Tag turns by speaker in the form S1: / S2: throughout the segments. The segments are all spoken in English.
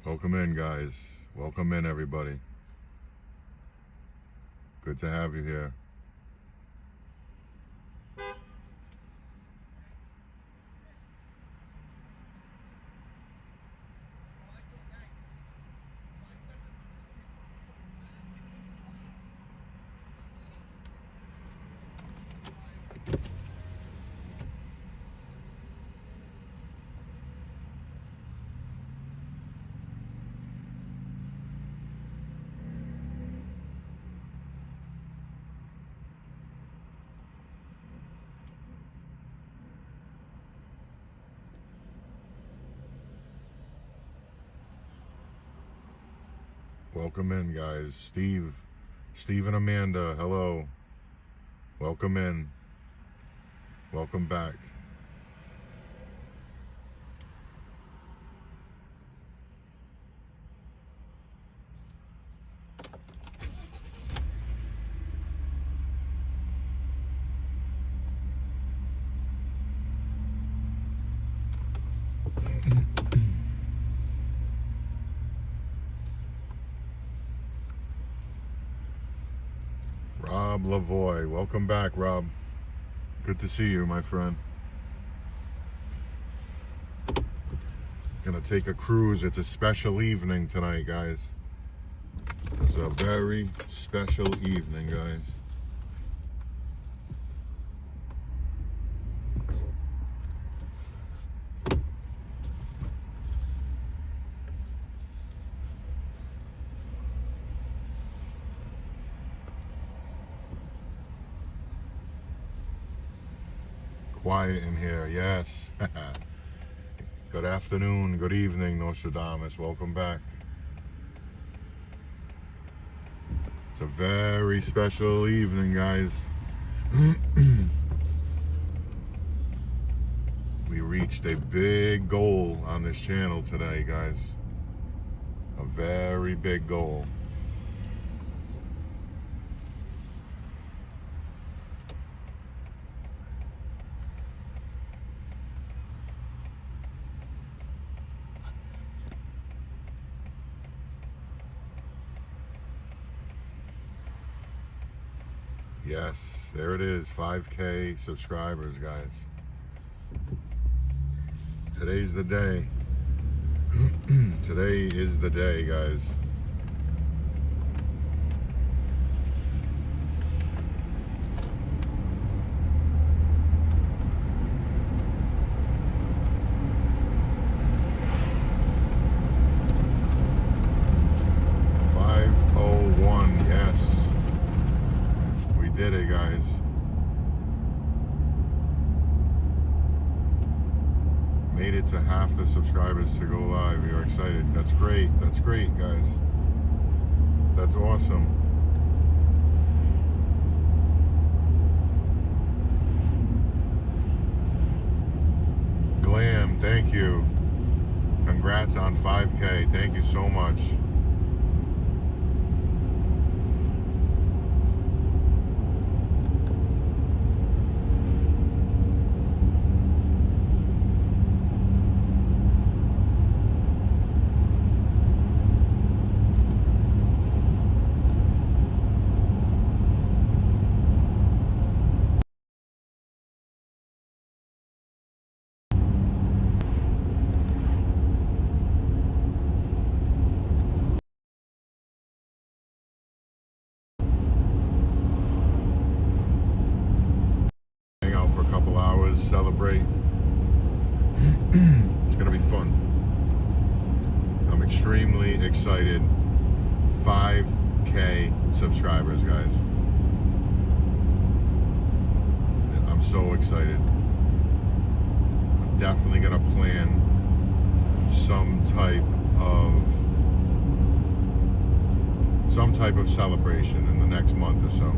S1: Welcome in, guys. Welcome in, everybody. Good to have you here. Welcome in, guys. Steve and Amanda, hello. Welcome in. Welcome back. Rob Lavoie, welcome back, Rob. Good to see you, my friend. Gonna take a cruise. It's a special evening tonight, guys. It's a very special evening, guys. Quiet in here, yes. Good afternoon, good evening, Nostradamus. Welcome back. It's a very special evening, guys. We reached a big goal on this channel today, guys. A very big goal. Yes, there it is, 5K subscribers, guys. Today's the day. Today is the day, guys. Did it, guys. Made it to half the subscribers to go live. You're excited. That's great. That's great, guys. That's awesome. Glam, thank you. Congrats on 5K. Thank you so much. Hours, celebrate. It's gonna be fun. I'm extremely excited. 5K subscribers, guys. I'm so excited. I'm definitely gonna plan some type of celebration in the next month or so.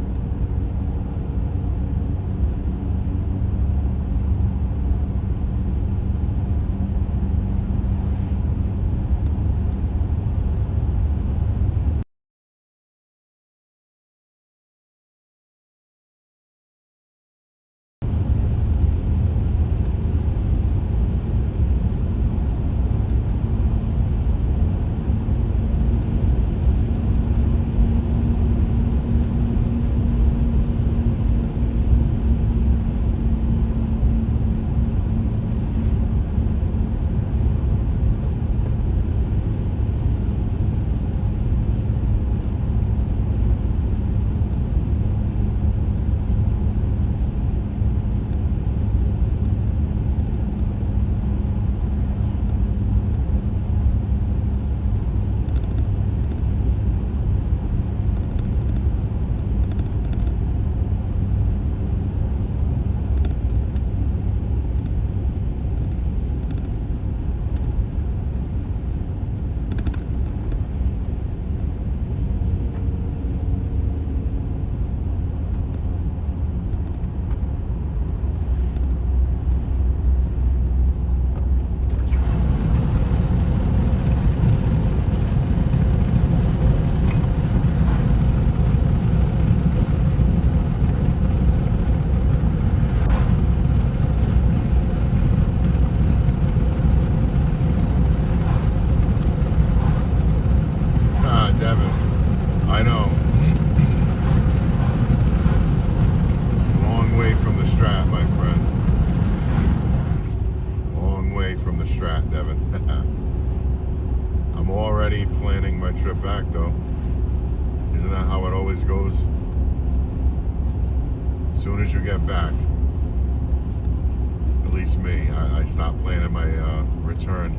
S1: already planning my trip back, though. Isn't that how it always goes? As soon as you get back, at least me, I stop planning my return.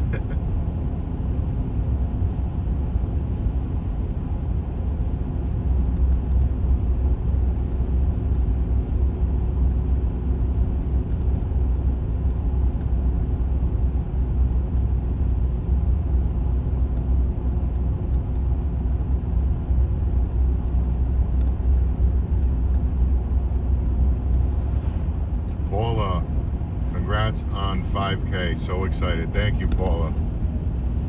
S1: Paula, congrats on 5K. So excited. Thank you, Paula.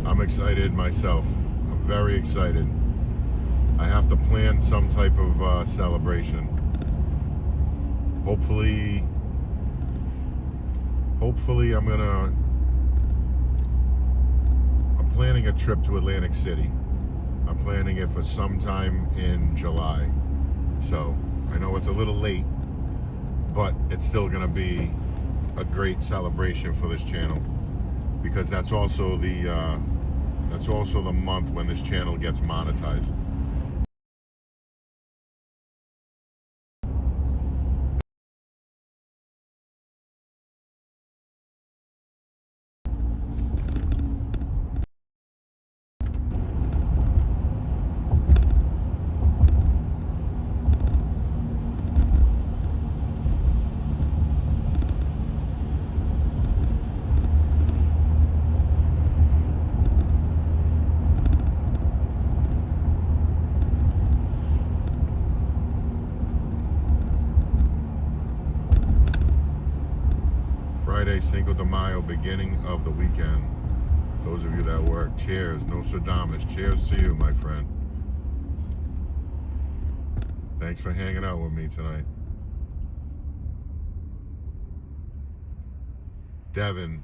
S1: I'm excited myself. I'm very excited. I have to plan some type of celebration. Hopefully I'm planning a trip to Atlantic City. I'm planning it for sometime in July. So I know it's a little late, but it's still going to be a great celebration for this channel, because that's also the month when this channel gets monetized. Friday, Cinco de Mayo, beginning of the weekend. Those of you that work, cheers. Nostradamus, cheers to you, my friend. Thanks for hanging out with me tonight. Devin,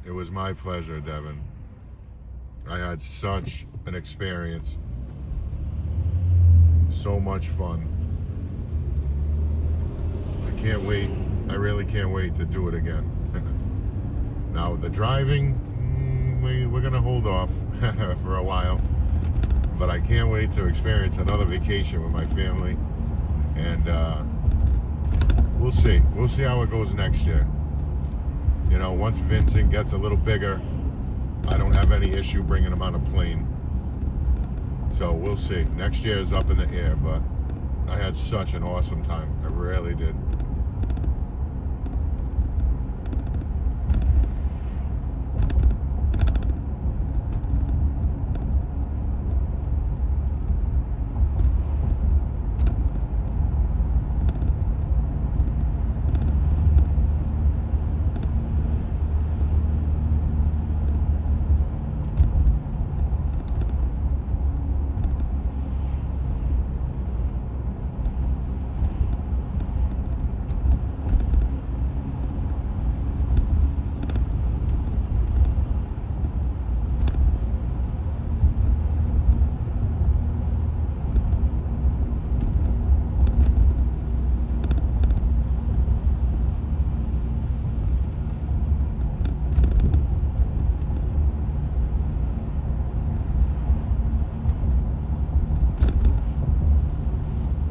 S1: it was my pleasure, Devin. I had such an experience. So much fun. I can't wait. I really can't wait to do it again. Now, the driving, we're going to hold off for a while. But I can't wait to experience another vacation with my family. And we'll see. We'll see how it goes next year. You know, once Vincent gets a little bigger, I don't have any issue bringing him on a plane. So we'll see. Next year is up in the air, but I had such an awesome time. I really did.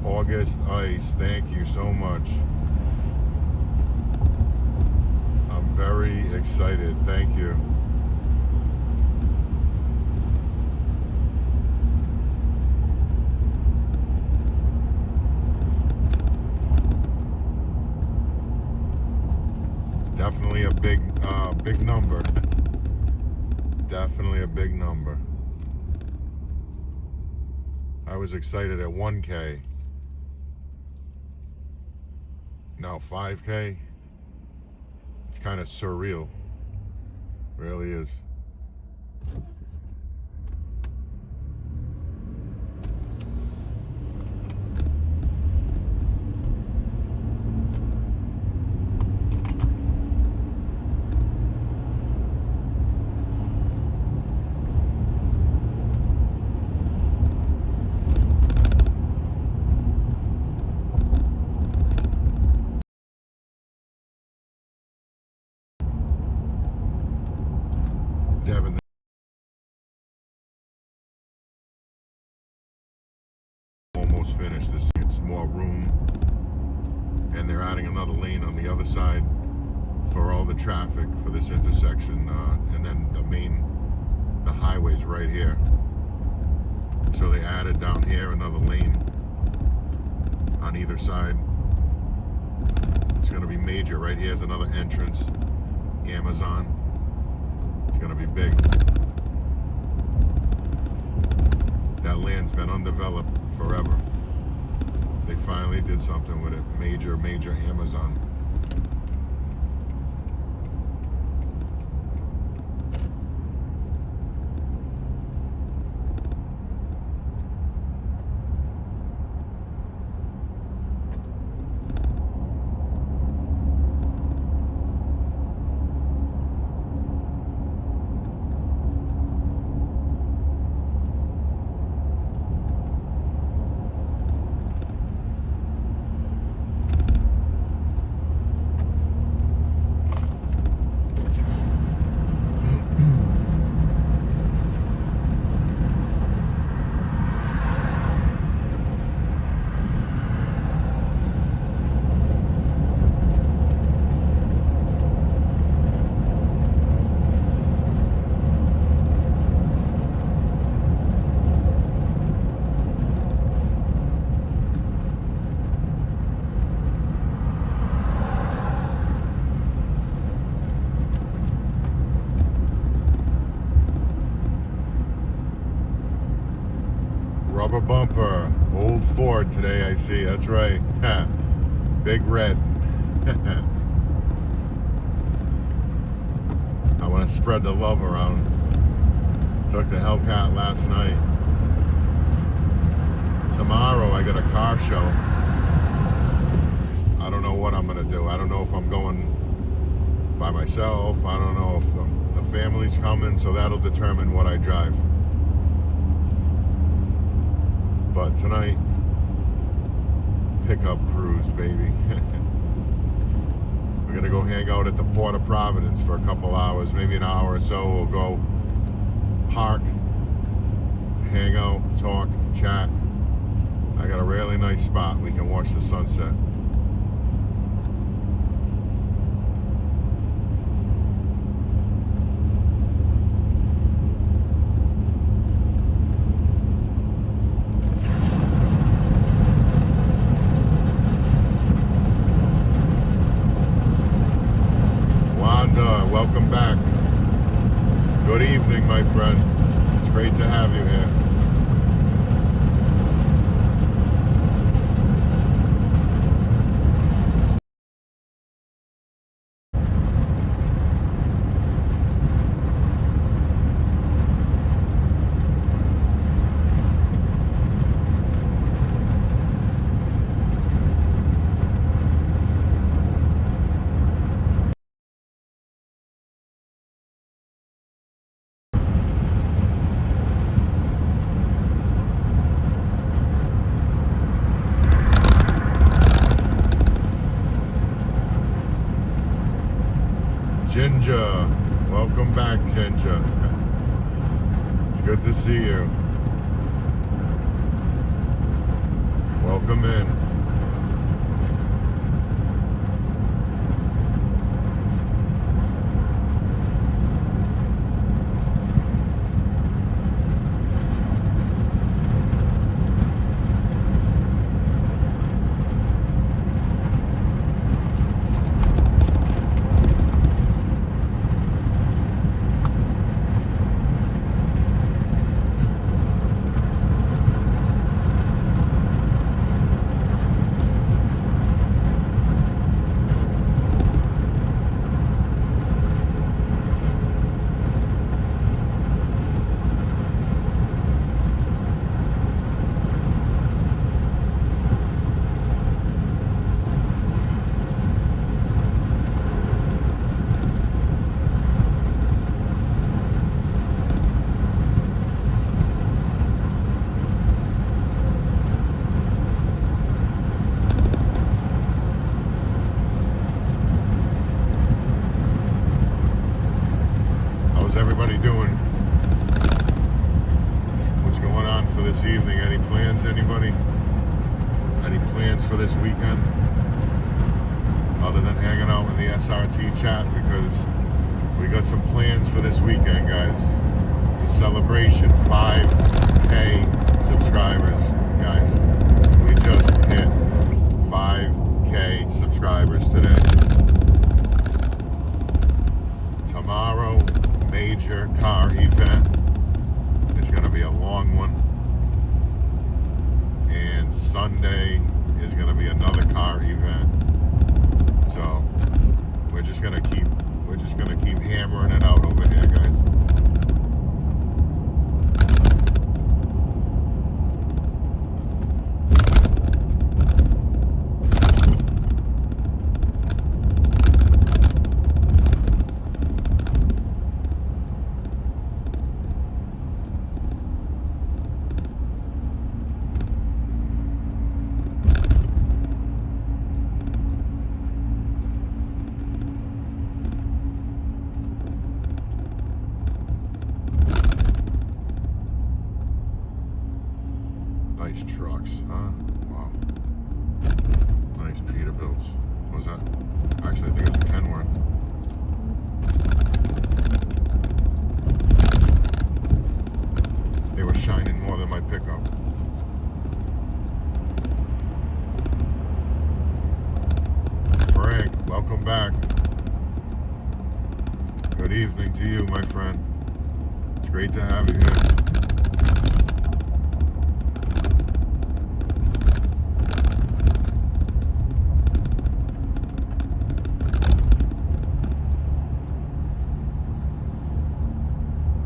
S1: August Ice, thank you so much. I'm very excited. Thank you. It's definitely a big number. Definitely a big number. I was excited at 1K. Now 5K, it's kind of surreal, really is. almost finished. It's more room, and they're adding another lane on the other side for all the traffic for this intersection, and then the highway's right here. So they added down here another lane on either side. It's going to be major. Right here's another entrance. Amazon. It's going to be big. That land's been undeveloped forever. They finally did something with it. Major Amazon. Rubber bumper, old Ford today, I see. That's right. Big red. I want to spread the love around. Took the Hellcat last night. Tomorrow I got a car show. I don't know what I'm going to do. I don't know if I'm going by myself. I don't know if the family's coming, so that'll determine what I drive. But tonight, pickup cruise, baby. We're gonna go hang out at the Port of Providence for a couple hours, maybe an hour or so. We'll go park, hang out, talk, chat. I got a really nice spot. We can watch the sunset. Welcome back. Good evening, my friend. It's great to have you here. Ginger, welcome back, Ginger. It's good to see you. Welcome in. Everybody doing? What's going on for this evening? Any plans, anybody? Any plans for this weekend? Other than hanging out in the SRT chat, because we got some plans for this weekend, guys. It's a celebration. 5K subscribers, guys. We just hit 5K subscribers today. Tomorrow, major car event. It's going to be a long one. And Sunday is going to be another car event. So we're just gonna keep hammering it out over here, guys. Nice trucks, huh? Wow. Nice Peterbilts. What was that? Actually, I think it was a Kenworth. They were shining more than my pickup. Frank, welcome back. Good evening to you, my friend. It's great to have you here.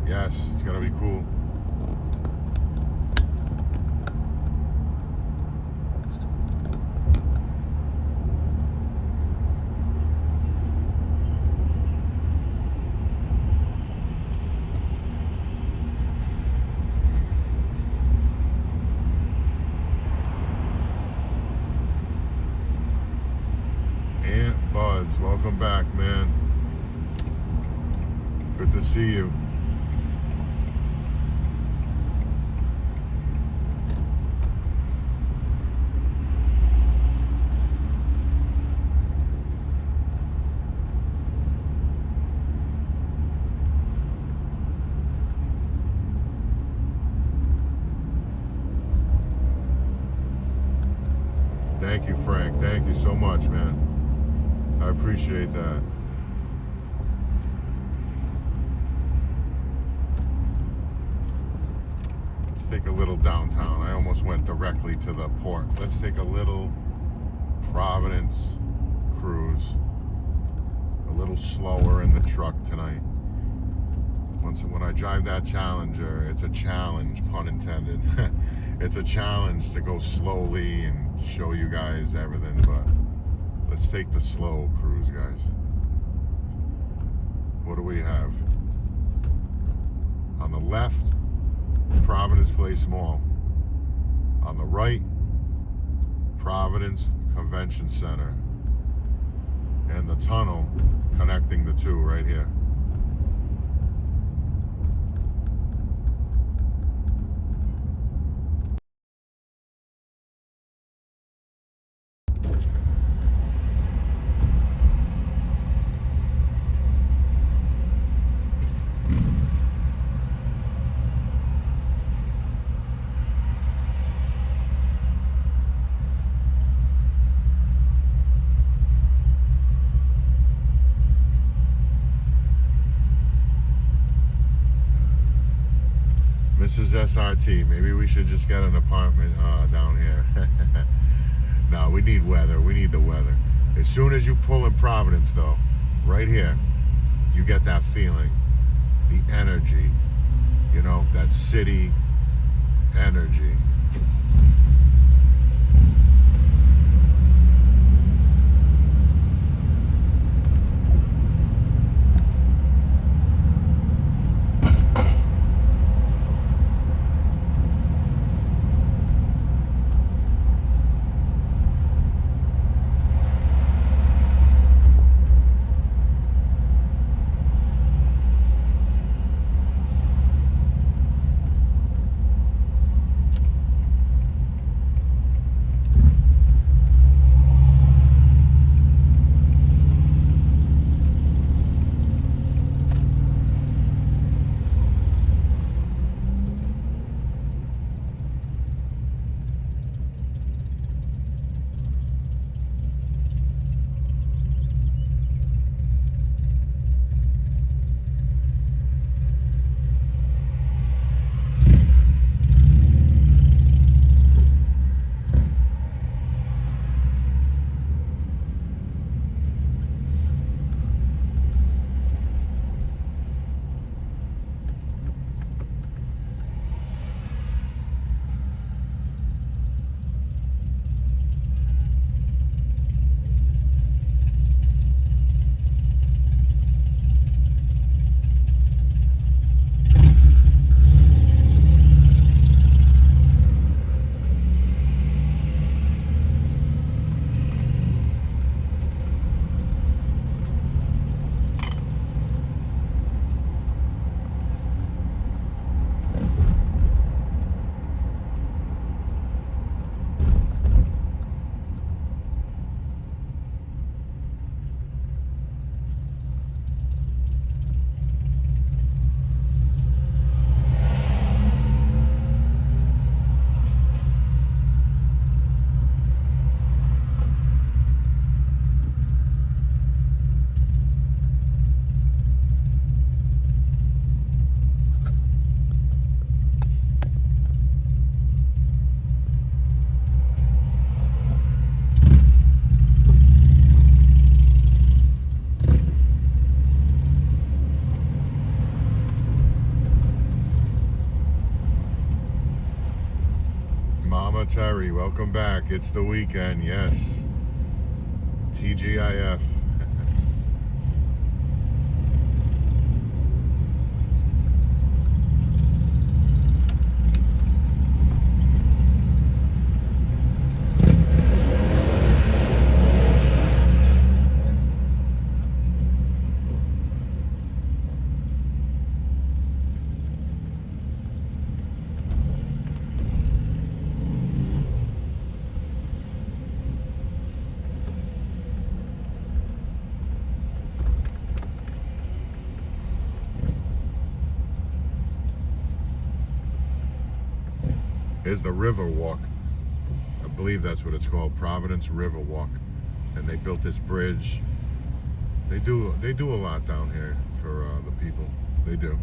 S1: Yes, it's gonna be cool. Aunt Buds, welcome back, man. Good to see you. Thank you, Frank. Thank you so much, man. I appreciate that. Let's take a little downtown. I almost went directly to the port. Let's take a little Providence cruise. A little slower in the truck tonight. When I drive that Challenger, it's a challenge, pun intended. It's a challenge to go slowly and show you guys everything, but let's take the slow cruise, guys. What do we have? On the left, Providence Place Mall. On the right, Providence Convention Center. And the tunnel connecting the two right here. Mrs. SRT, maybe we should just get an apartment down here. No, we need weather. We need the weather. As soon as you pull in Providence, though, right here, you get that feeling, the energy, you know, that city energy. Mama Terry, welcome back. It's the weekend, yes. TGIF. Here's the River Walk. I believe that's what it's called, Providence River Walk. And they built this bridge. They do a lot down here for the people. They do.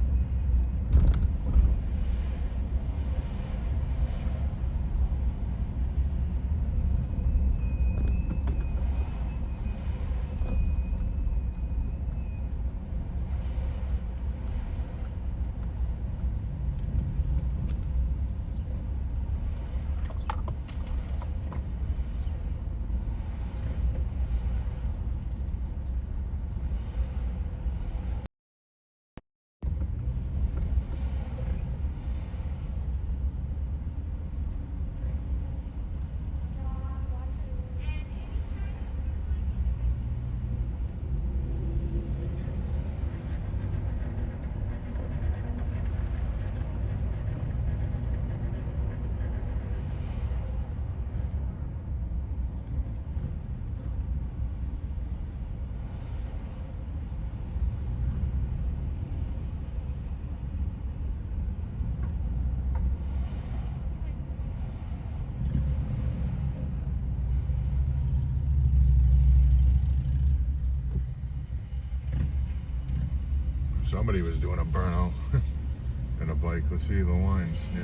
S1: Somebody was doing a burnout in a bike. Let's see the lines. Yeah.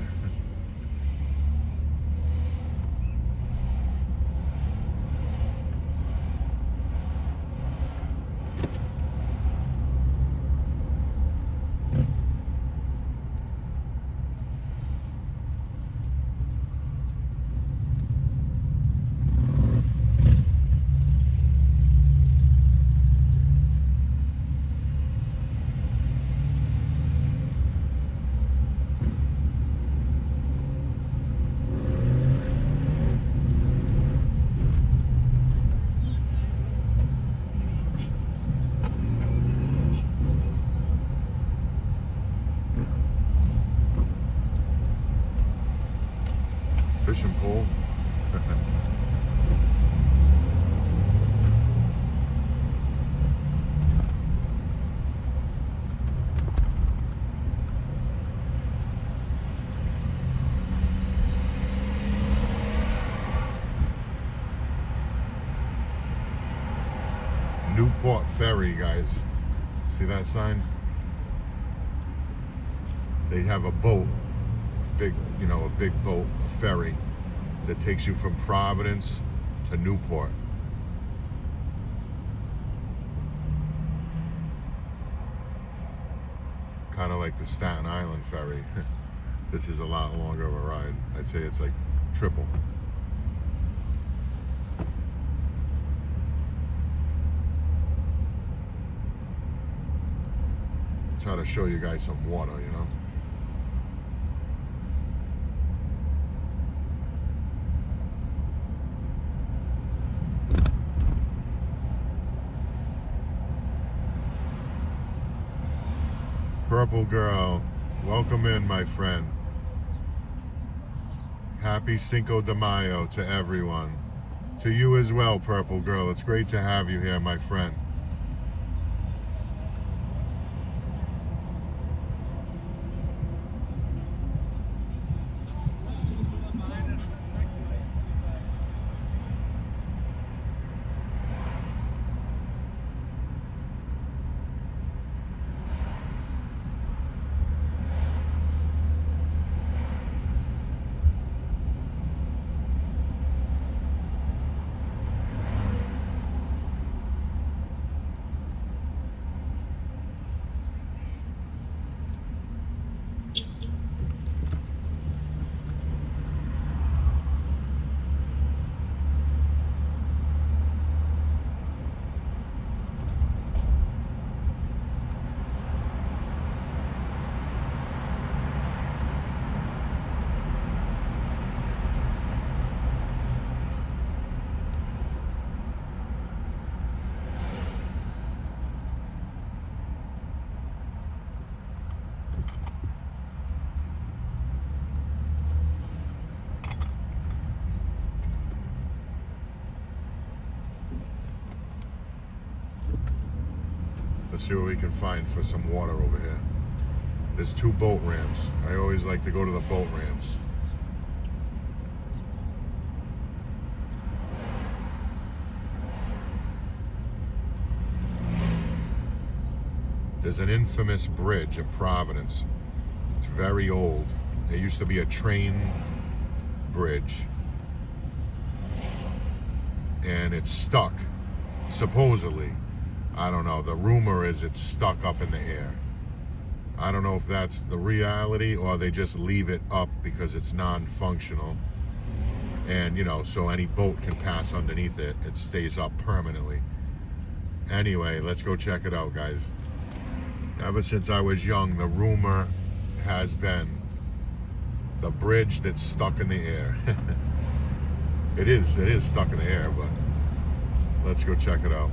S1: Fishing pole. Newport Ferry, guys. See that sign? They have a boat, a big boat, a ferry that takes you from Providence to Newport. Kind of like the Staten Island ferry. This is a lot longer of a ride. I'd say it's like triple. Try to show you guys some water, you know. Purple Girl, welcome in, my friend. Happy Cinco de Mayo to everyone. To you as well, Purple Girl. It's great to have you here, my friend. See what we can find for some water over here. There's 2 boat ramps. I always like to go to the boat ramps. There's an infamous bridge in Providence. It's very old. It used to be a train bridge. And it's stuck, supposedly. I don't know. The rumor is it's stuck up in the air. I don't know if that's the reality or they just leave it up because it's non-functional. And, you know, so any boat can pass underneath it. It stays up permanently. Anyway, let's go check it out, guys. Ever since I was young, the rumor has been the bridge that's stuck in the air. It is stuck in the air, but let's go check it out.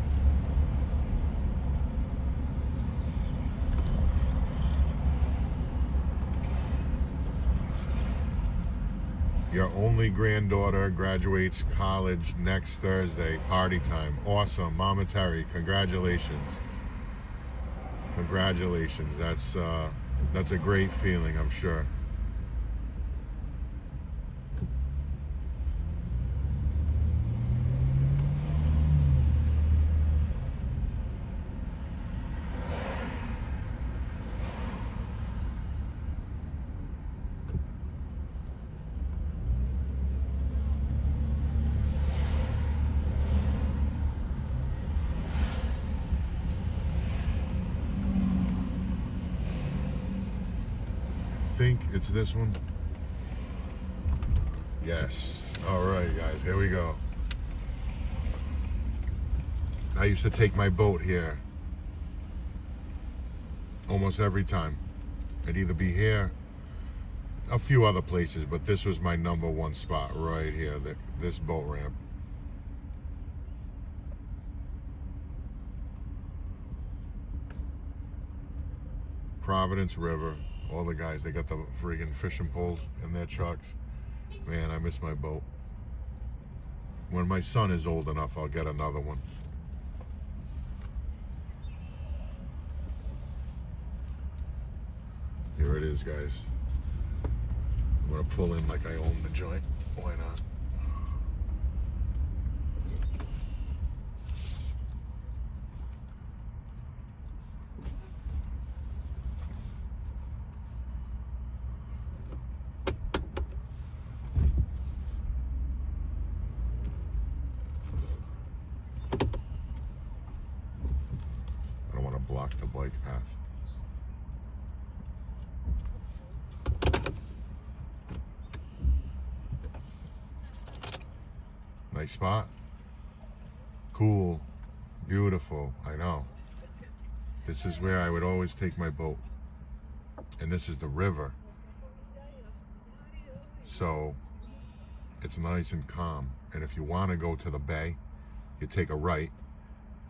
S1: Your only granddaughter graduates college next Thursday. Party time. Awesome. Mama Terry, congratulations. Congratulations. That's a great feeling, I'm sure. I think it's this one. Yes. All right, guys, here we go. I used to take my boat here almost every time. I'd either be here, a few other places, but this was my #1 spot right here, this boat ramp. Providence River. All the guys, they got the friggin' fishing poles in their trucks. Man, I miss my boat. When my son is old enough, I'll get another one. Here it is, guys. I'm gonna pull in like I own the joint. Why not? Block the bike path. Nice spot. Cool. Beautiful. I know. This is where I would always take my boat. And this is the river. So it's nice and calm. And if you want to go to the bay, you take a right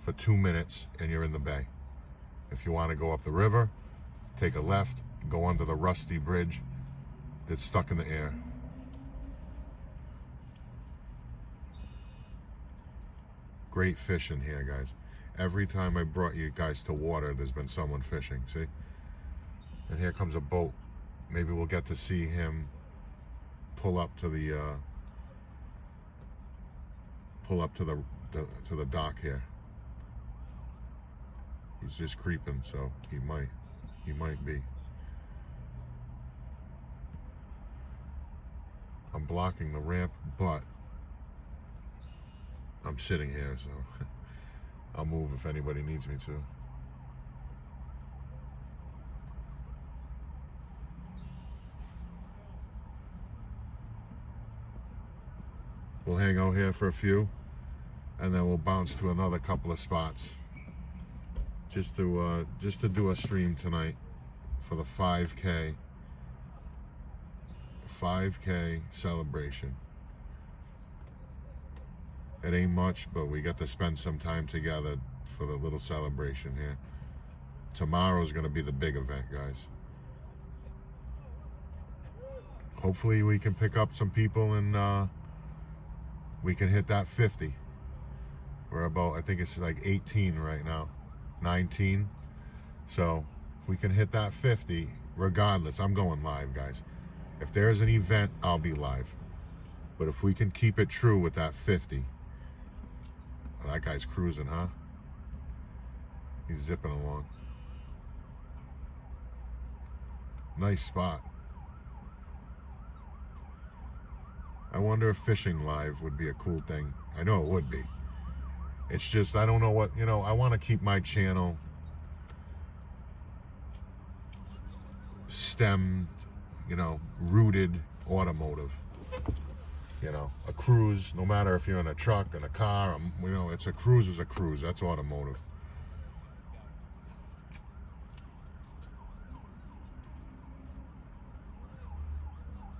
S1: for 2 minutes and you're in the bay. If you want to go up the river, take a left, go under the rusty bridge that's stuck in the air. Great fishing here, guys. Every time I brought you guys to water, there's been someone fishing, see? And here comes a boat. Maybe we'll get to see him pull up to the dock here. He's just creeping, so he might be. I'm blocking the ramp, but I'm sitting here, so I'll move if anybody needs me to. We'll hang out here for a few, and then we'll bounce to another couple of spots. Just to do a stream tonight for the 5K celebration. It ain't much, but we got to spend some time together for the little celebration here. Tomorrow's gonna be the big event, guys. Hopefully we can pick up some people and we can hit that 50. We're about, I think it's like 18 right now. 19. So if we can hit that 50, regardless, I'm going live, guys. If there's an event, I'll be live. But if we can keep it true with that 50, well, that guy's cruising, huh? He's zipping along. Nice spot. I wonder if fishing live would be a cool thing. I know it would be. It's just, I don't know what, I want to keep my channel stemmed, rooted automotive. A cruise, no matter if you're in a truck, in a car, it's a cruise is a cruise. That's automotive.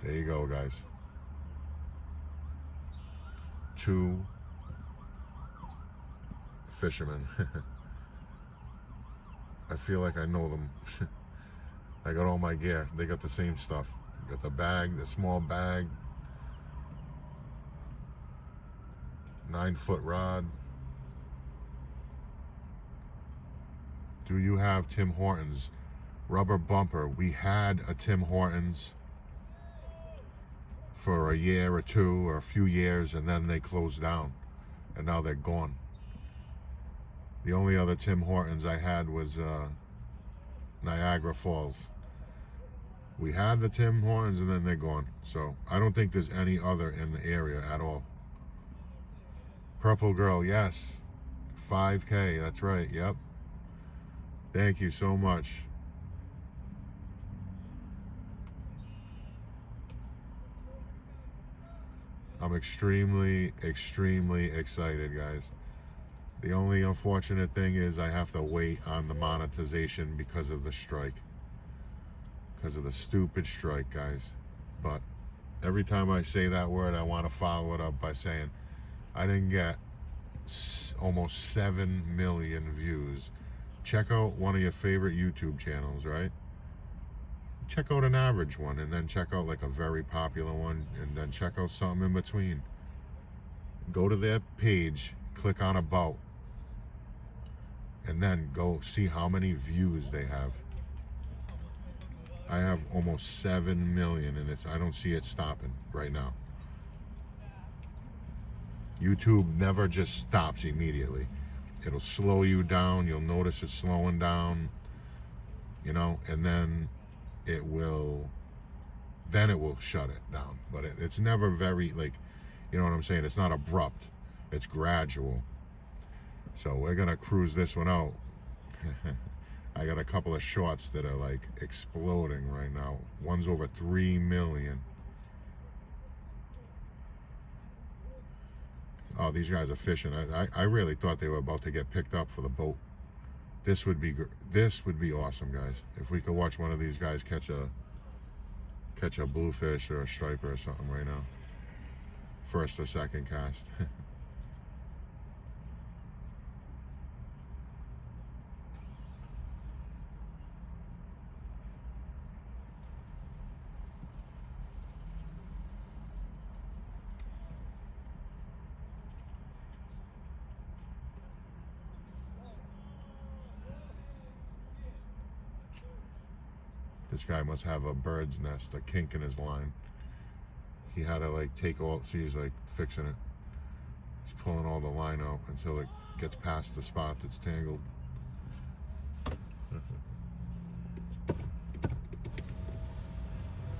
S1: There you go, guys. 2 fishermen. I feel like I know them. I got all my gear. They got the same stuff. Got the bag, the small bag, 9-foot rod. Do you have Tim Hortons rubber bumper? We had a Tim Hortons for a year or two or a few years, and then they closed down, and now they're gone. The only other Tim Hortons I had was Niagara Falls. We had the Tim Hortons, and then they're gone. So I don't think there's any other in the area at all. Purple Girl, yes. 5K, that's right, yep. Thank you so much. I'm extremely, extremely excited, guys. The only unfortunate thing is I have to wait on the monetization because of the strike. Because of the stupid strike, guys. But every time I say that word, I want to follow it up by saying I didn't get almost 7 million views. Check out one of your favorite YouTube channels, right? Check out an average one, and then check out like a very popular one, and then check out something in between. Go to their page, click on About, and then go see how many views they have. I have almost 7 million, and I don't see it stopping right now. YouTube never just stops immediately. It'll slow you down. You'll notice it's slowing down, and then it will shut it down. But it's never very, you know what I'm saying? It's not abrupt. It's gradual. So we're going to cruise this one out. I got a couple of shorts that are like exploding right now. One's over 3 million. Oh, these guys are fishing. I really thought they were about to get picked up for the boat. This would be awesome, guys. If we could watch one of these guys catch a bluefish or a striper or something right now. First or second cast. This guy must have a bird's nest, a kink in his line. He had to take he's fixing it. He's pulling all the line out until it gets past the spot that's tangled.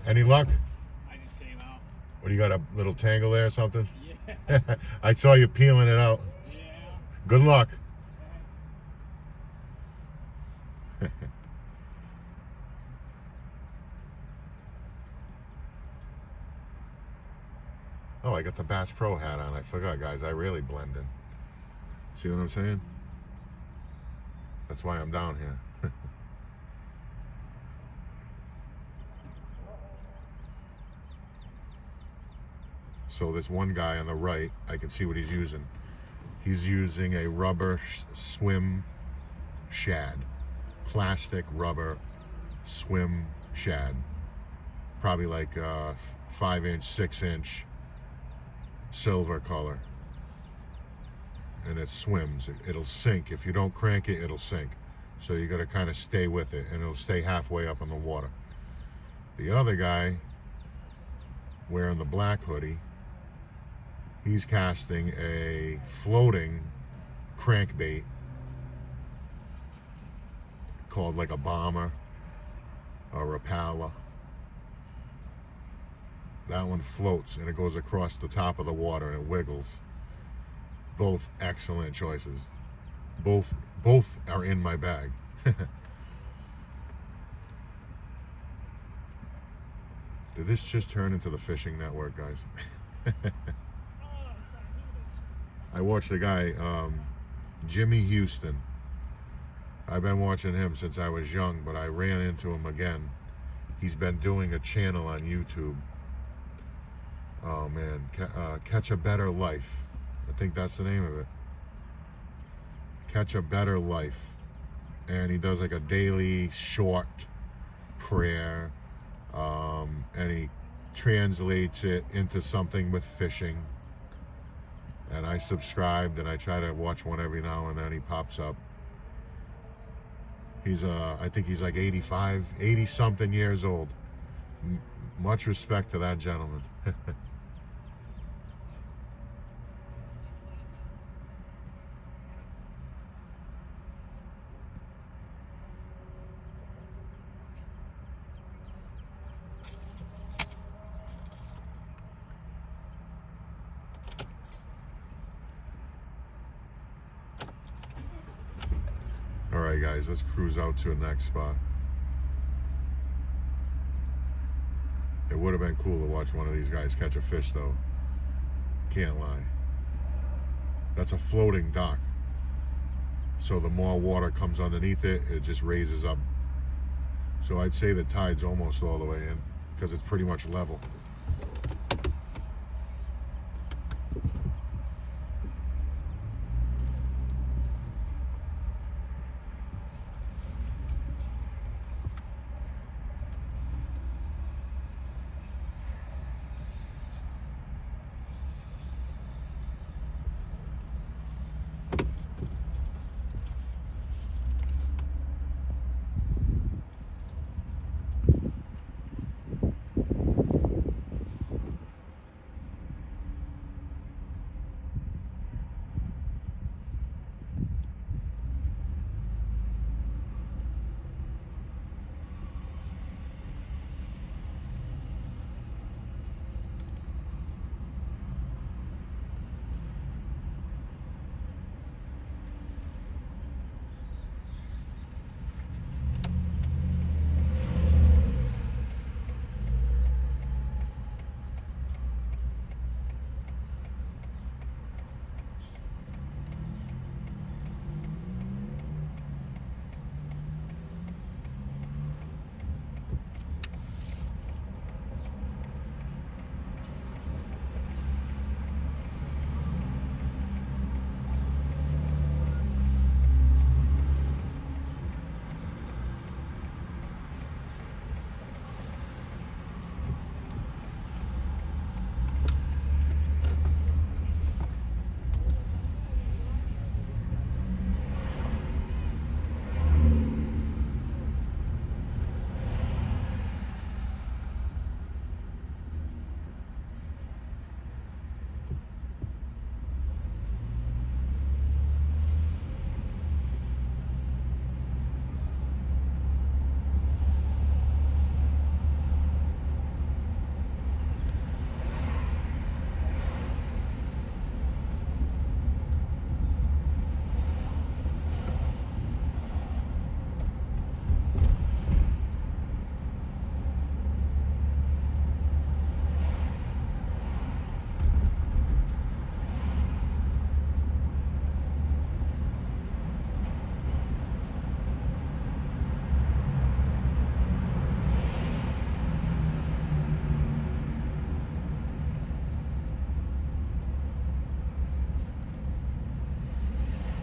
S1: Any luck?
S2: I just came out.
S1: What, do you got a little tangle there or something?
S2: Yeah.
S1: I saw you peeling it out.
S2: Yeah.
S1: Good luck. Oh, I got the Bass Pro hat on. I forgot, guys. I really blend in. See what I'm saying? That's why I'm down here. So this one guy on the right, I can see what he's using. He's using a rubber swim shad. Plastic rubber swim shad. Probably like 5-inch, 6-inch silver color, and it swims. It'll sink if you don't crank it. It'll sink. So you got to kind of stay with it, and it'll stay halfway up in the water. The other guy, wearing the black hoodie, he's casting a floating crankbait called like a bomber or a Rapala. That one floats and it goes across the top of the water and it wiggles. Both excellent choices. Both are in my bag. Did this just turn into the fishing network, guys? I watched a guy, Jimmy Houston. I've been watching him since I was young, but I ran into him again. He's been doing a channel on YouTube. Oh man, Catch a Better Life. I think that's the name of it. Catch a Better Life. And he does like a daily short prayer. And he translates it into something with fishing. And I subscribed and I try to watch one every now and then. He pops up. He's I think he's like 85, 80 something years old. Much respect to that gentleman. Alright guys, let's cruise out to the next spot. It would have been cool to watch one of these guys catch a fish though. Can't lie. That's a floating dock. So the more water comes underneath it, it just raises up. So I'd say the tide's almost all the way in because it's pretty much level.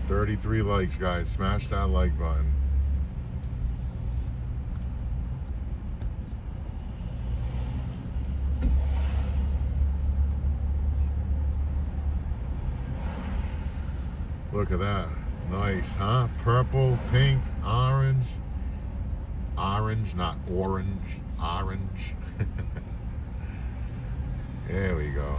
S1: .33 likes, guys. Smash that like button. Look at that. Nice, huh? Purple, pink, orange. Orange, not orange. Orange. There we go.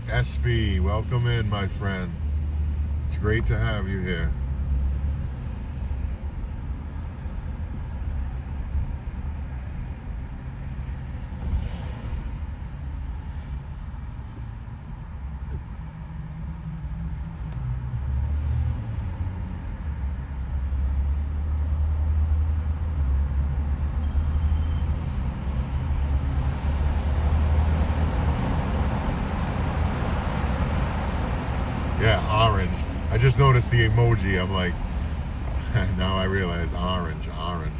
S1: SB, welcome in, my friend. It's great to have you here. Yeah, orange. I just noticed the emoji. I'm like, now I realize orange, orange.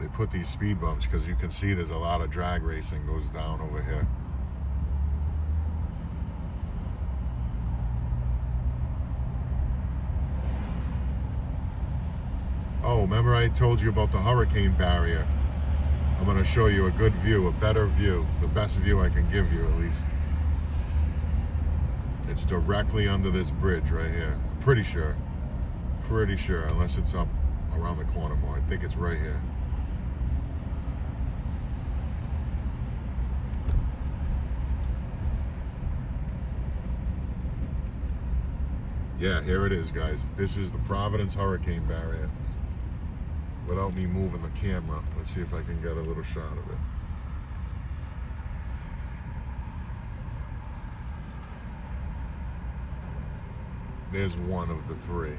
S1: They put these speed bumps because you can see there's a lot of drag racing goes down over here. Oh, remember I told you about the hurricane barrier? I'm going to show you a good view, a better view, the best view I can give you at least. It's directly under this bridge right here. I'm pretty sure, unless it's up around the corner more. I think it's right here. Yeah, here it is, guys. This is the Providence hurricane barrier. Without me moving the camera, let's see if I can get a little shot of it. There's one of the three.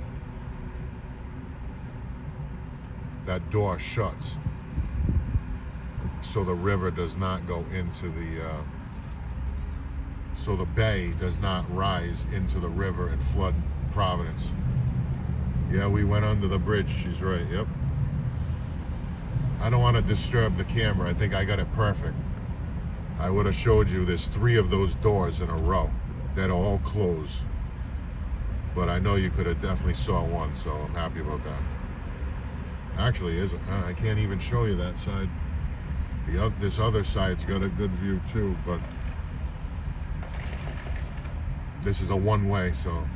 S1: That door shuts, so the river does not go into the, so the bay does not rise into the river and flood Providence. Yeah, we went under the bridge. She's right. Yep. I don't want to disturb the camera. I think I got it perfect. I would have showed you there's 3 of those doors in a row that are all closed. But I know you could have definitely saw one, so I'm happy about that. Actually, I can't even show you that side. This other side's got a good view too, but this is a one-way, so.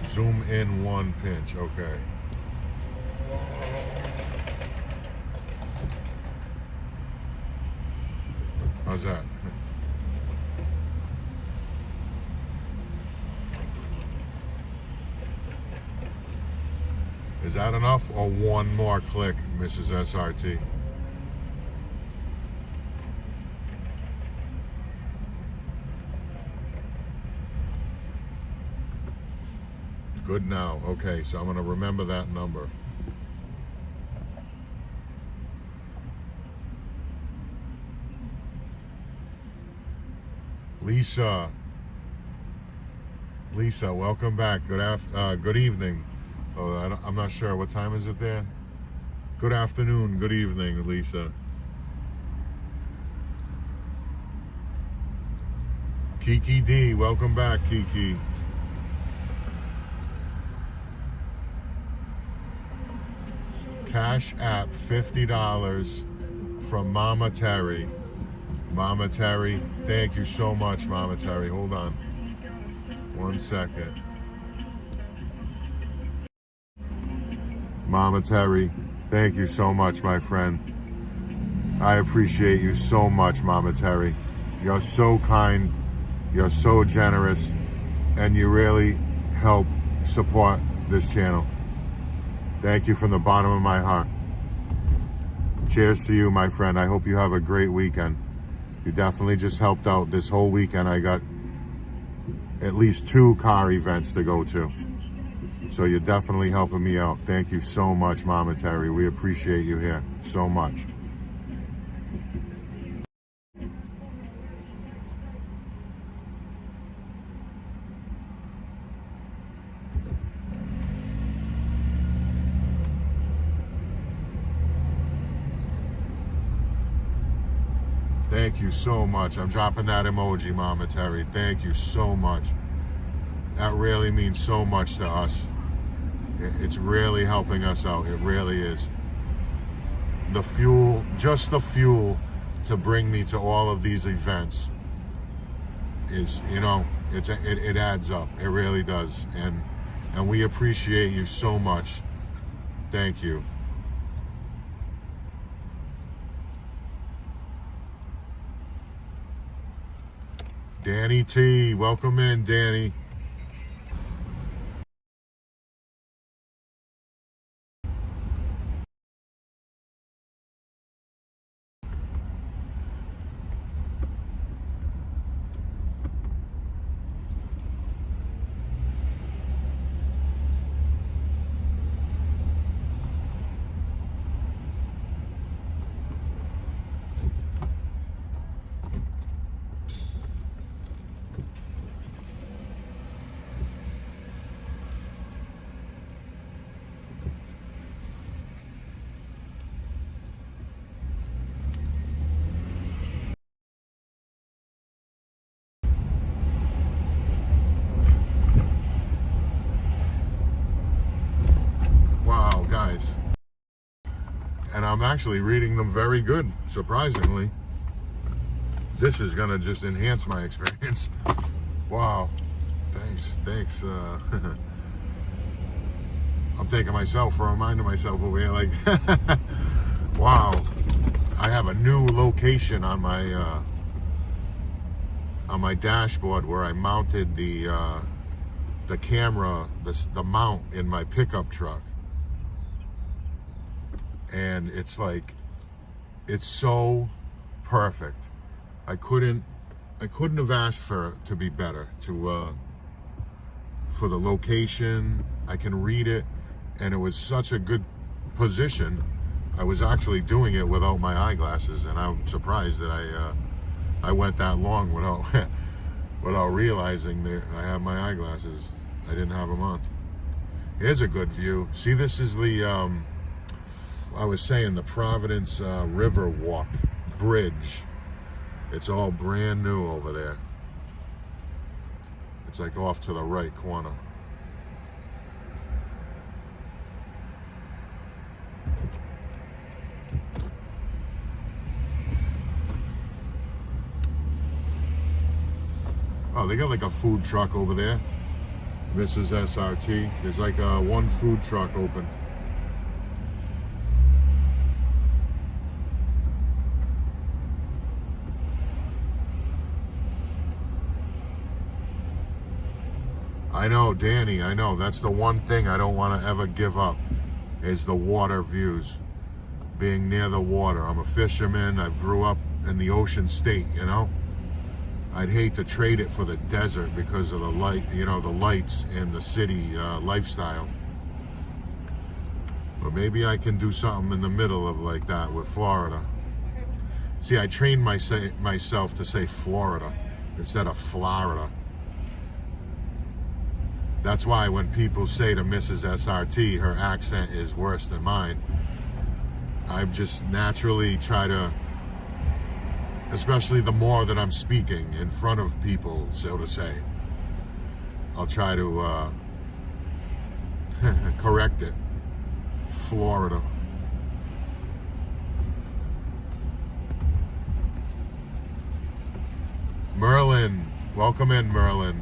S1: Zoom in 1 pinch, okay. How's that? Is that enough or one more click, Mrs. SRT? Good now. Okay, so I'm going to remember that number. Lisa, welcome back. Good evening. Oh, I'm not sure. What time is it there? Good afternoon. Good evening, Lisa. Kiki D, welcome back, Kiki. Cash app $50 from Mama Terry. Mama Terry, thank you so much, Mama Terry. Hold on 1 second. Mama Terry, thank you so much, my friend. I appreciate you so much, Mama Terry. You're so kind, you're so generous, and you really help support this channel. Thank you from the bottom of my heart. Cheers to you, my friend. I hope you have a great weekend. You definitely just helped out this whole weekend. I got at least 2 car events to go to. So you're definitely helping me out. Thank you so much, Mama Terry. We appreciate you here so much. Thank you so much. I'm dropping that emoji, Mama Terry. Thank you so much. That really means so much to us. It's really helping us out. It really is. The fuel, just the fuel to bring me to all of these events is, you know, it adds up. It really does. And we appreciate you so much. Thank you. Danny T, welcome in, Danny. Guys, and I'm actually reading them very good, surprisingly. This is gonna just enhance my experience. Wow, thanks. I'm thanking myself for reminding myself over here, like, wow, I have a new location on my dashboard where I mounted the camera, the mount in my pickup truck. And it's like, it's so perfect. I couldn't have asked for it to be better. For the location, I can read it, and it was such a good position. I was actually doing it without my eyeglasses, and I'm surprised that I went that long without realizing that I have my eyeglasses. I didn't have them on. Here's a good view. See, this is the I was saying the Providence River Walk Bridge. It's all brand new over there. It's like off to the right corner. Oh, they got like a food truck over there. Mrs. SRT. There's like one food truck open. I know, Danny, I know. That's the one thing I don't want to ever give up, is the water views. Being near the water. I'm a fisherman. I grew up in the ocean state, you know. I'd hate to trade it for the desert because of the light, you know, the lights and the city lifestyle. But maybe I can do something in the middle of like that with Florida. See, I trained myself to say Florida instead of Florida. That's why when people say to Mrs. SRT, her accent is worse than mine, I just naturally try to, especially the more that I'm speaking in front of people, so to say, I'll try to correct it. Florida. Welcome in, Merlin.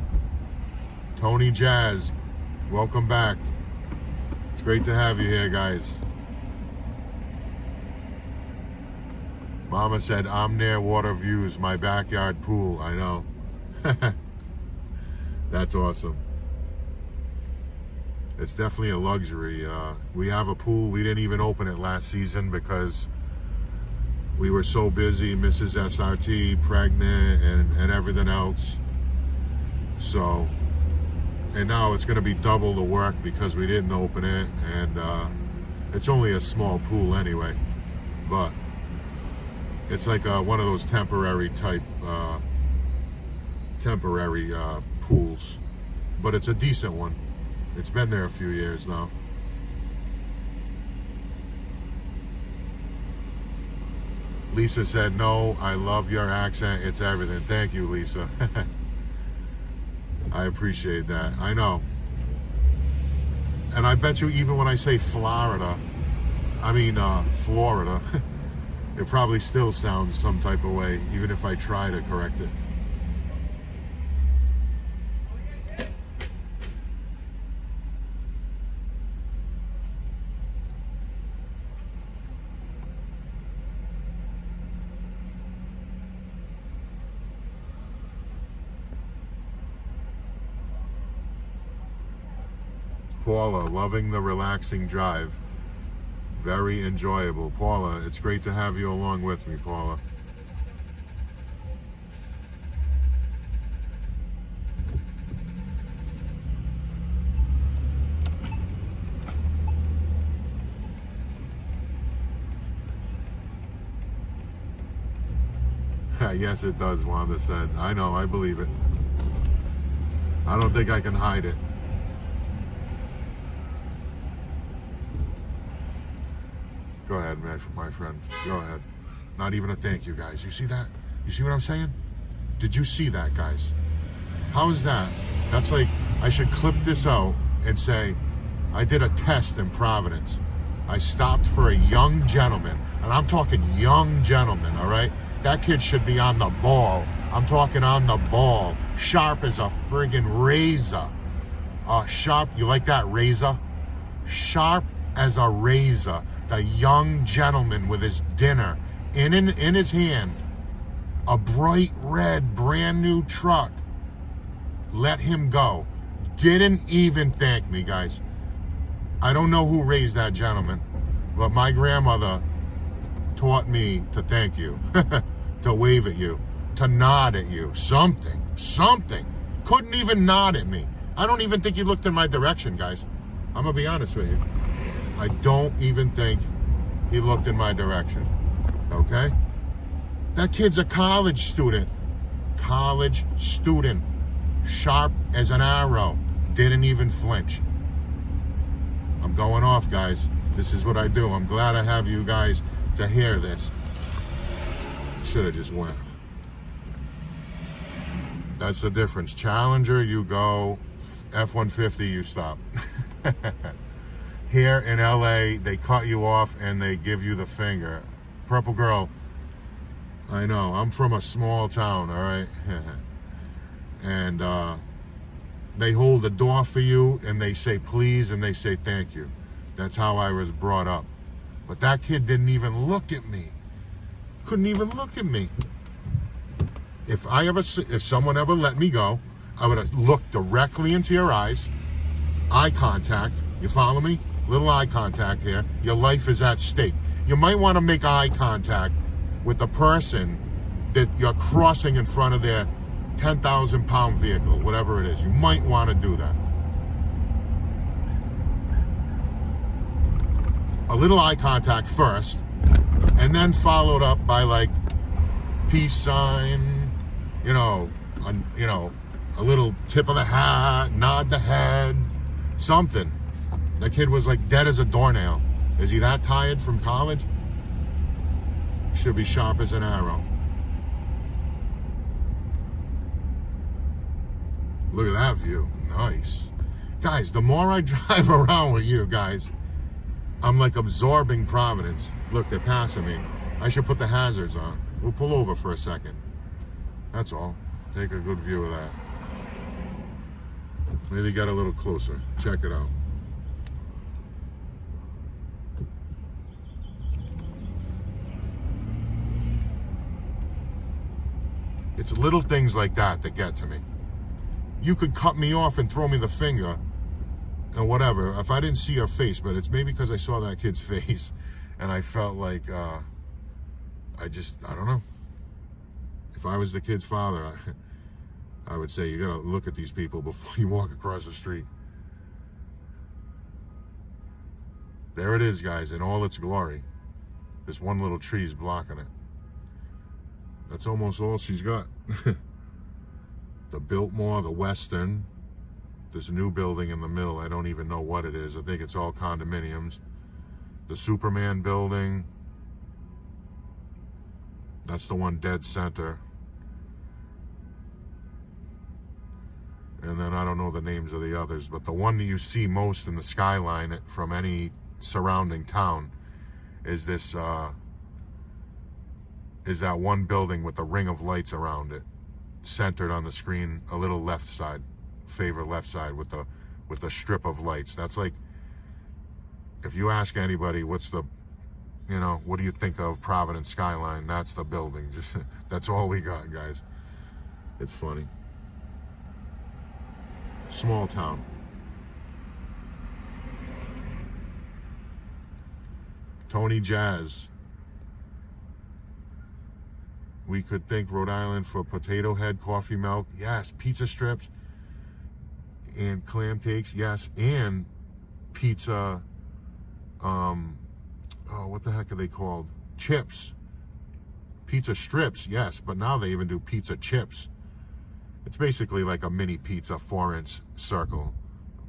S1: Tony Jazz, welcome back. It's great to have you here, guys. Mama said, I'm near water views, my backyard pool. I know. That's awesome. It's definitely a luxury. We have a pool. We didn't even open it last season because we were so busy, Mrs. SRT, pregnant, and everything else. So, and now it's going to be double the work because we didn't open it, and it's only a small pool anyway. But it's like one of those temporary type, pools. But it's a decent one. It's been there a few years now. Lisa said, no, I love your accent. It's everything. Thank you, Lisa. I appreciate that. I know. And I bet you even when I say Florida, it probably still sounds some type of way, even if I try to correct it. Paula, loving the relaxing drive. Very enjoyable. Paula, it's great to have you along with me, Paula. Yes, it does, Wanda said. I know, I believe it. I don't think I can hide it. Go ahead, my friend. Go ahead. Not even a thank you, guys. You see that? You see what I'm saying? Did you see that, guys? How is that? That's like, I should clip this out and say, I did a test in Providence. I stopped for a young gentleman, and I'm talking young gentleman, all right? That kid should be on the ball. I'm talking on the ball. Sharp as a friggin' razor. Sharp, you like that razor? Sharp as a razor. The young gentleman with his dinner in his hand, a bright red brand new truck. Let him go. Didn't even thank me, guys. I don't know who raised that gentleman, but my grandmother taught me to thank you, to wave at you, to nod at you, something. Couldn't even nod at me. I don't even think he looked in my direction, guys. I'm gonna be honest with you. I don't even think he looked in my direction, okay? That kid's a college student. Sharp as an arrow. Didn't even flinch. I'm going off, guys. This is what I do. I'm glad I have you guys to hear this. Should have just went. That's the difference. Challenger, you go. F-150, you stop. Here in LA, they cut you off and they give you the finger. Purple girl, I know, I'm from a small town, all right? And they hold the door for you and they say please and they say thank you. That's how I was brought up. But that kid didn't even look at me. Couldn't even look at me. If someone ever let me go, I would have looked directly into your eyes, eye contact, you follow me? Little eye contact here. Your life is at stake. You might want to make eye contact with the person that you're crossing in front of their 10,000 pound vehicle, whatever it is. You might want to do that. A little eye contact first, and then followed up by like peace sign, a little tip of the hat, nod the head, something. That kid was like dead as a doornail. Is he that tired from college? Should be sharp as an arrow. Look at that view. Nice. Guys, the more I drive around with you guys, I'm like absorbing Providence. Look, they're passing me. I should put the hazards on. We'll pull over for a second. That's all. Take a good view of that. Maybe get a little closer. Check it out. It's little things like that that get to me. You could cut me off and throw me the finger and whatever if I didn't see your face, but it's maybe because I saw that kid's face and I felt like I don't know. If I was the kid's father, I would say you gotta look at these people before you walk across the street. There it is, guys, in all its glory. This one little tree is blocking it. That's almost all she's got. The Biltmore, the Western, this new building in the middle, I don't even know what it is. I think it's all condominiums. The Superman building, that's the one dead center. And then I don't know the names of the others, but the one that you see most in the skyline from any surrounding town is this, is that one building with the ring of lights around it, centered on the screen, a little left side, favor left side with the strip of lights. That's like, if you ask anybody what's the, what do you think of Providence skyline, that's the building. Just that's all we got, guys. It's funny. Small town. Tony Jazz. We could thank Rhode Island for potato head, coffee milk. Yes, pizza strips and clam cakes. Yes, and pizza. What the heck are they called? Chips. Pizza strips. Yes, but now they even do pizza chips. It's basically like a mini pizza, 4-inch circle,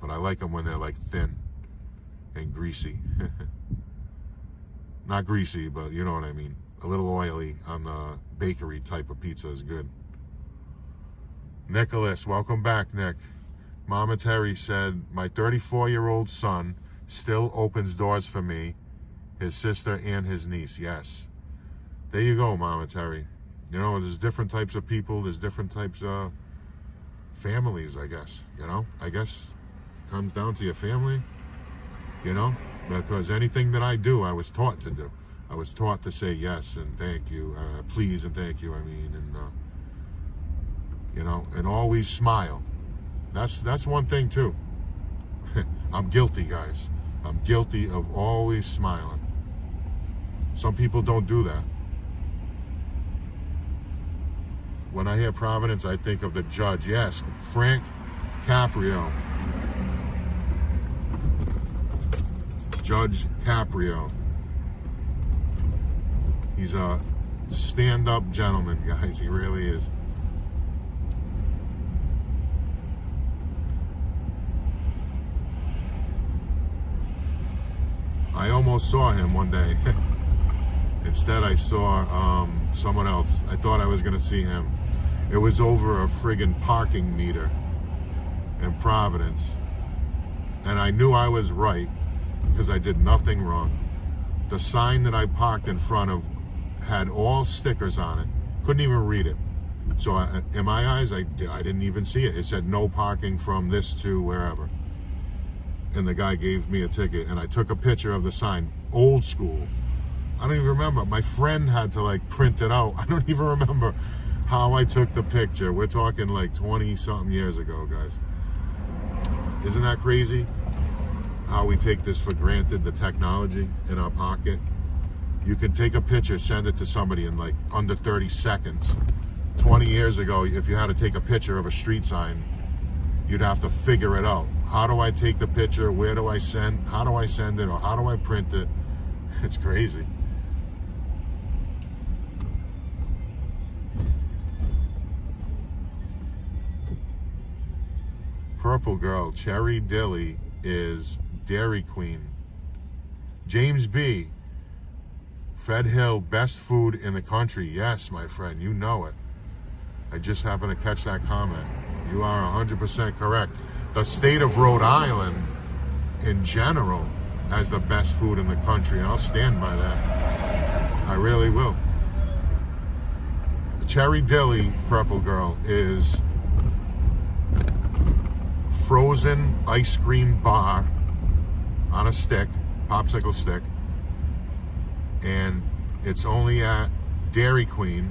S1: but I like them when they're like thin and greasy. Not greasy, but you know what I mean. A little oily on the bakery type of pizza is good. Nicholas, welcome back, Nick. Mama Terry said, my 34-year-old son still opens doors for me, his sister, and his niece. Yes. There you go, Mama Terry. There's different types of people. There's different types of families, I guess. I guess it comes down to your family, because anything that I do, I was taught to do. I was taught to say yes and thank you, please and thank you, and always smile. That's one thing too. I'm guilty, guys. I'm guilty of always smiling. Some people don't do that. When I hear Providence, I think of the judge. Yes, Frank Caprio. Judge Caprio. He's a stand-up gentleman, guys. He really is. I almost saw him one day. Instead, I saw someone else. I thought I was going to see him. It was over a friggin' parking meter in Providence. And I knew I was right because I did nothing wrong. The sign that I parked in front of had all stickers on it. Couldn't even read it. So in my eyes, I didn't even see it. It said no parking from this to wherever. And the guy gave me a ticket, and I took a picture of the sign. Old school. I don't even remember. My friend had to print it out. I don't even remember how I took the picture. We're talking 20-something years ago, guys. Isn't that crazy? How we take this for granted, the technology in our pocket. You can take a picture, send it to somebody in under 30 seconds. 20 years ago, if you had to take a picture of a street sign, you'd have to figure it out. How do I take the picture? Where do I send? How do I send it? Or how do I print it? It's crazy. Purple Girl, Cherry Dilly is Dairy Queen. James B. Fed Hill, best food in the country. Yes, my friend, you know it. I just happened to catch that comment. You are 100% correct. The state of Rhode Island, in general, has the best food in the country, and I'll stand by that. I really will. Cherry Dilly, Purple Girl, is frozen ice cream bar on a stick, popsicle stick, and it's only at Dairy Queen,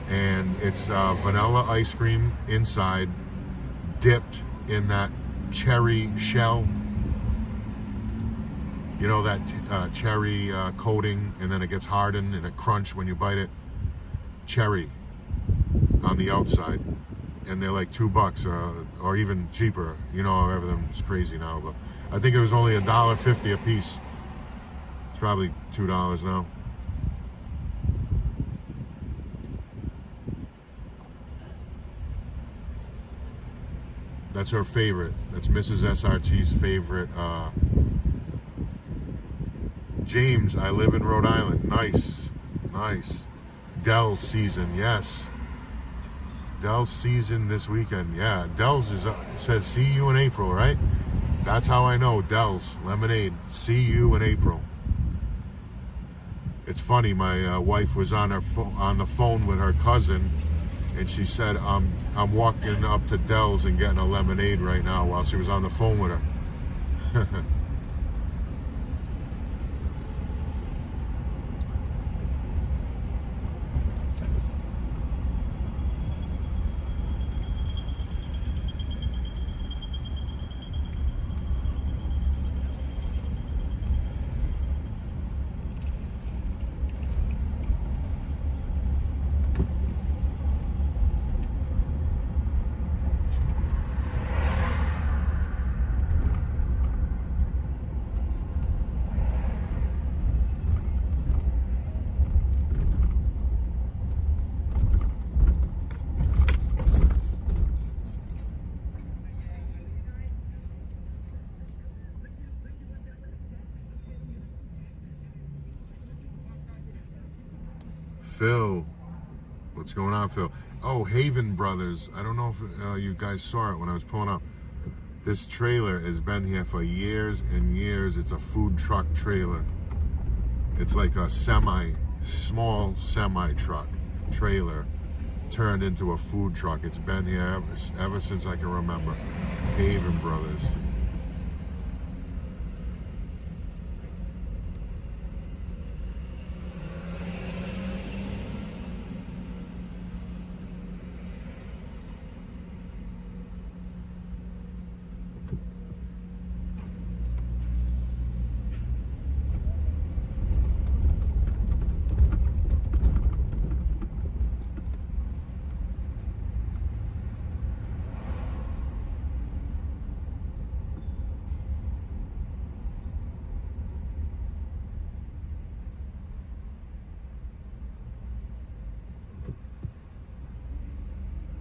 S1: and it's vanilla ice cream inside, dipped in that cherry shell, you know, that cherry coating, and then it gets hardened and it crunch when you bite it. Cherry on the outside, and they're like $2 or even cheaper. You know, everything's crazy now, but I think it was only $1.50 a piece. It's probably $2 now. That's her favorite. That's Mrs. SRT's favorite. James, I live in Rhode Island. Nice, nice. Dell's season, yes. Dell's season this weekend. Yeah, Dell's says see you in April, right? That's how I know. Dell's lemonade. See you in April. It's funny. My wife was on the phone with her cousin, and she said, "I'm walking up to Dell's and getting a lemonade right now," while she was on the phone with her. Phil, what's going on, Phil? Oh, Haven Brothers. I don't know if you guys saw it when I was pulling up. This trailer has been here for years and years. It's a food truck trailer. It's like a small semi truck trailer turned into a food truck. It's been here ever since I can remember. Haven Brothers.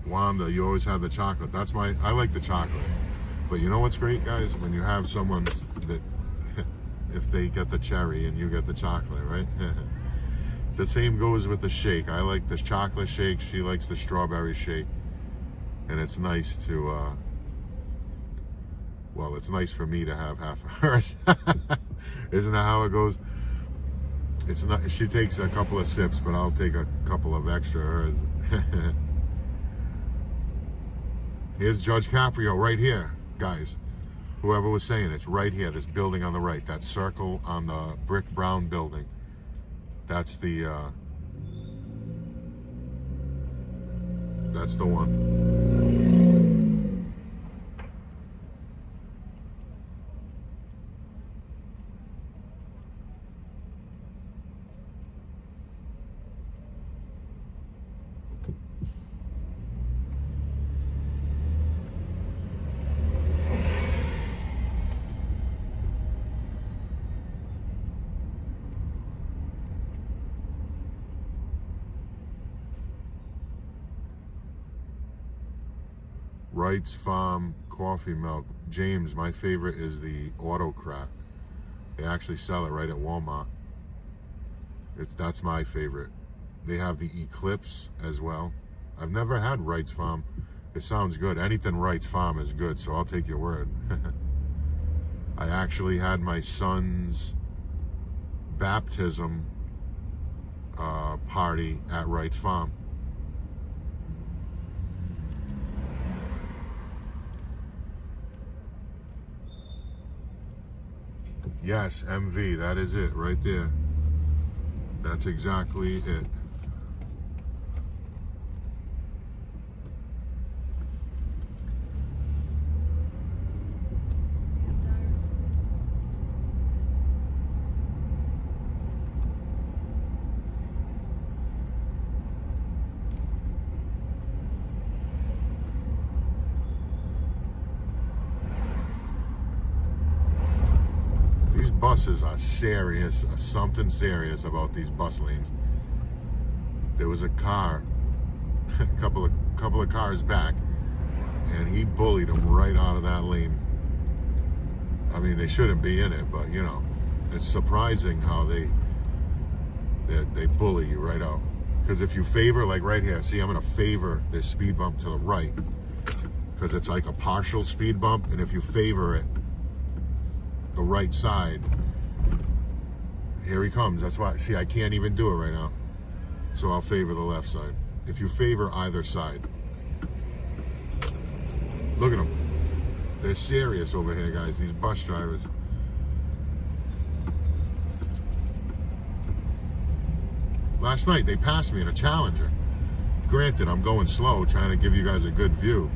S1: Wanda, you always have the chocolate. I like the chocolate. But you know what's great, guys? When you have someone that, if they get the cherry and you get the chocolate, right? The same goes with the shake. I like the chocolate shake. She likes the strawberry shake. And it's nice to, well, it's nice for me to have half of hers. Isn't that how it goes? It's not. She takes a couple of sips, but I'll take a couple of extra hers. Here's Judge Caprio right here, guys. Whoever was saying it's right here, this building on the right, that circle on the brick brown building. That's the one. Wright's Farm coffee milk. James, my favorite is the Autocrat. They actually sell it right at Walmart. That's my favorite. They have the Eclipse as well. I've never had Wright's Farm. It sounds good. Anything Wright's Farm is good, so I'll take your word. I actually had my son's baptism party at Wright's Farm. Yes, MV, that is it right there. That's exactly it. These buses are serious, something serious about these bus lanes. There was a car, a couple of cars back, and he bullied them right out of that lane. I mean, they shouldn't be in it, but you know, it's surprising how they bully you right out. Because if you favor, like right here, see, I'm gonna favor this speed bump to the right, because it's like a partial speed bump, and if you favor it, the right side, here he comes. That's why, see, I can't even do it right now. So I'll favor the left side. If you favor either side. Look at them. They're serious over here, guys, these bus drivers. Last night, they passed me in a Challenger. Granted, I'm going slow, trying to give you guys a good view.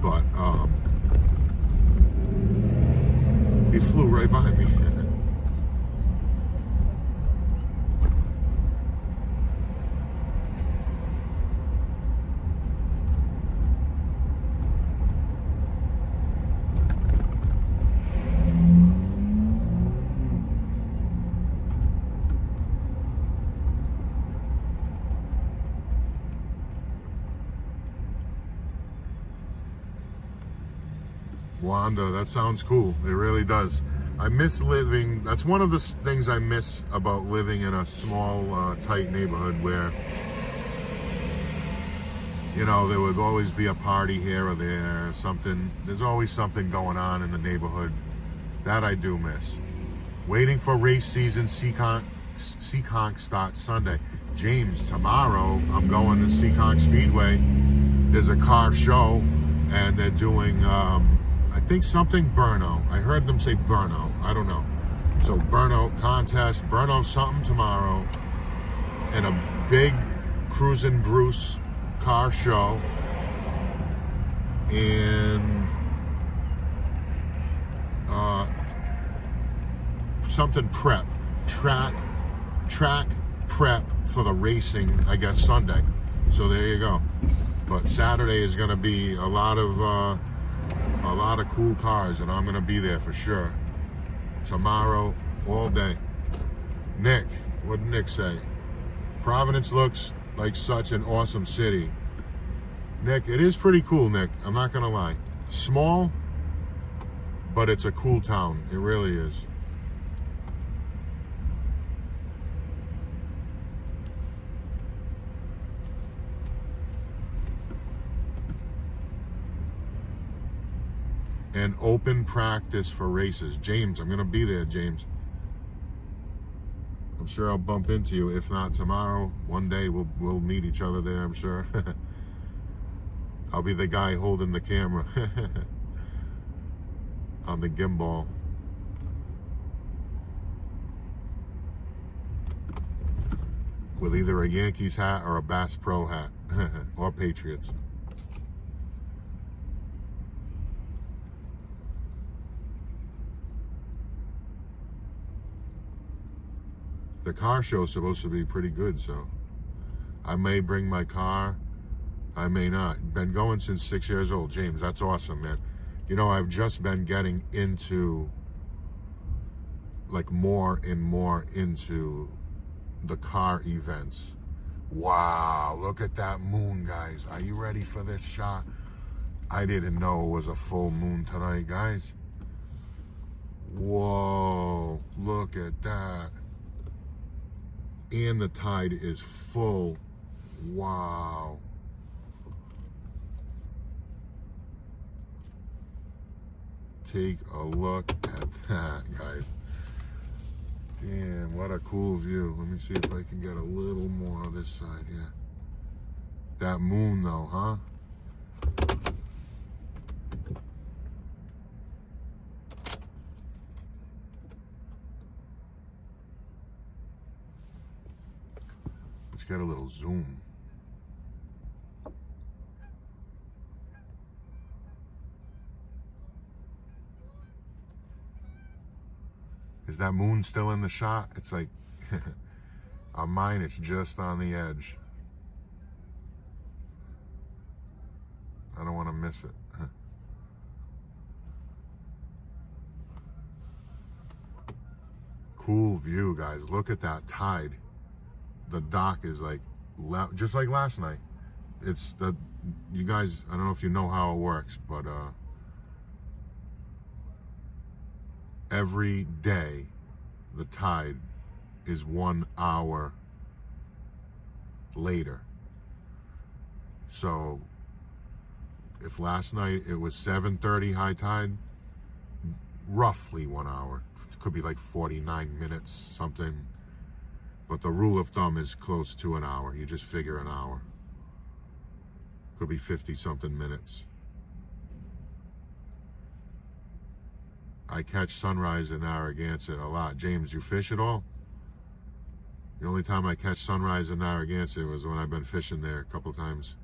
S1: But, he flew right by me. Wanda, that sounds cool. It really does. I miss living, that's one of the things I miss about living in a small, tight neighborhood where, you know, there would always be a party here or there, something, there's always something going on in the neighborhood. That I do miss. Waiting for race season, Seekonk starts Sunday. James, tomorrow I'm going to Seekonk Speedway. There's a car show and they're doing, I think something burnout. I heard them say burnout. I don't know. So burnout contest, burnout something tomorrow, and a big Cruisin' Bruce car show, and something prep, track prep for the racing, I guess Sunday. So there you go. But Saturday is going to be a lot of cool cars, and I'm gonna be there for sure. Tomorrow, all day. Nick, what did Nick say? Providence looks like such an awesome city. Nick, it is pretty cool, Nick. I'm not gonna lie. Small, but it's a cool town. It really is. And open practice for races. James, I'm gonna be there, James. I'm sure I'll bump into you. If not tomorrow, one day we'll meet each other there, I'm sure. I'll be the guy holding the camera on the gimbal. With either a Yankees hat or a Bass Pro hat. Or Patriots. The car show is supposed to be pretty good, so I may bring my car, I may not. Been going since 6 years old. James, that's awesome, man. You know, I've just been getting into, like, more and more into the car events. Wow, look at that moon, guys. Are you ready for this shot? I didn't know it was a full moon tonight, guys. Whoa, look at that. And the tide is full. Wow. Take a look at that, guys. Damn. man, what a cool view. Let me see if I can get a little more on this side here. That moon though, huh? Let's get a little zoom. Is that moon still in the shot? It's like, on mine, it's just on the edge. I don't want to miss it. Cool view, guys. Look at that tide. The dock is like, just like last night. It's the, you guys, I don't know if you know how it works, but every day the tide is 1 hour later. So if last night it was 7:30 high tide, roughly 1 hour. It could be like 49 minutes, something. But the rule of thumb is close to an hour. You just figure an hour. Could be 50 something minutes. I catch sunrise in Narragansett a lot. James, you fish at all? The only time I catch sunrise in Narragansett was when I've been fishing there a couple times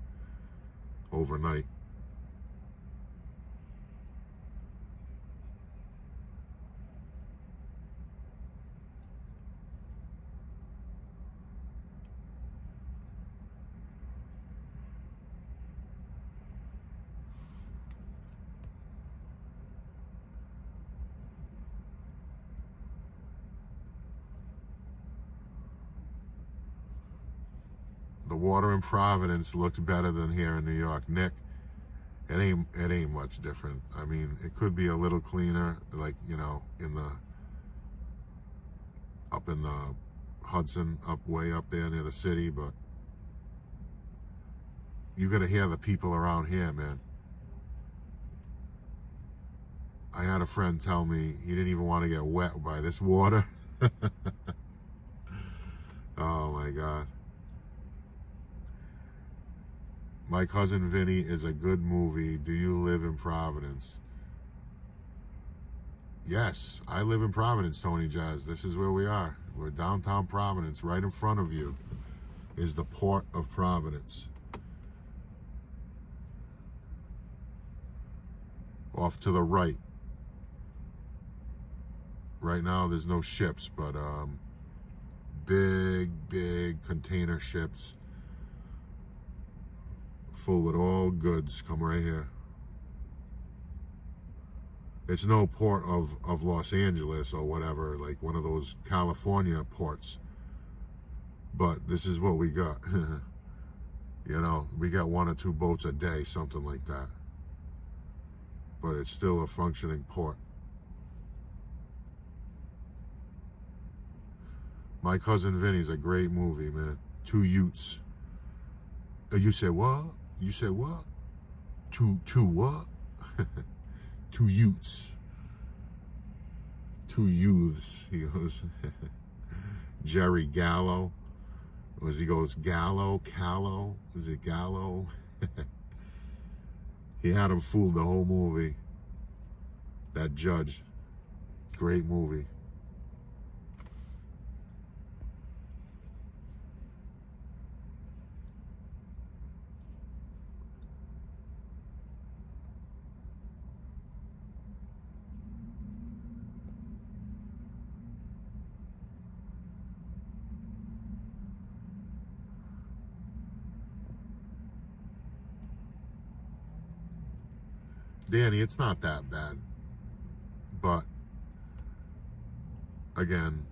S1: overnight. The water in Providence looked better than here in New York. Nick, it ain't much different. I mean, it could be a little cleaner, like, you know, up in the Hudson, way up there near the city, but you gotta hear the people around here, man. I had a friend tell me he didn't even want to get wet by this water. Oh my God. My Cousin Vinny is a good movie. Do you live in Providence? Yes, I live in Providence, Tony Jazz. This is where we are. We're downtown Providence. Right in front of you is the Port of Providence. Off to the right. Right now there's no ships, but big container ships full with all goods come right here. It's no port of Los Angeles or whatever, like one of those California ports. But this is what we got. You know, we got 1 or 2 boats a day, something like that. But it's still a functioning port. My Cousin Vinny's a great movie, man. 2 Utes. You said what? You said what? Two what? 2 Utes. 2 youths, he goes. Jerry Gallo. He goes Gallo, Callow. Was it Gallo? He had him fooled the whole movie. That judge. Great movie. Danny, it's not that bad. But, again,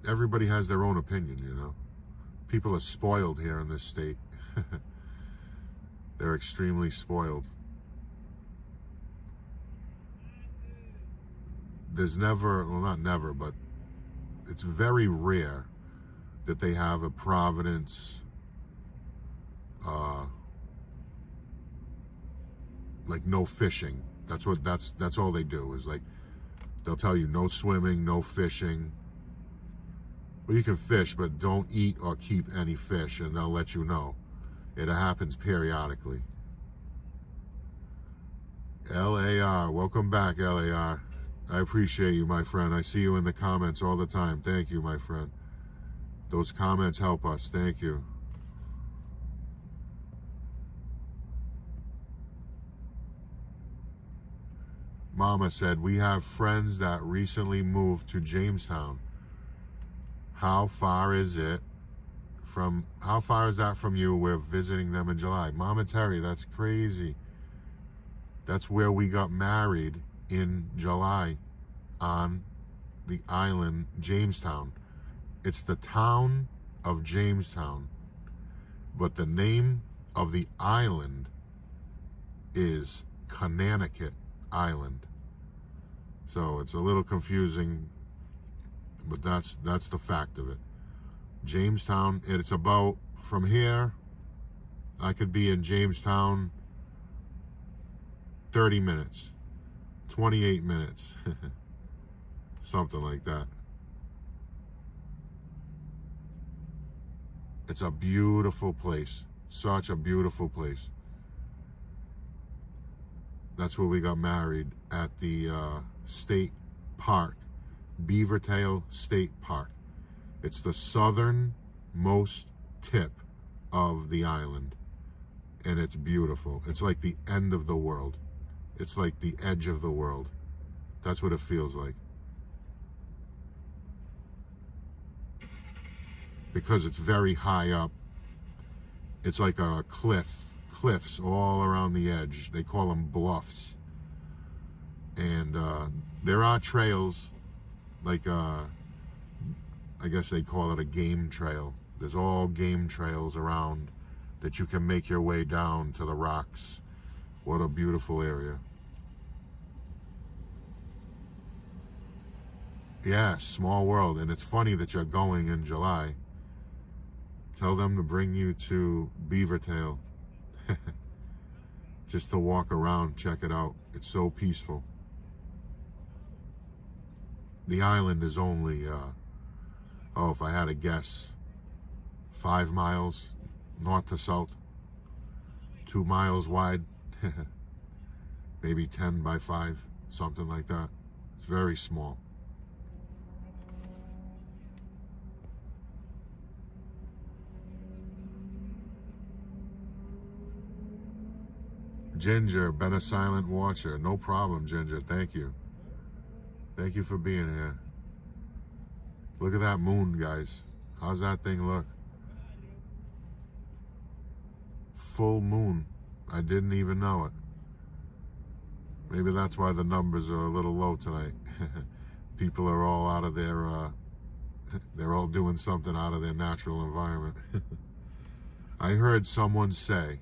S1: everybody has their own opinion, you know. People are spoiled here in this state. They're extremely spoiled. There's never, well, not never, but it's very rare that they have a Providence like no fishing. That's all they do is like they'll tell you no swimming, no fishing. Well, you can fish, but don't eat or keep any fish, and they'll let you know. It happens periodically. LAR, welcome back, LAR. I appreciate you, my friend. I see you in the comments all the time. Thank you, my friend. Those comments help us. Thank you. Mama said, we have friends that recently moved to Jamestown. How far is that from you? We're visiting them in July. Mama Terry, that's crazy. That's where we got married in July, on the island, Jamestown. It's the town of Jamestown, but the name of the island is Connecticut Island. So it's a little confusing, but that's the fact of it. Jamestown, it's about, from here, I could be in Jamestown 30 minutes, 28 minutes, something like that. It's a beautiful place, such a beautiful place. That's where we got married, at the state park, Beavertail State Park. It's the southernmost tip of the island, and it's beautiful. It's like the end of the world. It's like the edge of the world. That's what it feels like. Because it's very high up. It's like a cliffs all around the edge. They call them bluffs. And there are trails, like I guess they call it a game trail. There's all game trails around that you can make your way down to the rocks. What a beautiful area. Yeah, small world. And it's funny that you're going in July. Tell them to bring you to Beavertail. Just to walk around, check it out. It's so peaceful. The island is only, if I had to guess, 5 miles north to south, 2 miles wide, maybe 10 by 5, something like that. It's very small. Ginger, been a silent watcher. No problem, Ginger. Thank you. Thank you for being here. Look at that moon, guys. How's that thing look? Full moon. I didn't even know it. Maybe that's why the numbers are a little low tonight. People are all out of their, they're all doing something out of their natural environment. I heard someone say,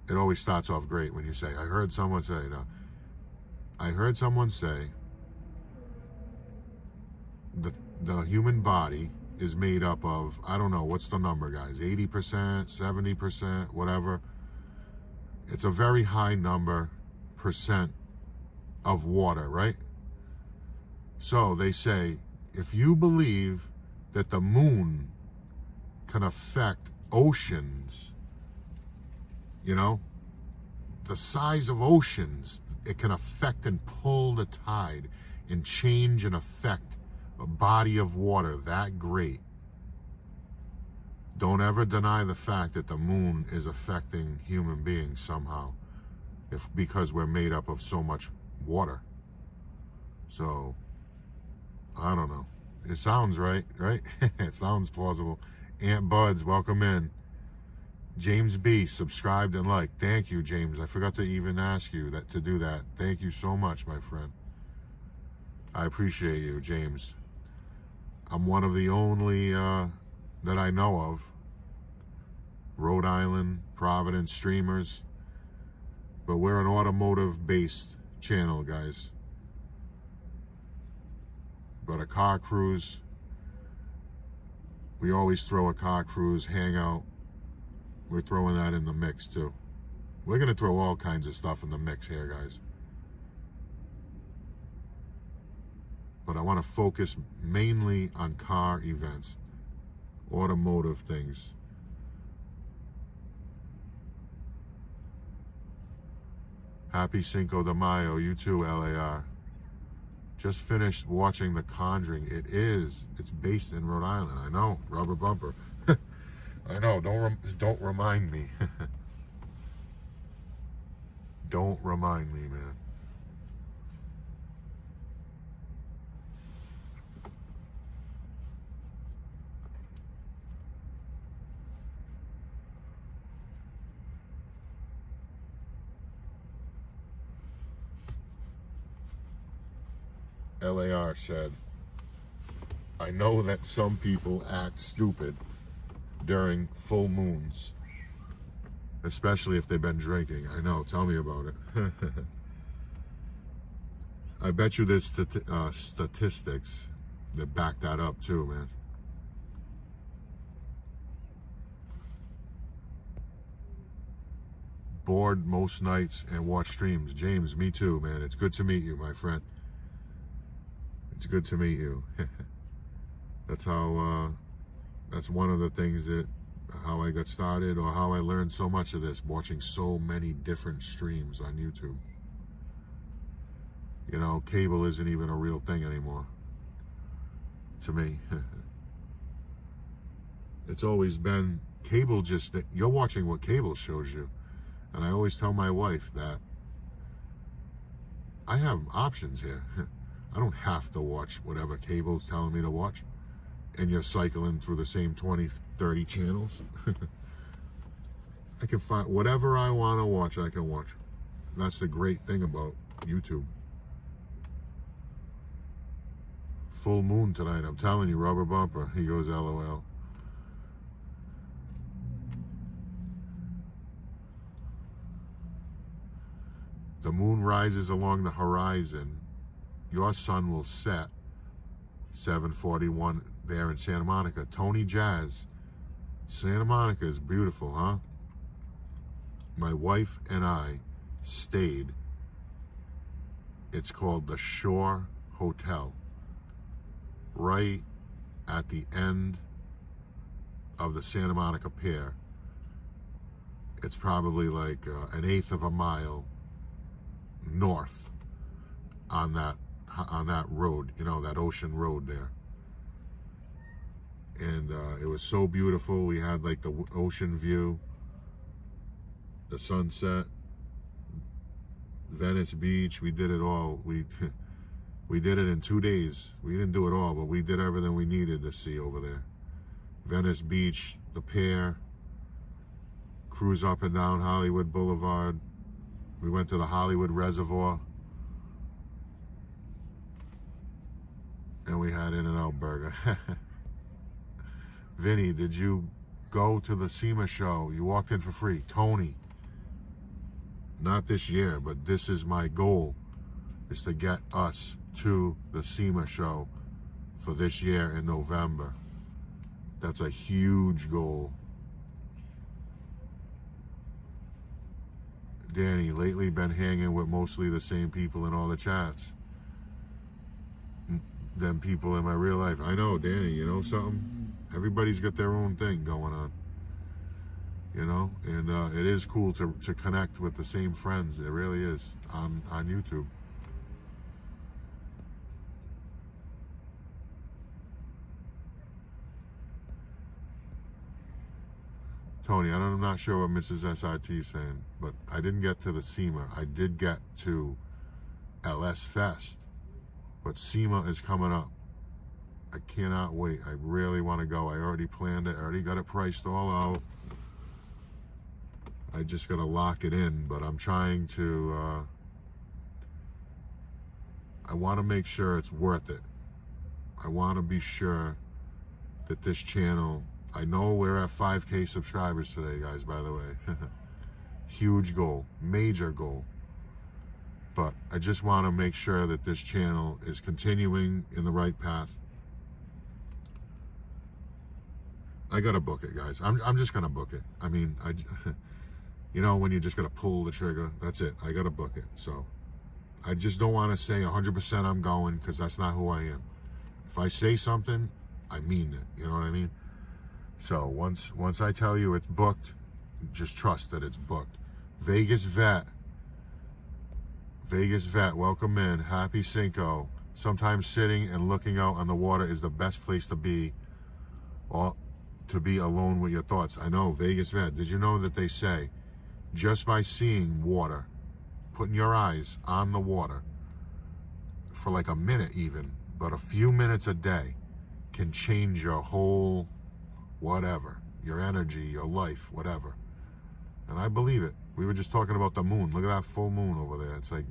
S1: it always starts off great when you say, I heard someone say, no. I heard someone say the human body is made up of, I don't know, what's the number, guys? 80%, 70%, whatever. It's a very high number, percent of water, right? So they say, if you believe that the moon can affect oceans, you know, the size of oceans, it can affect and pull the tide and change and affect a body of water that great. Don't ever deny the fact that the moon is affecting human beings somehow, because we're made up of so much water. So, I don't know. It sounds right? It sounds plausible. Aunt Buds, welcome in. James B, subscribed and liked. Thank you, James. I forgot to even ask you to do that. Thank you so much, my friend. I appreciate you, James. I'm one of the only that I know of Rhode Island, Providence streamers, but we're an automotive-based channel, guys. But a car cruise, we always throw a car cruise, hangout. We're throwing that in the mix too. We're gonna throw all kinds of stuff in the mix here, guys. but I want to focus mainly on car events, automotive things. Happy Cinco de Mayo, you too, LAR. Just finished watching The Conjuring. It's based in Rhode Island. I know, rubber bumper. I know, don't remind me. Don't remind me, man. LAR said, I know that some people act stupid during full moons, especially if they've been drinking. I know, tell me about it. I bet you there's statistics that back that up too, man. Bored most nights and watch streams. James, me too, man. It's good to meet you, my friend. It's good to meet you. That's how, that's one of the things that, how I got started, or how I learned so much of this, watching so many different streams on YouTube. You know, cable isn't even a real thing anymore, to me. It's always been cable, just that you're watching what cable shows you. And I always tell my wife that I have options here. I don't have to watch whatever cable's telling me to watch, and you're cycling through the same 20, 30 channels. I can find whatever I want to watch, I can watch. That's the great thing about YouTube. Full moon tonight, I'm telling you, rubber bumper. He goes, LOL. The moon rises along the horizon. Your sun will set 7:41 there in Santa Monica. Tony Jazz. Santa Monica is beautiful, huh? My wife and I stayed. It's called the Shore Hotel, right at the end of the Santa Monica Pier. It's probably like an eighth of a mile north on that road, you know, that ocean road there. And it was so beautiful. We had like the ocean view, the sunset, Venice Beach. We did it all. We did it in 2 days. We didn't do it all, but we did everything we needed to see over there. Venice Beach, the pier, cruise up and down Hollywood Boulevard. We went to the Hollywood Reservoir, and we had In-N-Out Burger. Vinny, did you go to the SEMA show? You walked in for free. Tony, not this year, but this is my goal, is to get us to the SEMA show for this year in November. That's a huge goal. Danny, lately been hanging with mostly the same people in all the chats than people in my real life. I know, Danny, you know something? Everybody's got their own thing going on, you know, and it is cool to connect with the same friends. It really is on YouTube. Tony, I'm not sure what Mrs. SRT is saying, but I didn't get to the SEMA. I did get to LS Fest, but SEMA is coming up. I cannot wait. I really want to go. I already planned it. I already got it priced all out. I just got to lock it in, but I'm trying to, I want to make sure it's worth it. I want to be sure that this channel, I know we're at 5K subscribers today, guys, by the way. Huge goal, major goal. But I just want to make sure that this channel is continuing in the right path. I got to book it, guys. I'm just going to book it. I mean, you know, when you just got to pull the trigger, that's it. I got to book it. So I just don't want to say 100% I'm going, because that's not who I am. If I say something, I mean it. You know what I mean? So once I tell you it's booked, just trust that it's booked. Vegas Vet, welcome in. Happy Cinco. Sometimes sitting and looking out on the water is the best place to be, or to be alone with your thoughts. I know, Vegas Vet. Did you know that they say just by seeing water, putting your eyes on the water for like a minute even, but a few minutes a day can change your whole whatever, your energy, your life, whatever. And I believe it. We were just talking about the moon. Look at that full moon over there. It's like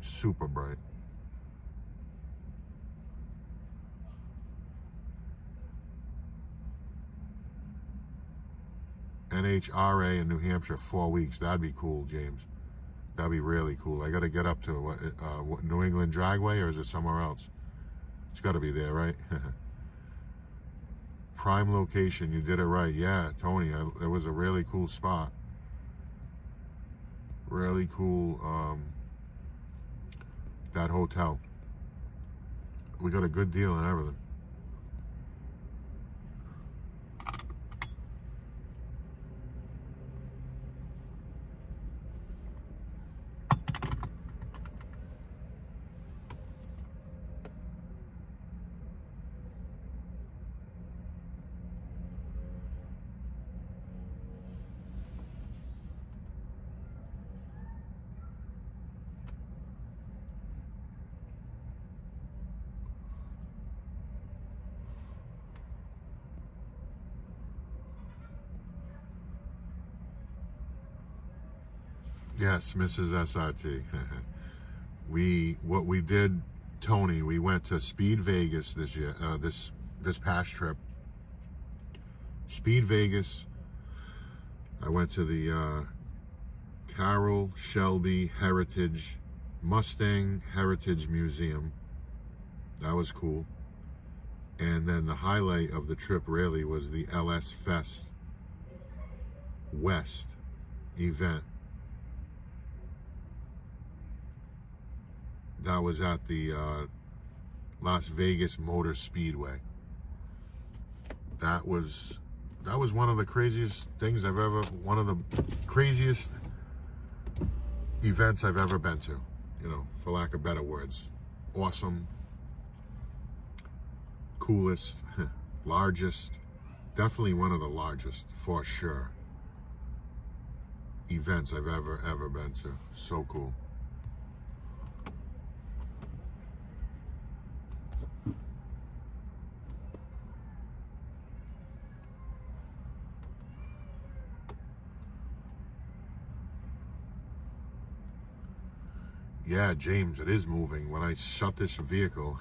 S1: super bright. NHRA in New Hampshire, 4 weeks. That'd be cool, James. That'd be really cool. I got to get up to what, New England Dragway, or is it somewhere else? It's got to be there, right? Prime location. You did it right. Yeah, Tony. It was a really cool spot. Really cool. That hotel. We got a good deal and everything. Yes, Mrs. SRT. What we did, Tony, we went to Speed Vegas this year, this past trip. Speed Vegas. I went to the Carroll Shelby Heritage Mustang Heritage Museum. That was cool. And then the highlight of the trip really was the LS Fest West event. That was at the Las Vegas Motor Speedway. That was one of the craziest things one of the craziest events I've ever been to, you know, for lack of better words. Awesome, coolest, largest, definitely one of the largest, for sure, events I've ever been to. So cool. Yeah, James, it is moving. When I shut this vehicle,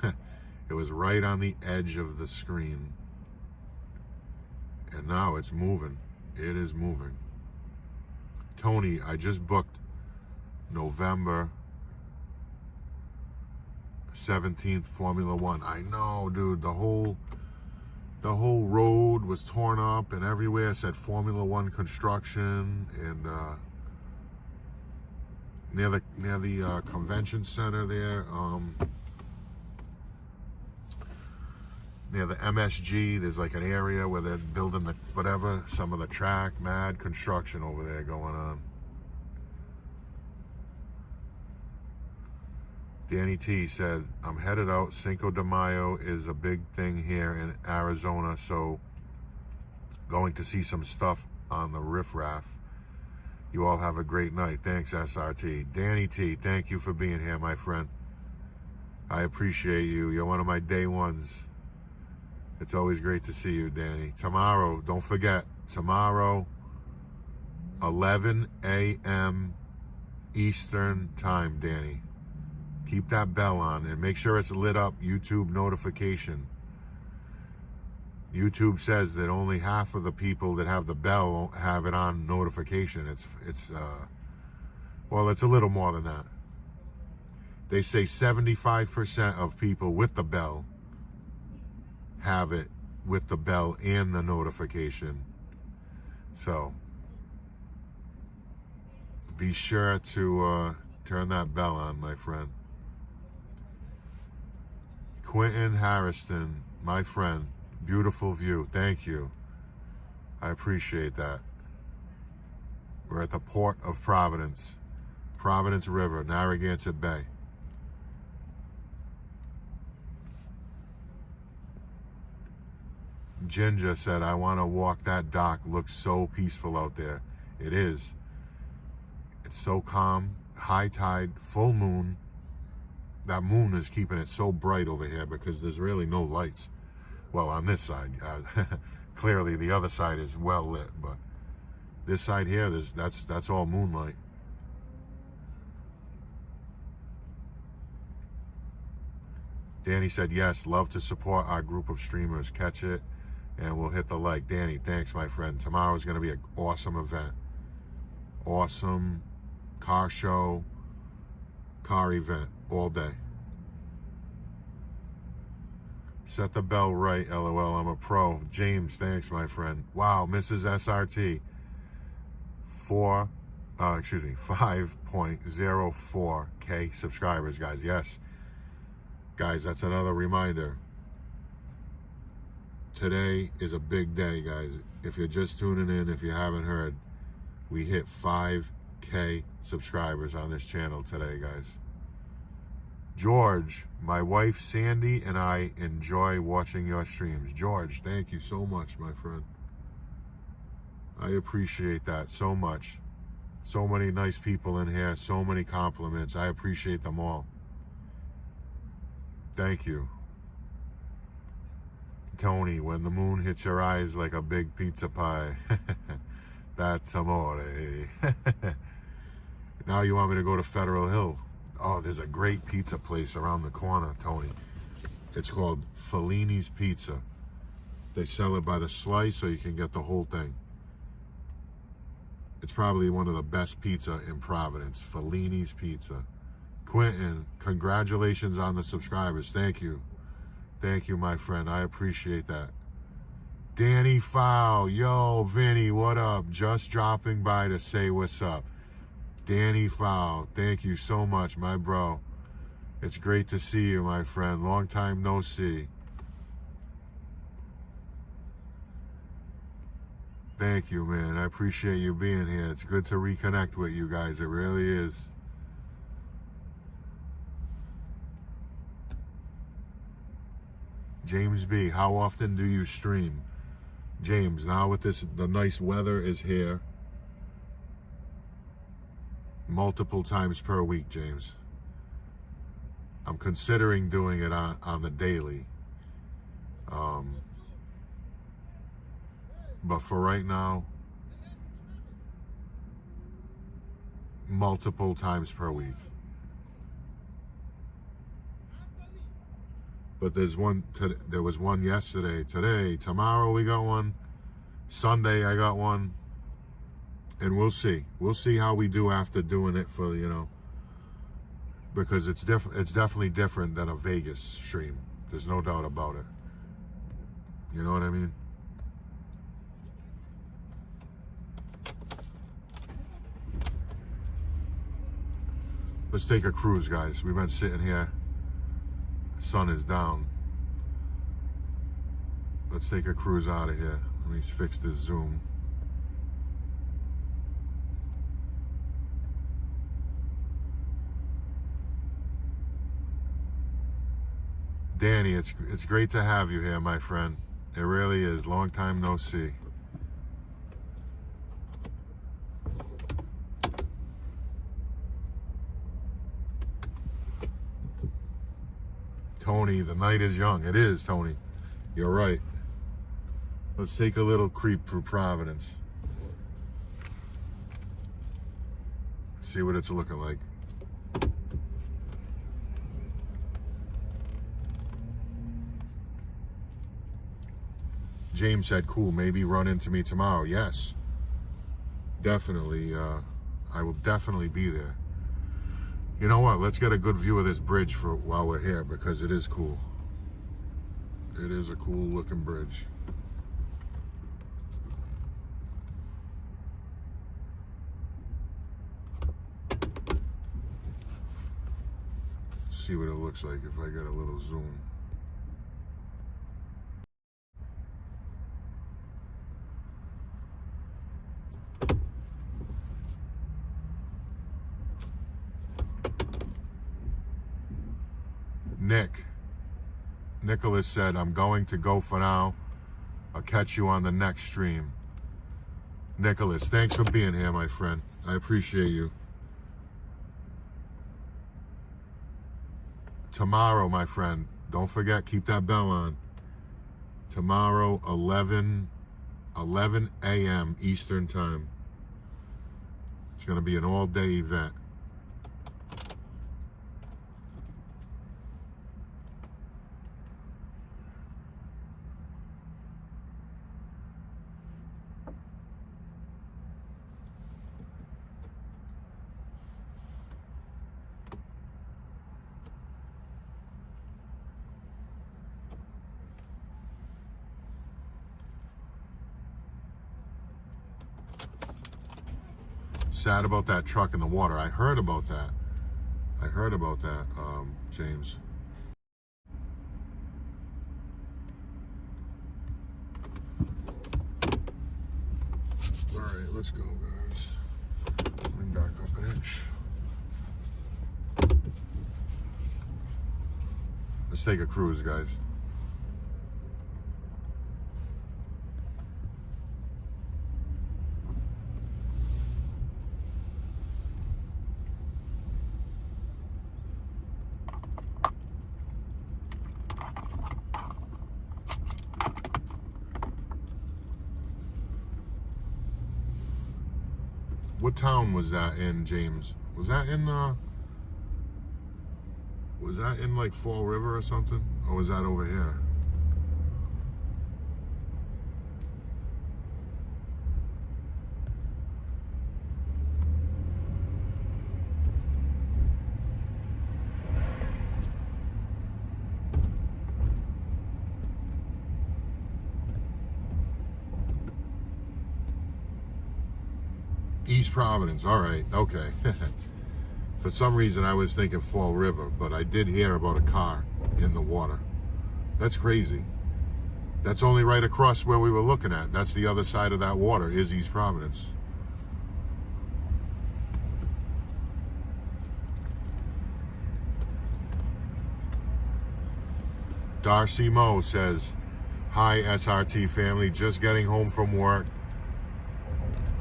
S1: it was right on the edge of the screen. And now it's moving. It is moving. Tony, I just booked November 17th Formula One. I know, dude. The whole road was torn up, and everywhere said Formula One construction, and near the convention center there, near the MSG, there's like an area where they're building the whatever, some of the track. Mad construction over there going on. Danny T said, I'm headed out. Cinco de Mayo is a big thing here in Arizona, so going to see some stuff on the riffraff. You all have a great night. Thanks, SRT. Danny T, thank you for being here, my friend. I appreciate you. You're one of my day ones. It's always great to see you, Danny. Tomorrow, don't forget, tomorrow, 11 a.m. Eastern time, Danny. Keep that bell on and make sure it's lit up, YouTube notification. YouTube says that only half of the people that have the bell have it on notification. Well, it's a little more than that. They say 75% of people with the bell have it with the bell and the notification. So be sure to Turn that bell on, my friend. Quentin Harrison, my friend. Beautiful view. Thank you. I appreciate that. We're at the port of Providence. Providence River, Narragansett Bay. Ginger said, I want to walk that dock. Looks so peaceful out there. It is. It's so calm. High tide, full moon. That moon is keeping it so bright over here because there's really no lights. Well, on this side. Clearly the other side is well lit, but this side here, that's all moonlight. Danny said, yes, love to support our group of streamers. Catch it, and we'll hit the like. Danny, thanks, my friend. Tomorrow's going to be an awesome event. Awesome car show, car event, all day. Set the bell right, LOL, I'm a pro. James, thanks, my friend. Wow, Mrs. SRT. 5.04K subscribers, guys. Yes. Guys, that's another reminder. Today is a big day, guys. If you're just tuning in, if you haven't heard, we hit 5K subscribers on this channel today, guys. George, my wife Sandy and I enjoy watching your streams. George, thank you so much, my friend. I appreciate that so much. So many nice people in here, so many compliments. I appreciate them all. Thank you. Tony, when the moon hits your eyes like a big pizza pie. That's amore. Now you want me to go to Federal Hill. Oh, there's a great pizza place around the corner, Tony. It's called Fellini's Pizza. They sell it by the slice, so you can get the whole thing. It's probably one of the best pizza in Providence. Fellini's Pizza. Quentin, congratulations on the subscribers. Thank you. Thank you, my friend. I appreciate that. Danny Fowl. Yo, Vinny, what up? Just dropping by to say what's up. Danny Fowl, thank you so much, my bro. It's great to see you, my friend. Long time no see. Thank you, man. I appreciate you being here. It's good to reconnect with you guys. It really is. James B, how often do you stream? James, now with this, the nice weather is here. Multiple times per week, James. I'm considering doing it on the daily. But for right now, multiple times per week. But there was one yesterday, today, tomorrow we got one, Sunday I got one, and we'll see. We'll see how we do after doing it for, because it's definitely different than a Vegas stream. There's no doubt about it. You know what I mean? Let's take a cruise, guys. We've been sitting here. Sun is down. Let's take a cruise out of here. Let me fix this zoom. Danny, it's great to have you here, my friend. It really is. Long time no see. Tony, the night is young. It is, Tony. You're right. Let's take a little creep through Providence. See what it's looking like. James said, cool, maybe run into me tomorrow. Yes, definitely. I will definitely be there. You know what? Let's get a good view of this bridge for while we're here, because it is cool. It is a cool looking bridge. see what it looks like if I get a little zoom. Nicholas said, I'm going to go for now. I'll catch you on the next stream. Nicholas, thanks for being here, my friend. I appreciate you. Tomorrow, my friend, don't forget, keep that bell on. Tomorrow, 11 a.m. Eastern Time. It's going to be an all-day event. Sad about that truck in the water. I heard about that. James. All right, let's go, guys. Bring back up an inch. Let's take a cruise, guys. What town was that in, James? Was that in like Fall River or something? Or was that over here? East Providence, all right, okay. For some reason I was thinking Fall River, but I did hear about a car in the water. That's crazy. That's only right across where we were looking at. That's the other side of that water, is East Providence. Darcy Moe says, hi SRT family, just getting home from work.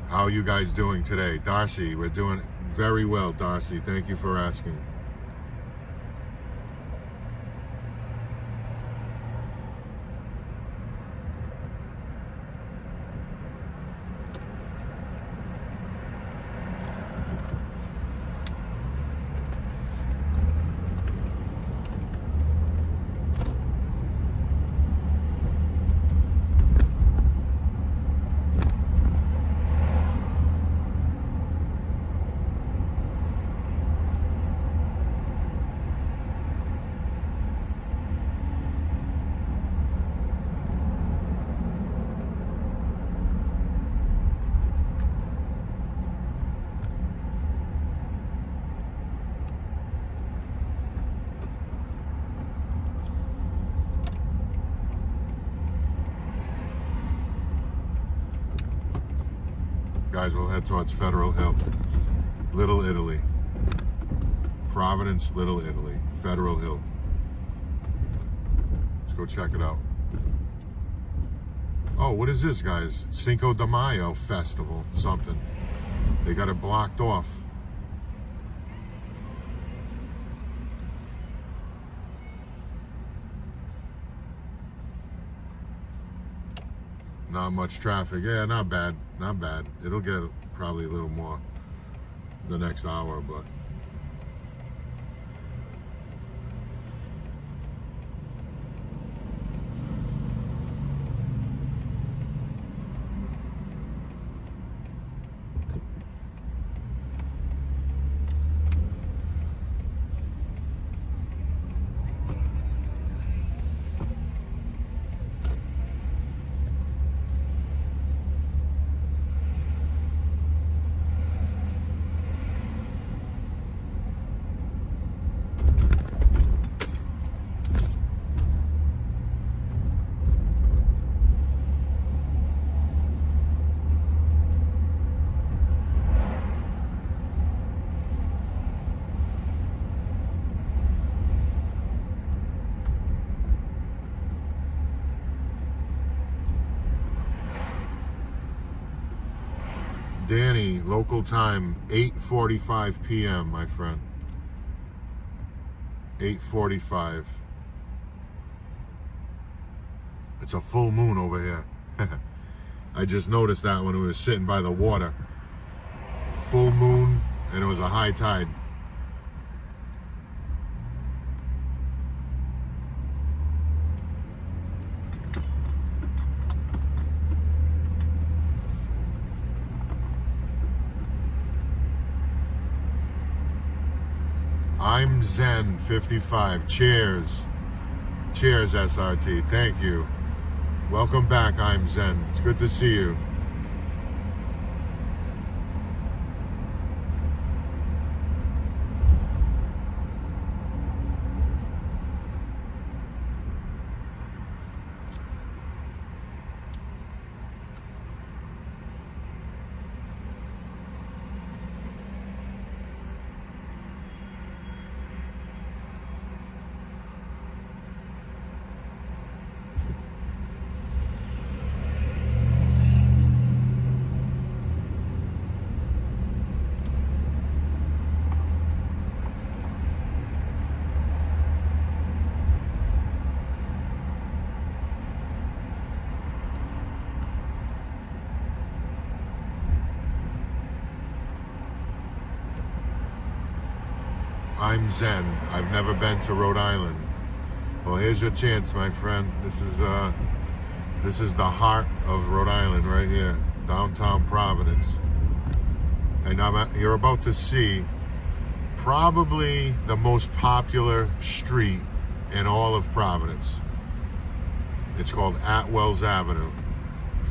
S1: How are you guys doing today? Darcy, we're doing very well, Darcy. Thank you for asking. Guys, we'll head towards Federal Hill. Little Italy. Providence, Little Italy. Federal Hill. Let's go check it out. Oh, what is this, guys? Cinco de Mayo festival, something. They got it blocked off. Not much traffic. Yeah, not bad. Not bad. It'll get probably a little more the next hour, but Danny, local time, 8:45 p.m., my friend. 8:45. It's a full moon over here. I just noticed that when we were sitting by the water. Full moon, and it was a high tide. I'm Zen 55. Cheers. Cheers, SRT. Thank you. Welcome back, I'm Zen. It's good to see you. I'm Zen. I've never been to Rhode Island. Well, here's your chance, my friend. This is the heart of Rhode Island right here, downtown Providence. And you're about to see probably the most popular street in all of Providence. It's called Atwell's Avenue,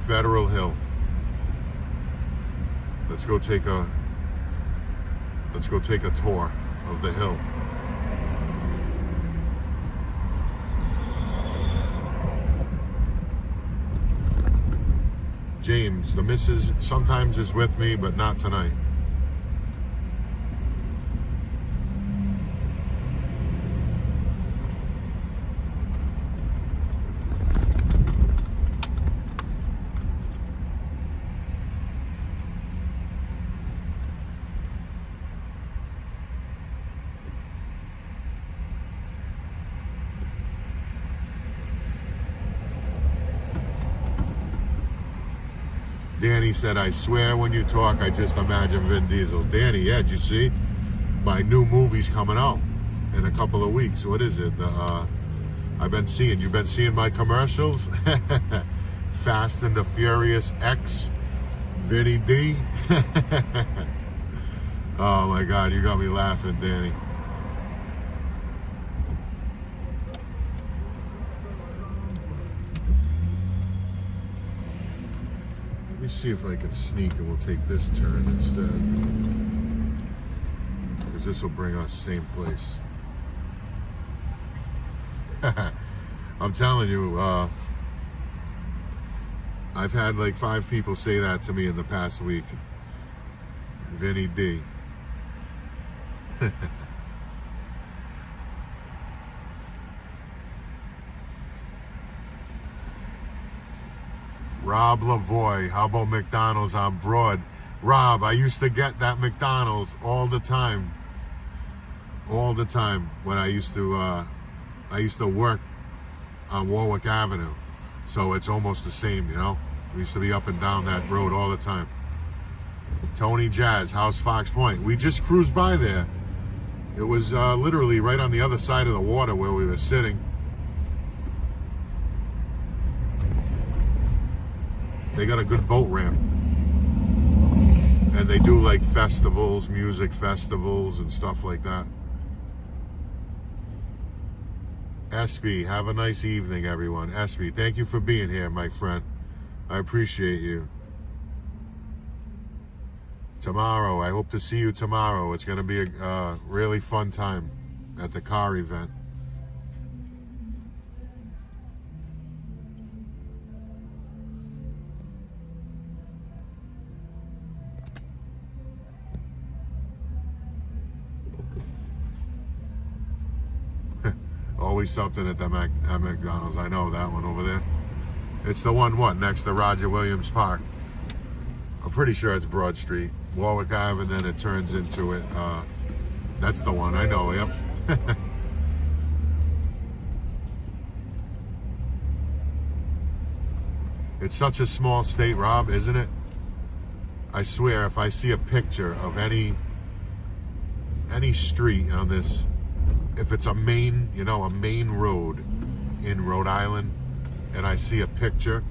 S1: Federal Hill. Let's go take a tour of the hill. James, the missus, sometimes is with me, but not tonight. Danny said, I swear when you talk, I just imagine Vin Diesel. Danny, yeah, did you see? My new movie's coming out in a couple of weeks. What is it? You've been seeing my commercials? Fast and the Furious X, Vinny D. Oh my God, you got me laughing, Danny. Let me see if I can sneak and we'll take this turn instead. Because this will bring us same place. I'm telling you, I've had like 5 people say that to me in the past week. Vinny D. Rob Lavoie, how about McDonald's on Broad? Rob, I used to get that McDonald's all the time. All the time when I used to work on Warwick Avenue. So it's almost the same, you know? We used to be up and down that road all the time. Tony Jazz, how's Fox Point? We just cruised by there. It was literally right on the other side of the water where we were sitting. They got a good boat ramp. And they do like festivals, music festivals and stuff like that. SB, have a nice evening, everyone. SB, thank you for being here, my friend. I appreciate you. Tomorrow, I hope to see you tomorrow. It's going to be a really fun time at the car event. Always something at the McDonald's. I know that one over there. It's the one, what, next to Roger Williams Park. I'm pretty sure it's Broad Street, Warwick Ave, and then it turns into it. That's the one, I know, yep. It's such a small state, Rob, isn't it? I swear, if I see a picture of any street on this, if it's a main, a main road in Rhode Island, and I see a picture,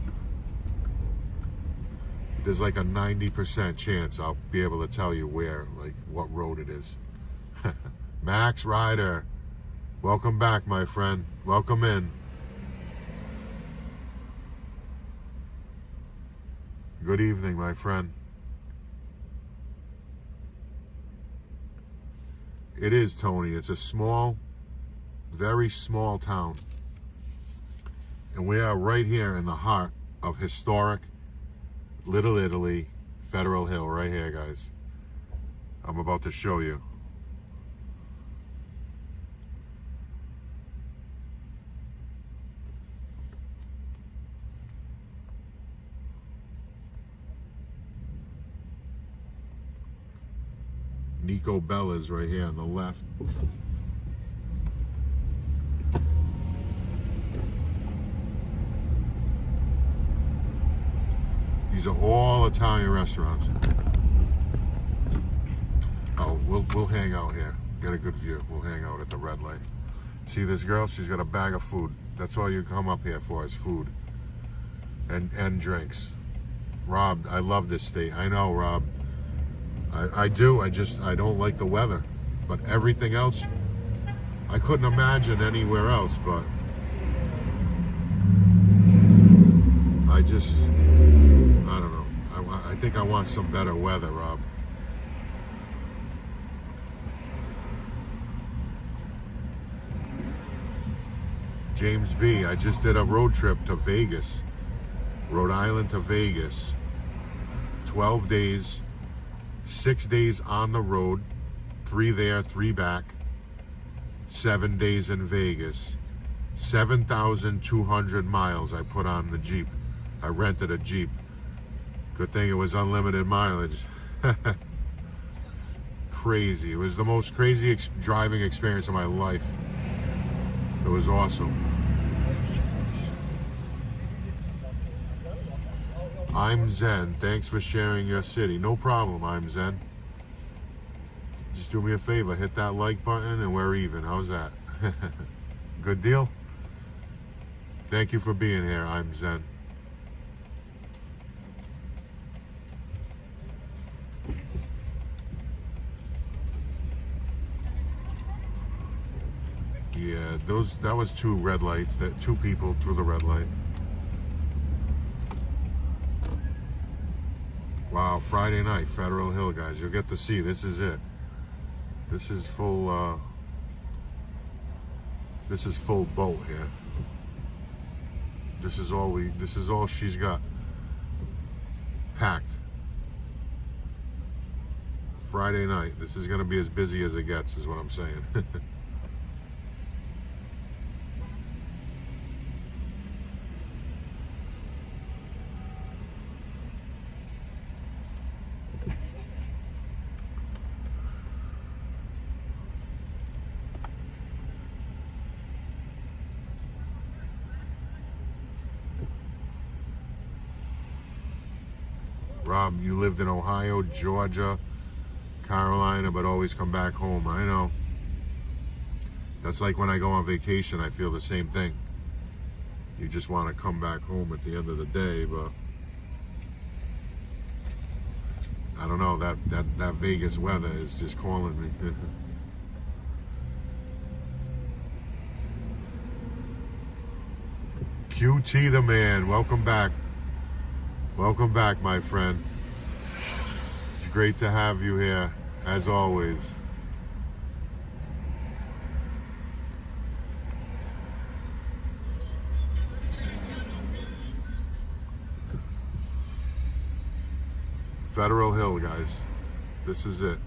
S1: there's like a 90% chance I'll be able to tell you where, like what road it is. Max Ryder, welcome back, my friend. Welcome in. Good evening, my friend. It is, Tony. It's a small, very small town. And we are right here in the heart of historic Little Italy, Federal Hill, right here, guys. I'm about to show you. Nico Bella's right here on the left. These are all Italian restaurants. Oh, we'll hang out here. Get a good view. We'll hang out at the red light. See this girl? She's got a bag of food. That's all you come up here for, is food and drinks. Rob, I love this state. I know, Rob. I do. I don't like the weather. But everything else, I couldn't imagine anywhere else, but I don't know. I think I want some better weather, Rob. James B., I just did a road trip to Vegas, Rhode Island to Vegas. 12 days, 6 days on the road, 3 there, 3 back, 7 days in Vegas. 7,200 miles I put on the Jeep. I rented a Jeep. Good thing it was unlimited mileage. Crazy. It was the most crazy driving experience of my life. It was awesome. I'm Zen. Thanks for sharing your city. No problem, I'm Zen. Just do me a favor. Hit that like button and we're even. How's that? Good deal? Thank you for being here. I'm Zen. Yeah, that was 2 red lights. That 2 people through the red light. Wow, Friday night, Federal Hill, guys. You'll get to see. This is it. This is full. This is full boat here. This is all she's got packed. Friday night. This is going to be as busy as it gets, is what I'm saying. Rob, you lived in Ohio, Georgia, Carolina, but always come back home. I know. That's like when I go on vacation, I feel the same thing. You just want to come back home at the end of the day, but I don't know, that Vegas weather is just calling me. QT the man, welcome back. Welcome back, my friend. It's great to have you here, as always. Federal Hill, guys. This is it.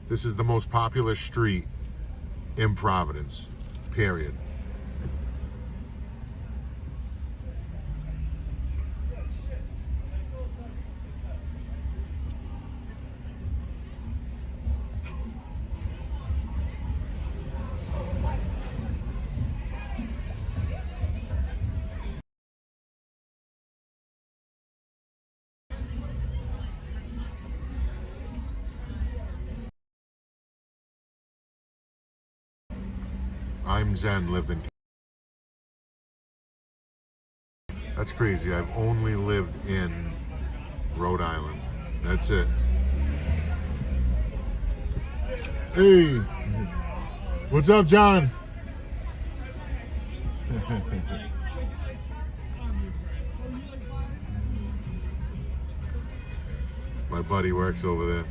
S1: This is the most popular street in Providence, period. I'm Zen lived in. That's crazy. I've only lived in Rhode Island. That's it. Hey, what's up, John? My buddy works over there.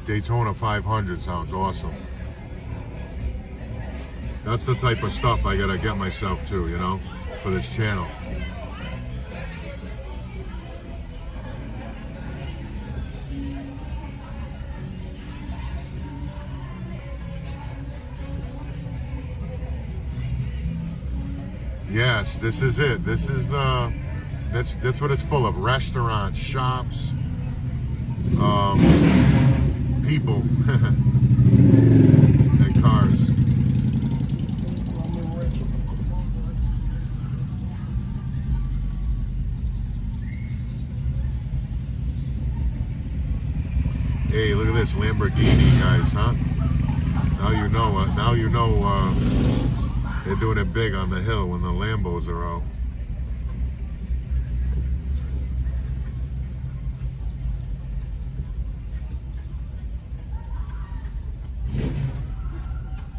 S1: Daytona 500 sounds awesome. That's the type of stuff I gotta get myself to, you know, for this channel. Yes, this is it. This is that's what it's full of. Restaurants, shops, people, and cars. Hey, look at this Lamborghini, guys, huh? Now you know. Now you know. They're doing it big on the hill when the Lambos are out.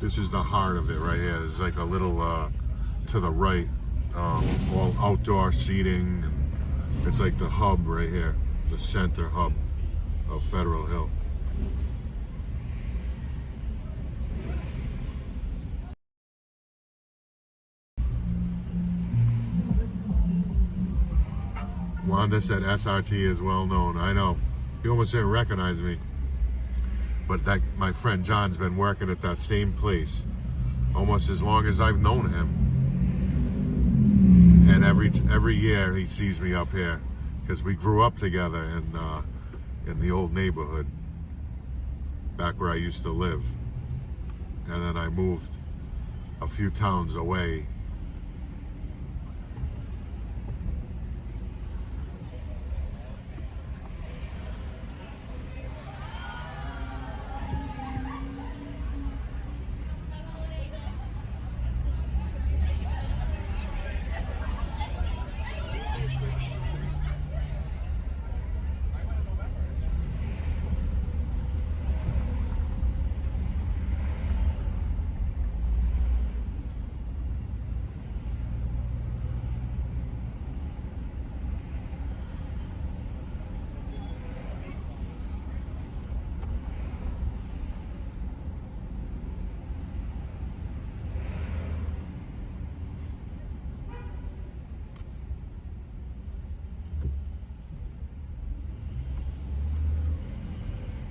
S1: This is the heart of it right here. There's like a little to the right, all outdoor seating. It's like the hub right here, the center hub of Federal Hill. Wanda said SRT is well known. I know. He almost didn't recognize me. But that my friend John's been working at that same place almost as long as I've known him. And every year he sees me up here because we grew up together in the old neighborhood back where I used to live. And then I moved a few towns away.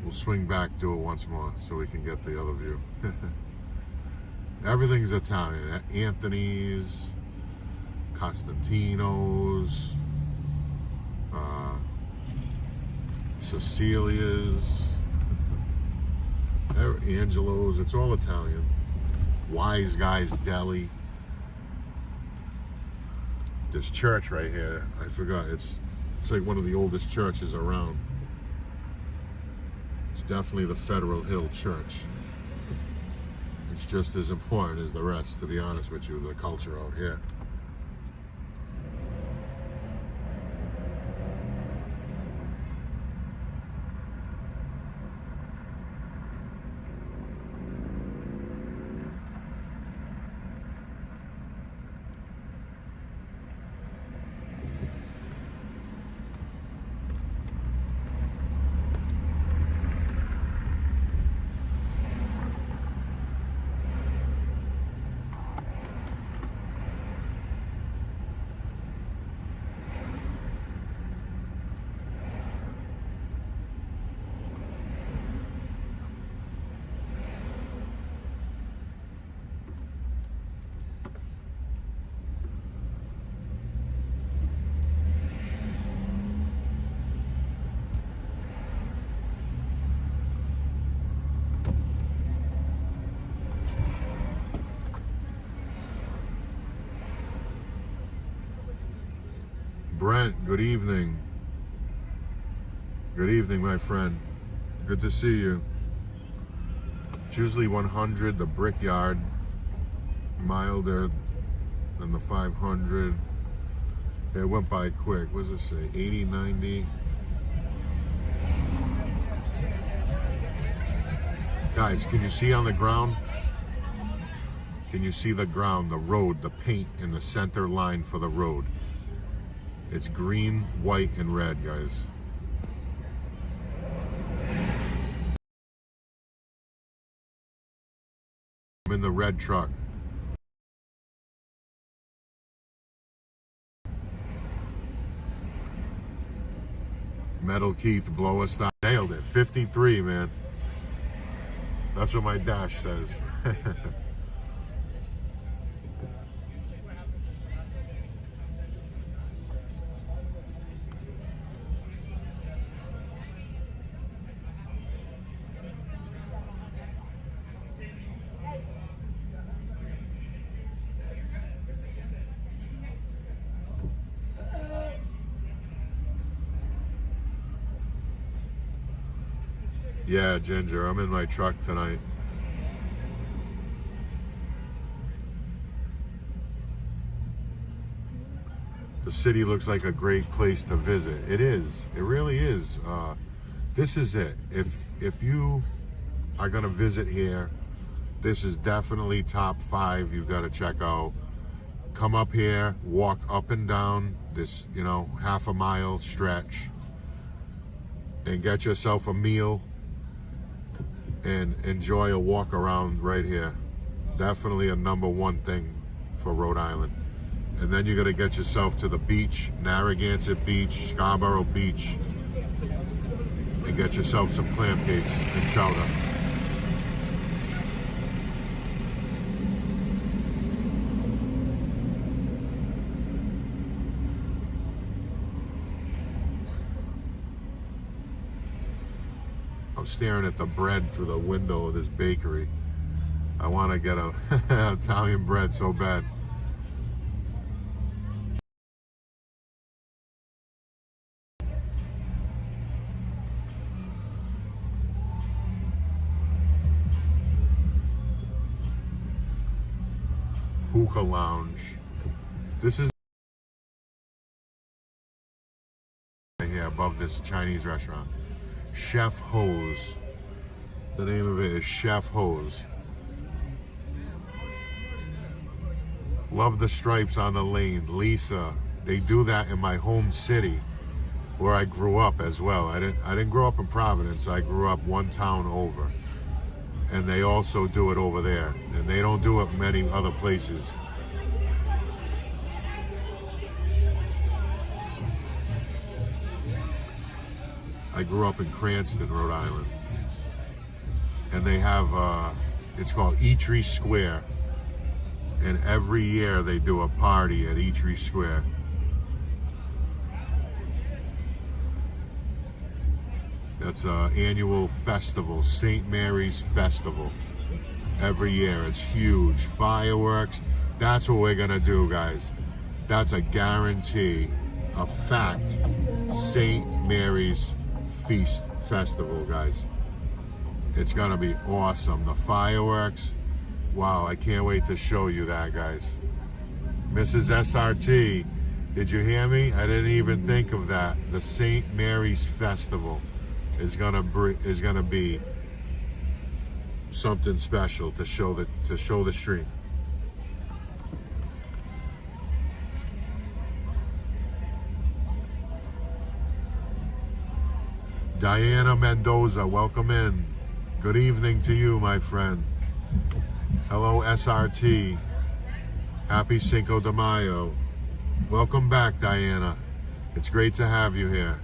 S1: We'll swing back, do it once more so we can get the other view. Everything's Italian. Anthony's, Costantino's, Cecilia's, Angelo's. It's all Italian. Wise Guys Deli. This church right here, I forgot. It's like one of the oldest churches around. Definitely the Federal Hill Church. It's just as important as the rest, to be honest with you, the culture out here. Brent, good evening. Good evening, my friend. Good to see you. It's usually 100, the Brickyard, milder than the 500. It went by quick. What does it say? 80, 90. Guys, can you see on the ground? Can you see the ground, the road, the paint in the center line for the road? It's green, white, and red, guys. I'm in the red truck. Metal Keith, blow us down. Nailed it. 53, man. That's what my dash says. Yeah, Ginger, I'm in my truck tonight. The city looks like a great place to visit. It is. It really is. This is it. If you are going to visit here, this is definitely top 5 you've got to check out. Come up here, walk up and down this, half a mile stretch, and get yourself a meal and enjoy a walk around right here. Definitely a #1 thing for Rhode Island. And then you're gonna get yourself to the beach, Narragansett Beach, Scarborough Beach, and get yourself some clam cakes and chowder. I'm staring at the bread through the window of this bakery. I want to get a Italian bread so bad. Hookah Lounge. This is right here above this Chinese restaurant. Chef Hose. The name of it is Chef Hose. Love the stripes on the lane. Lisa. They do that in my home city where I grew up as well. I didn't grow up in Providence. I grew up one town over. And they also do it over there. And they don't do it many other places. I grew up in Cranston, Rhode Island. And they have, it's called Eatery Square. And every year they do a party at Eatery Square. That's an annual festival, St. Mary's Festival. Every year, it's huge. Fireworks. That's what we're gonna do, guys. That's a guarantee, a fact. St. Mary's Feast Festival, guys. It's gonna be awesome. The fireworks. Wow, I can't wait to show you that, guys. Mrs. SRT, did you hear me? I didn't even think of that. The St. Mary's Festival is gonna be something special to show the stream. Diana Mendoza, welcome in. Good evening to you, my friend. Hello, SRT. Happy Cinco de Mayo. Welcome back, Diana. It's great to have you here.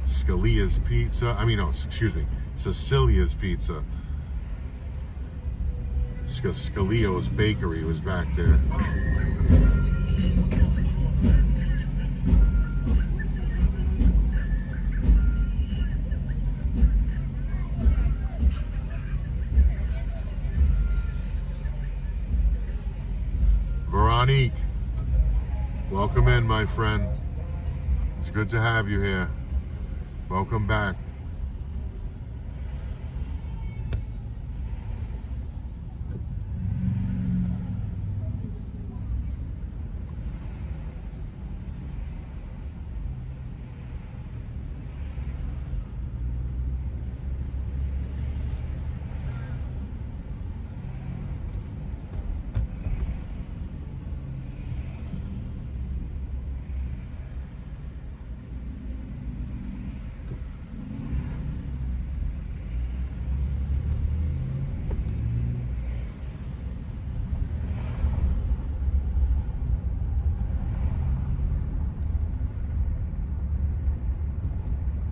S1: Scalia's Pizza. Cecilia's Pizza. Scalio's Bakery was back there. Welcome in, my friend. It's good to have you here. Welcome back.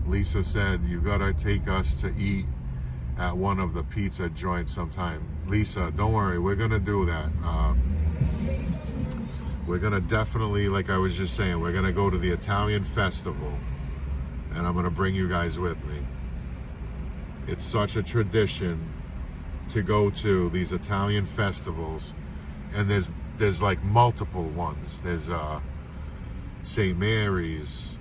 S1: Lisa said, you gotta take us to eat at one of the pizza joints sometime. Lisa, don't worry, we're gonna do that. We're gonna definitely, like I was just saying, we're gonna go to the Italian festival, and I'm gonna bring you guys with me. It's such a tradition to go to these Italian festivals, and there's like multiple ones. There's St. Mary's,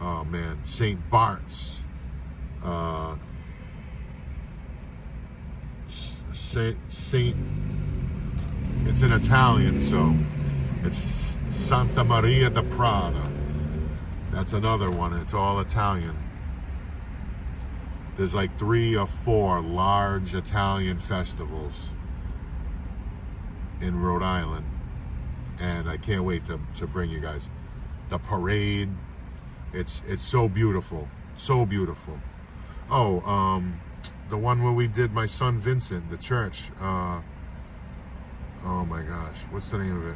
S1: oh man, St. Bart's, Saint, it's in Italian, so it's Santa Maria de Prada. That's another one. It's all Italian. There's like 3 or 4 large Italian festivals in Rhode Island, and I can't wait to bring you guys. The parade, it's so beautiful, so beautiful. Oh, the one where we did my son Vincent, the church. Oh my gosh, what's the name of it?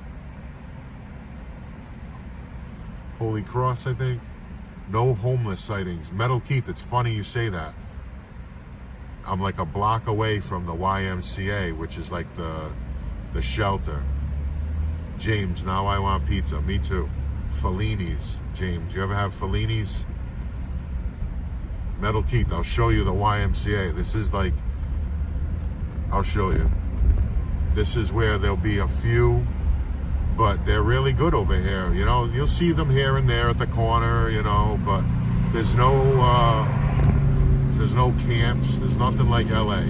S1: Holy Cross, I think. No homeless sightings. Metal Keith, it's funny you say that. I'm like a block away from the YMCA, which is like the shelter. James, now I want pizza. Me too. Fellini's. James, you ever have Fellini's? Metal Keith, I'll show you the YMCA. This is like, I'll show you. This is where there'll be a few, but they're really good over here. You know, you'll see them here and there at the corner, you know, but there's no camps. There's nothing like LA.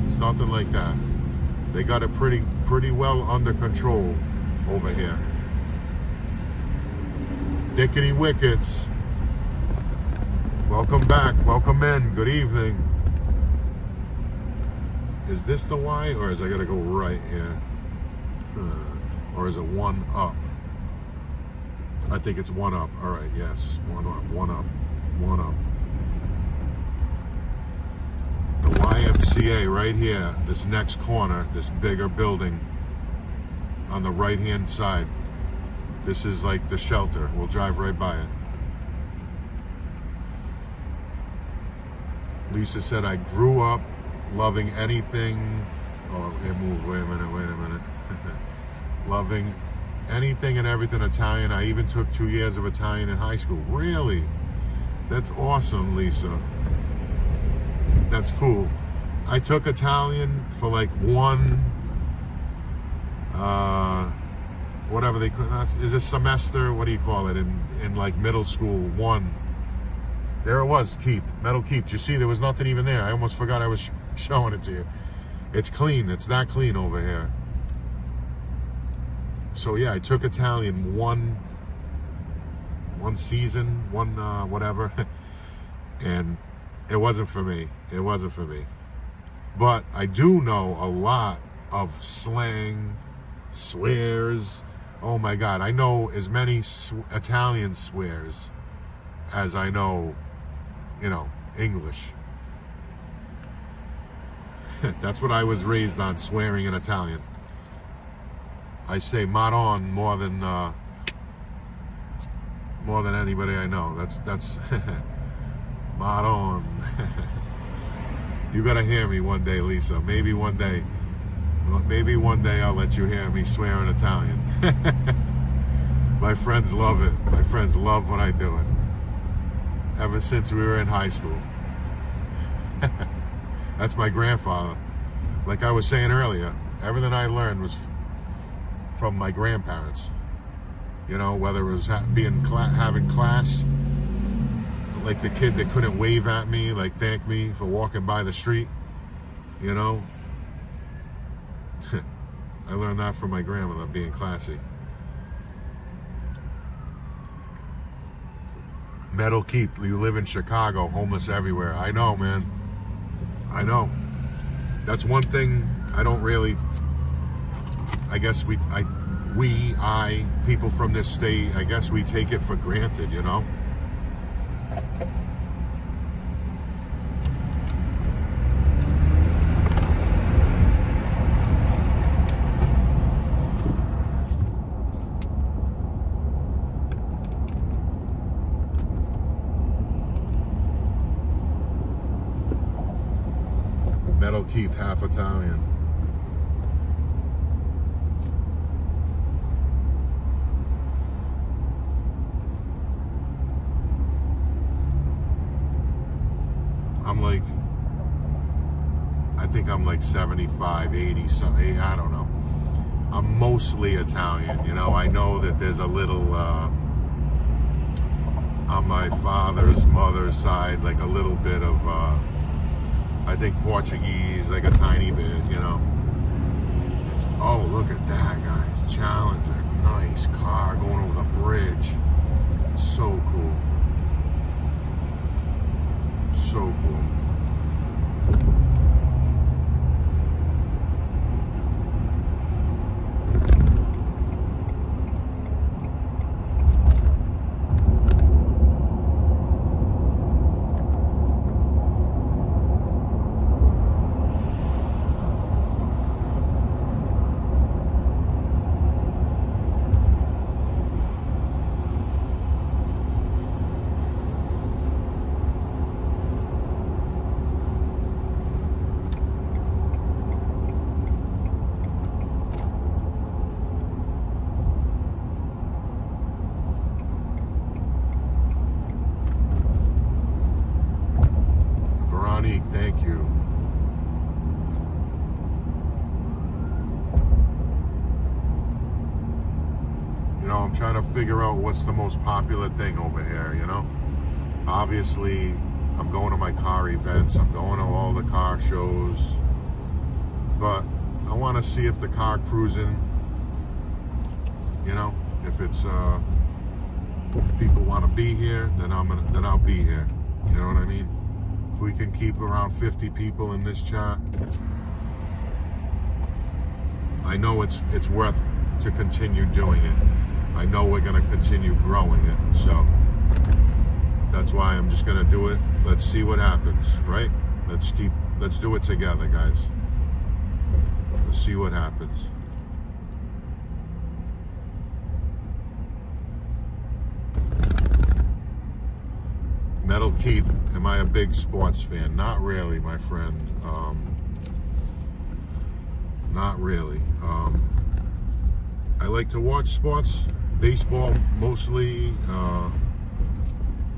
S1: It's nothing like that. They got it pretty well under control over here. Dickety Wickets. Welcome back. Welcome in. Good evening. Is this the Y, or is I gotta go right here? Or is it one up? I think it's one up. All right, yes. One up, one up, one up. The YMCA right here, this next corner, this bigger building on the right-hand side. This is like the shelter. We'll drive right by it. Lisa said, I grew up loving anything. Oh, it moved. Wait a minute. Loving anything and everything Italian. I even took 2 years of Italian in high school. Really? That's awesome, Lisa. That's cool. I took Italian for like whatever they call it. Is a semester? What do you call it? In like middle school, 1. There it was, Keith. Metal Keith. You see, there was nothing even there. I almost forgot I was showing it to you. It's clean. It's that clean over here. So yeah, I took Italian one season, whatever, and it wasn't for me. It wasn't for me. But I do know a lot of slang, swears. Oh my God, I know as many Italian swears as I know, English. That's what I was raised on, swearing in Italian. I say "Maron" more than anybody I know. That's Maron. You gotta hear me one day, Lisa. Maybe one day I'll let you hear me swear in Italian. My friends love it. My friends love when I do it. Ever since we were in high school. That's my grandfather. Like I was saying earlier, everything I learned was from my grandparents. You know, whether it was having class, like the kid that couldn't wave at me, like thank me for walking by the street, you know. I learned that from my grandmother, being classy. Metal Keith, you live in Chicago, homeless everywhere. I know, man. I know. That's one thing I don't really, I guess people from this state, I guess we take it for granted, you know? Metal Keith, half Italian. I think I'm like 75, 80, something, I don't know. I'm mostly Italian, you know. I know that there's a little, on my father's mother's side, like a little bit of, I think Portuguese, like a tiny bit, you know. Oh, look at that, guys. Challenger, nice car going over the bridge. So cool. So cool. Thank you. You know, I'm trying to figure out what's the most popular thing over here, you know? Obviously, I'm going to my car events. I'm going to all the car shows. But I want to see if the car cruising, you know, if it's, if people want to be here, then I'll be here. You know what I mean? If we can keep around 50 people in this chat, I know it's worth to continue doing it. I know we're going to continue growing it, so that's why I'm just going to do it. Let's see what happens, right? Let's do it together, guys. Let's see what happens. Metal Keith, am I a big sports fan? Not really, my friend. Not really. I like to watch sports, baseball mostly.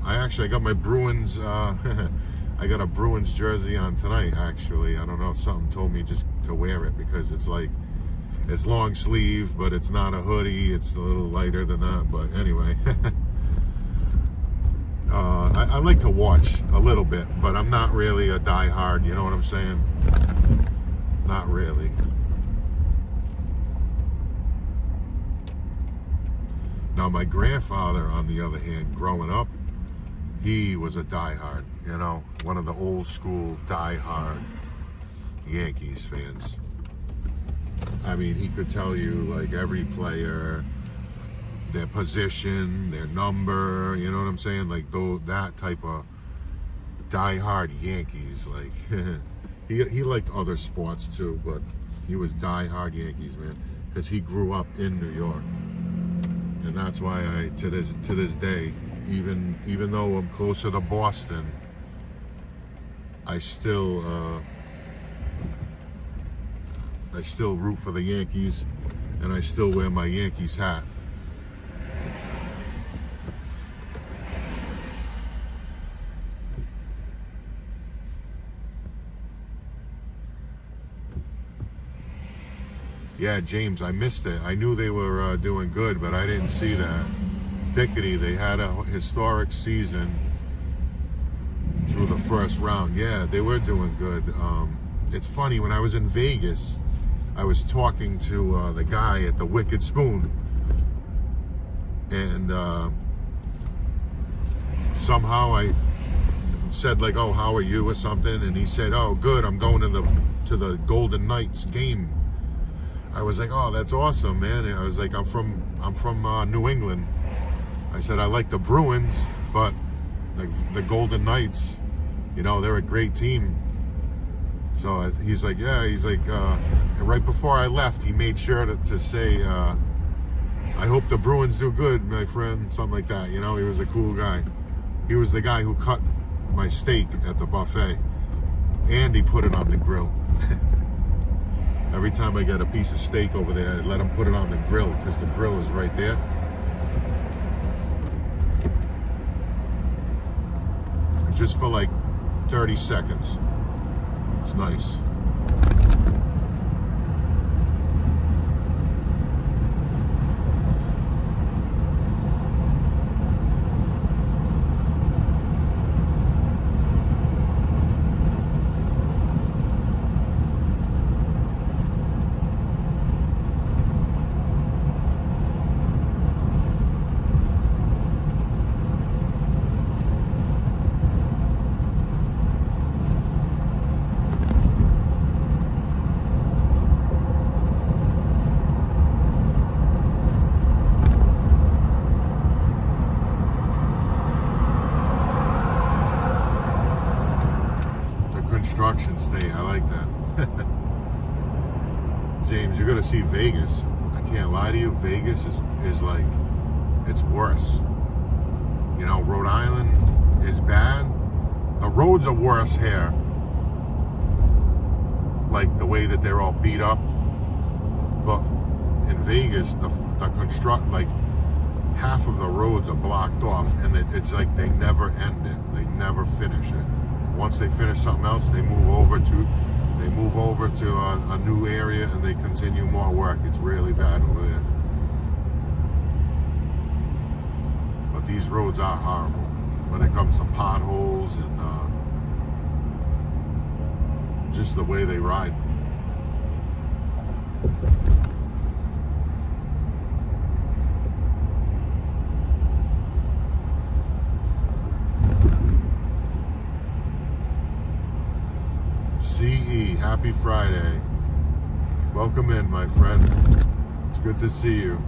S1: I got my Bruins, I got a Bruins jersey on tonight, actually. I don't know, something told me just to wear it because it's like, it's long sleeve, but it's not a hoodie. It's a little lighter than that, but anyway. I like to watch a little bit, but I'm not really a diehard, you know what I'm saying? Not really. Now, my grandfather, on the other hand, growing up, he was a diehard, you know, one of the old school diehard Yankees fans. I mean, he could tell you, like, every player, their position, their number, you know what I'm saying? Like, that type of diehard Yankees. Like, he liked other sports too, but he was diehard Yankees, man, because he grew up in New York. And that's why to this day, even though I'm closer to Boston, I still root for the Yankees, and I still wear my Yankees hat. Yeah, James, I missed it. I knew they were doing good, but I didn't see that. Pickety, they had a historic season through the first round. Yeah, they were doing good. It's funny, when I was in Vegas, I was talking to the guy at the Wicked Spoon, and somehow I said like, "Oh, how are you?" or something, and he said, "Oh, good. I'm going to the Golden Knights game." I was like, "Oh, that's awesome, man." And I was like, "I'm from New England." I said, "I like the Bruins, but the Golden Knights, you know, they're a great team." So he's like, "Yeah." He's like, and right before I left, he made sure to say, "I hope the Bruins do good, my friend," something like that. You know, he was a cool guy. He was the guy who cut my steak at the buffet, and he put it on the grill. Every time I get a piece of steak over there, I let him put it on the grill, because the grill is right there. Just for like 30 seconds. It's nice. Construction state, I like that. James, you're gonna see Vegas. I can't lie to you, Vegas is like, it's worse. You know, Rhode Island is bad. The roads are worse here, like the way that they're all beat up. But in Vegas, the construct, like half of the roads are blocked off, and it's like they never end it. They never finish it. Once they finish something else, they move over to a new area, and they continue more work. It's really bad over there. But these roads are horrible when it comes to potholes and just the way they ride. CE, happy Friday. Welcome in, my friend. It's good to see you.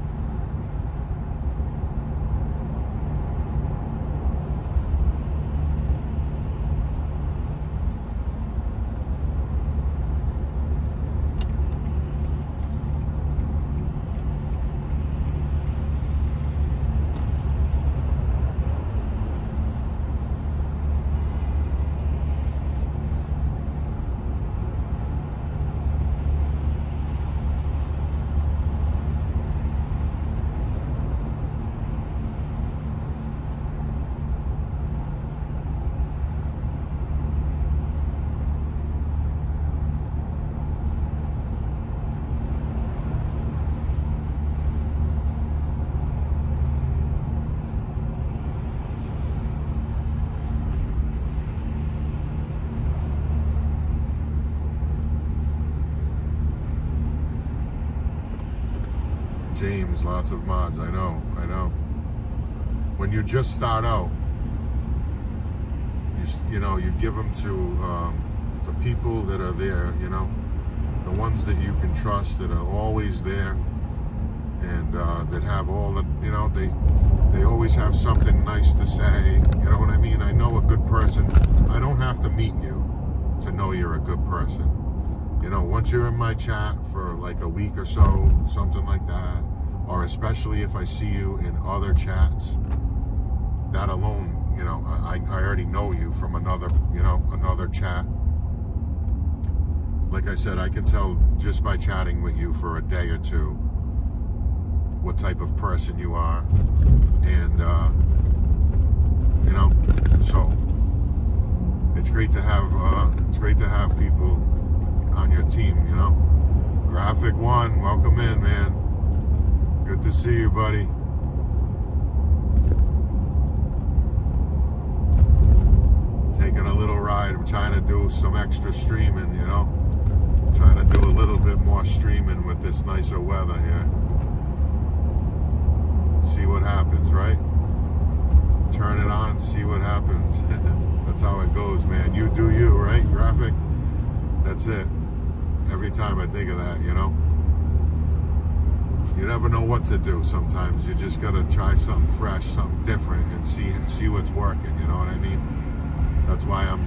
S1: James, lots of mods. I know. When you just start out, you give them to the people that are there, you know, the ones that you can trust, that are always there, and that have all the, you know, they always have something nice to say. You know what I mean? I know a good person. I don't have to meet you to know you're a good person. You know, once you're in my chat for like a week or so, something like that, or especially if I see you in other chats, that alone, you know, I already know you from another chat. Like I said, I can tell just by chatting with you for a day or two what type of person you are, and you know, so it's great to have people on your team, you know. Graphic One, welcome in, man. Good to see you, buddy. Taking a little ride. I'm trying to do some extra streaming, you know. Trying to do a little bit more streaming with this nicer weather here. See what happens, right? Turn it on, see what happens. That's how it goes, man. You do you, right? Graphic? That's it. Every time I think of that, you know? You never know what to do sometimes. You just gotta try something fresh, something different, and see what's working, you know what I mean? That's why I'm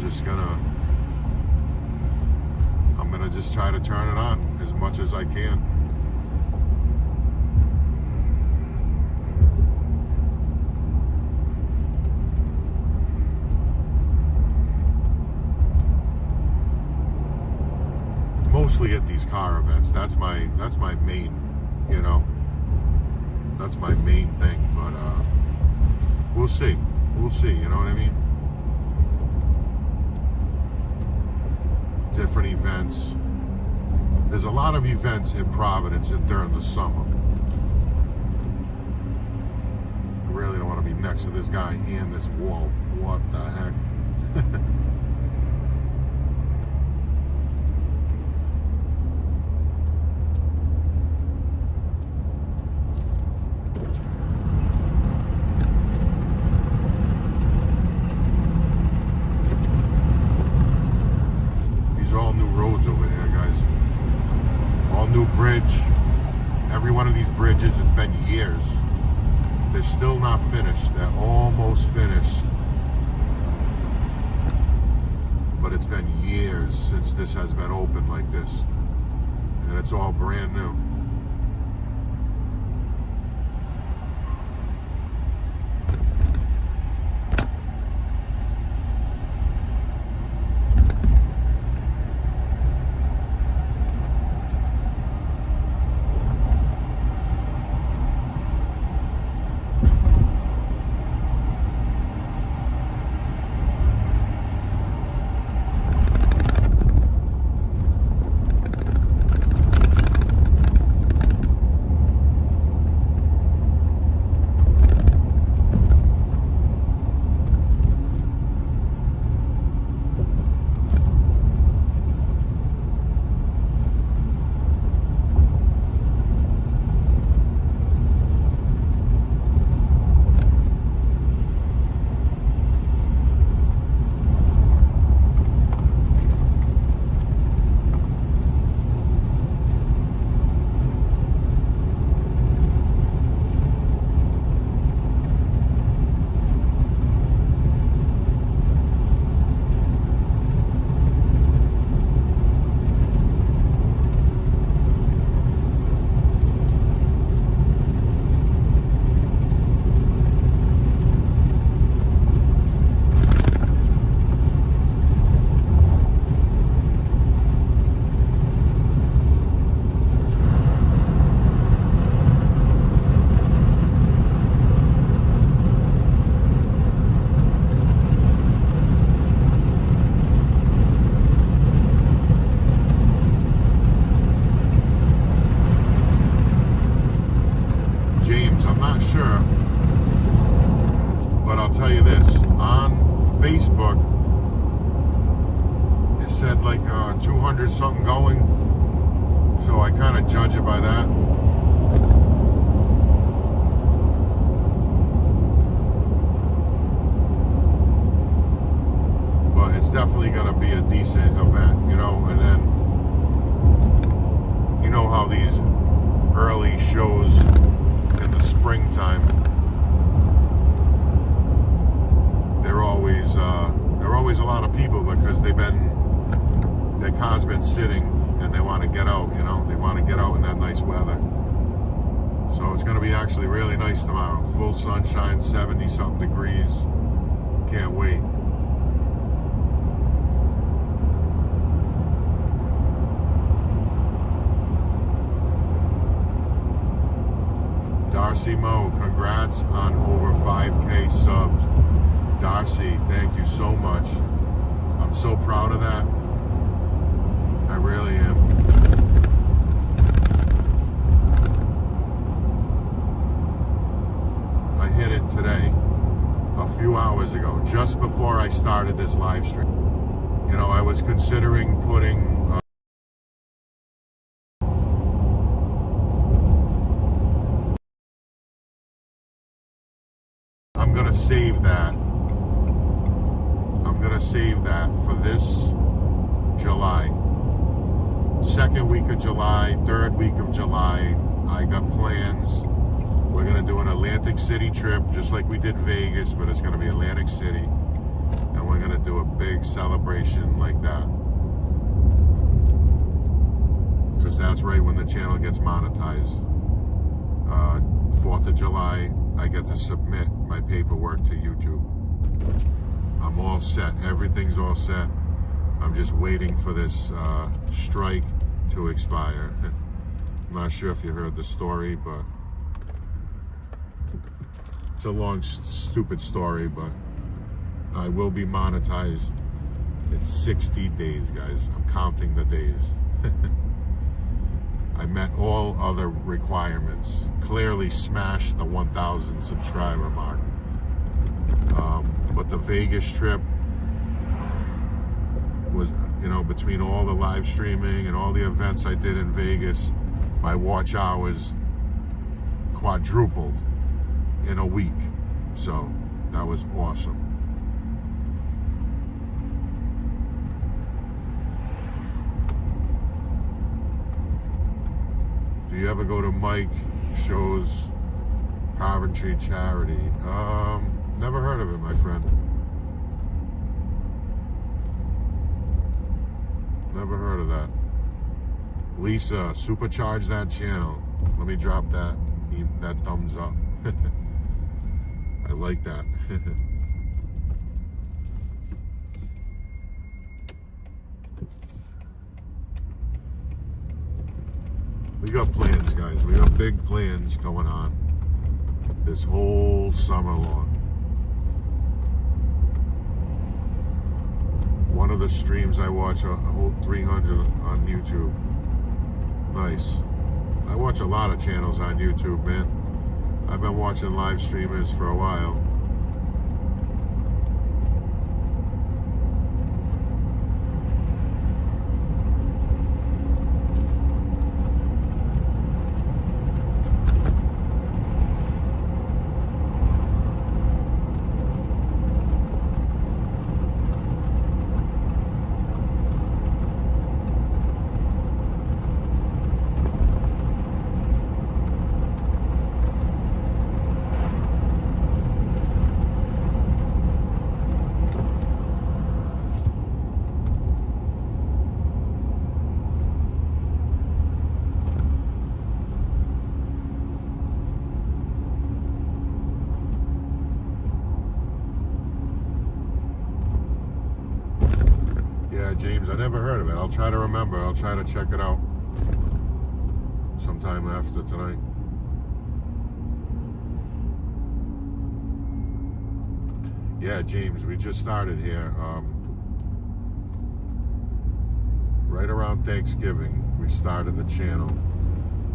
S1: gonna just try to turn it on as much as I can. Mostly at these car events. That's my main, you know. That's my main thing. But we'll see. We'll see, you know what I mean? Different events. There's a lot of events in Providence during the summer. I really don't want to be next to this guy and this wall. What the heck? All new roads over here, guys. All new bridge. Every one of these bridges, it's been years. They're still not finished. They're almost finished. But it's been years since this has been open like this. And it's all brand new. Facebook, it said like 200 something going, so I kind of judge it by that. But it's definitely going to be a decent event, you know. And then you know how these early shows in the springtime, they're always a lot of people because their car's been sitting and they want to get out, you know. They want to get out in that nice weather. So it's going to be actually really nice tomorrow. Full sunshine, 70 something degrees. Can't wait. Darcy Mo, congrats on over 5K subs. Darcy, thank you so much. I'm so proud of that. I really am. I hit it today, a few hours ago, just before I started this live stream. You know, I was considering putting I'm gonna save that. I'm gonna save that for this July. Second week of July, third week of July, I got plans. We're gonna do an Atlantic City trip, just like we did Vegas, but it's gonna be Atlantic City. And we're gonna do a big celebration like that. Because that's right when the channel gets monetized. 4th of July, I get to submit my paperwork to YouTube. I'm all set. Everything's all set. I'm just waiting for this strike to expire. I'm not sure if you heard the story, but it's a long, stupid story, but I will be monetized in 60 days, guys. I'm counting the days. I met all other requirements. Clearly smashed the 1,000 subscriber mark. But the Vegas trip was, you know, between all the live streaming and all the events I did in Vegas, my watch hours quadrupled in a week. So that was awesome. Do you ever go to Mike shows Coventry charity? Never heard of it, my friend. Never heard of that. Lisa, supercharge that channel. Let me drop that thumbs up. I like that. We got plans, guys. We got big plans going on this whole summer long. One of the streams I watch, a whole 300 on YouTube. Nice. I watch a lot of channels on YouTube, man. I've been watching live streamers for a while. Yeah, James, I never heard of it. I'll try to remember. I'll try to check it out sometime after tonight. Yeah, James, we just started here. Right around Thanksgiving, we started the channel.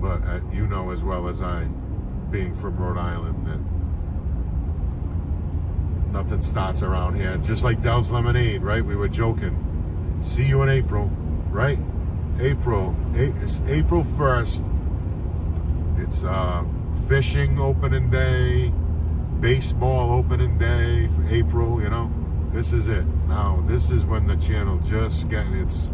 S1: But you know as well as I, being from Rhode Island, that nothing starts around here. Just like Dell's Lemonade, right? We were joking. See you in April, right? April 1st. It's fishing opening day, baseball opening day for April, you know. This is it. Now, this is when the channel just getting its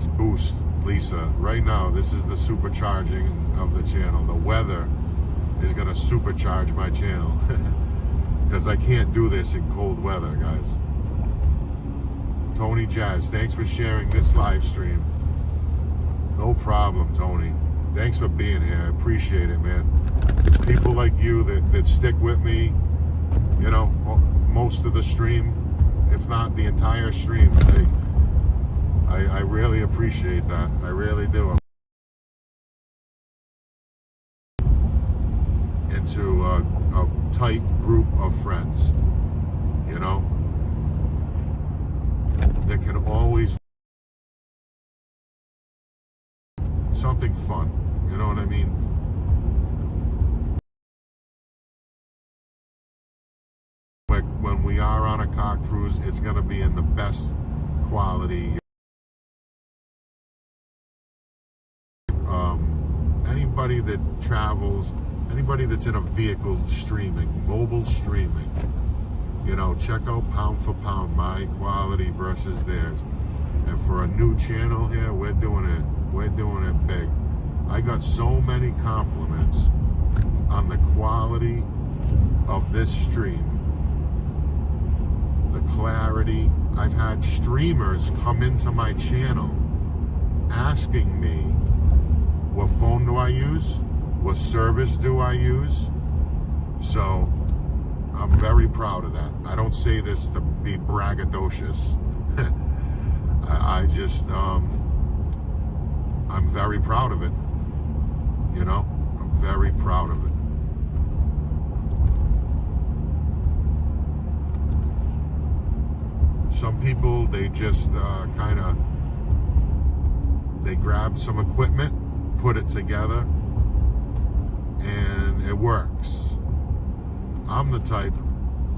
S1: boost, Lisa. Right now, this is the supercharging of the channel. The weather is gonna supercharge my channel. Because I can't do this in cold weather, guys. Tony Jazz, thanks for sharing this live stream. No problem, Tony. Thanks for being here. I appreciate it, man. It's people like you that stick with me, you know, most of the stream, if not the entire stream. I really appreciate that. I really do. Into a tight group of friends, you know, that can always something fun, you know what I mean? we are on a car cruise, it's going to be in the best quality. Anybody that travels, anybody that's in a vehicle streaming, mobile streaming, you know, check out pound for pound, my quality versus theirs. And for a new channel here, we're doing it big. I got so many compliments on the quality of this stream, the clarity. I've had streamers come into my channel asking me, what phone do I use? What service do I use? So I'm very proud of that. I don't say this to be braggadocious. I just, I'm very proud of it. You know, I'm very proud of it. Some people, they just they grab some equipment, put it together, and it works. I'm the type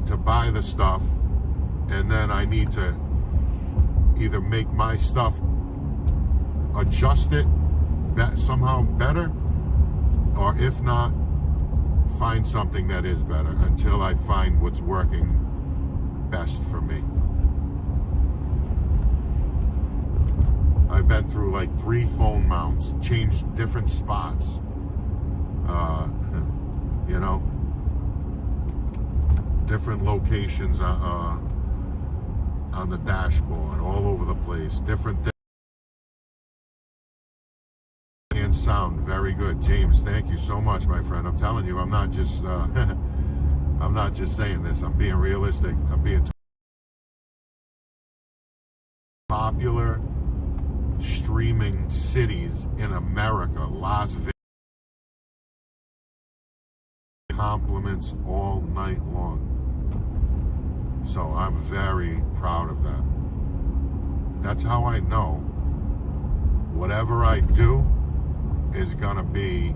S1: to buy the stuff, and then I need to either make my stuff, adjust it somehow better, or if not, find something that is better until I find what's working best for me. I've been through like 3 phone mounts, changed different spots, you know, different locations on the dashboard, all over the place, different things. And sound very good. James, thank you so much, my friend. I'm telling you, I'm not just I'm not just saying this. I'm being realistic. I'm being popular streaming cities in America, Las Vegas, compliments all night long. So I'm very proud of that. That's how I know whatever I do is gonna be,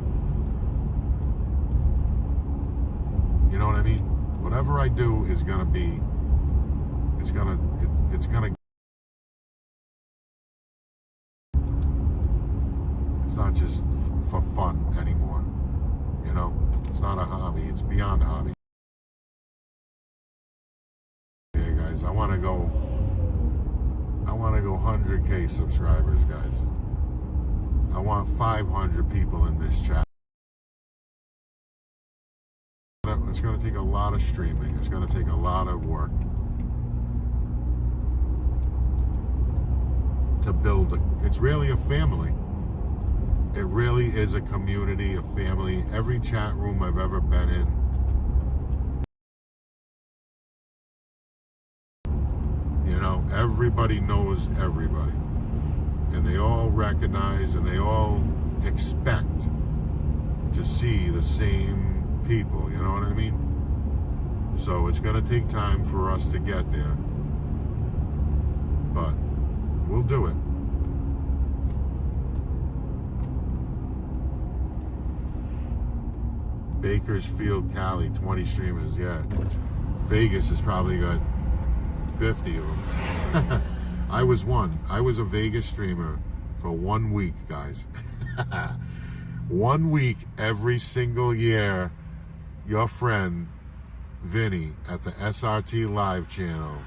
S1: you know what I mean? Whatever I do is gonna be, it's gonna it's not just for fun anymore, you know? It's not a hobby, it's beyond a hobby. Yeah, guys, I want to go 100K subscribers, guys. I want 500 people in this chat. It's going to take a lot of streaming. It's going to take a lot of work to build. It's really a family. It really is a community, a family. Every chat room I've ever been in, you know, everybody knows everybody. And they all recognize and they all expect to see the same people, you know what I mean? So it's going to take time for us to get there. But we'll do it. Bakersfield, Cali, 20 streamers, yeah. Vegas has probably got 50 of them. I was a Vegas streamer for 1 week, guys. 1 week every single year. Your friend, Vinny, at the SRT Live channel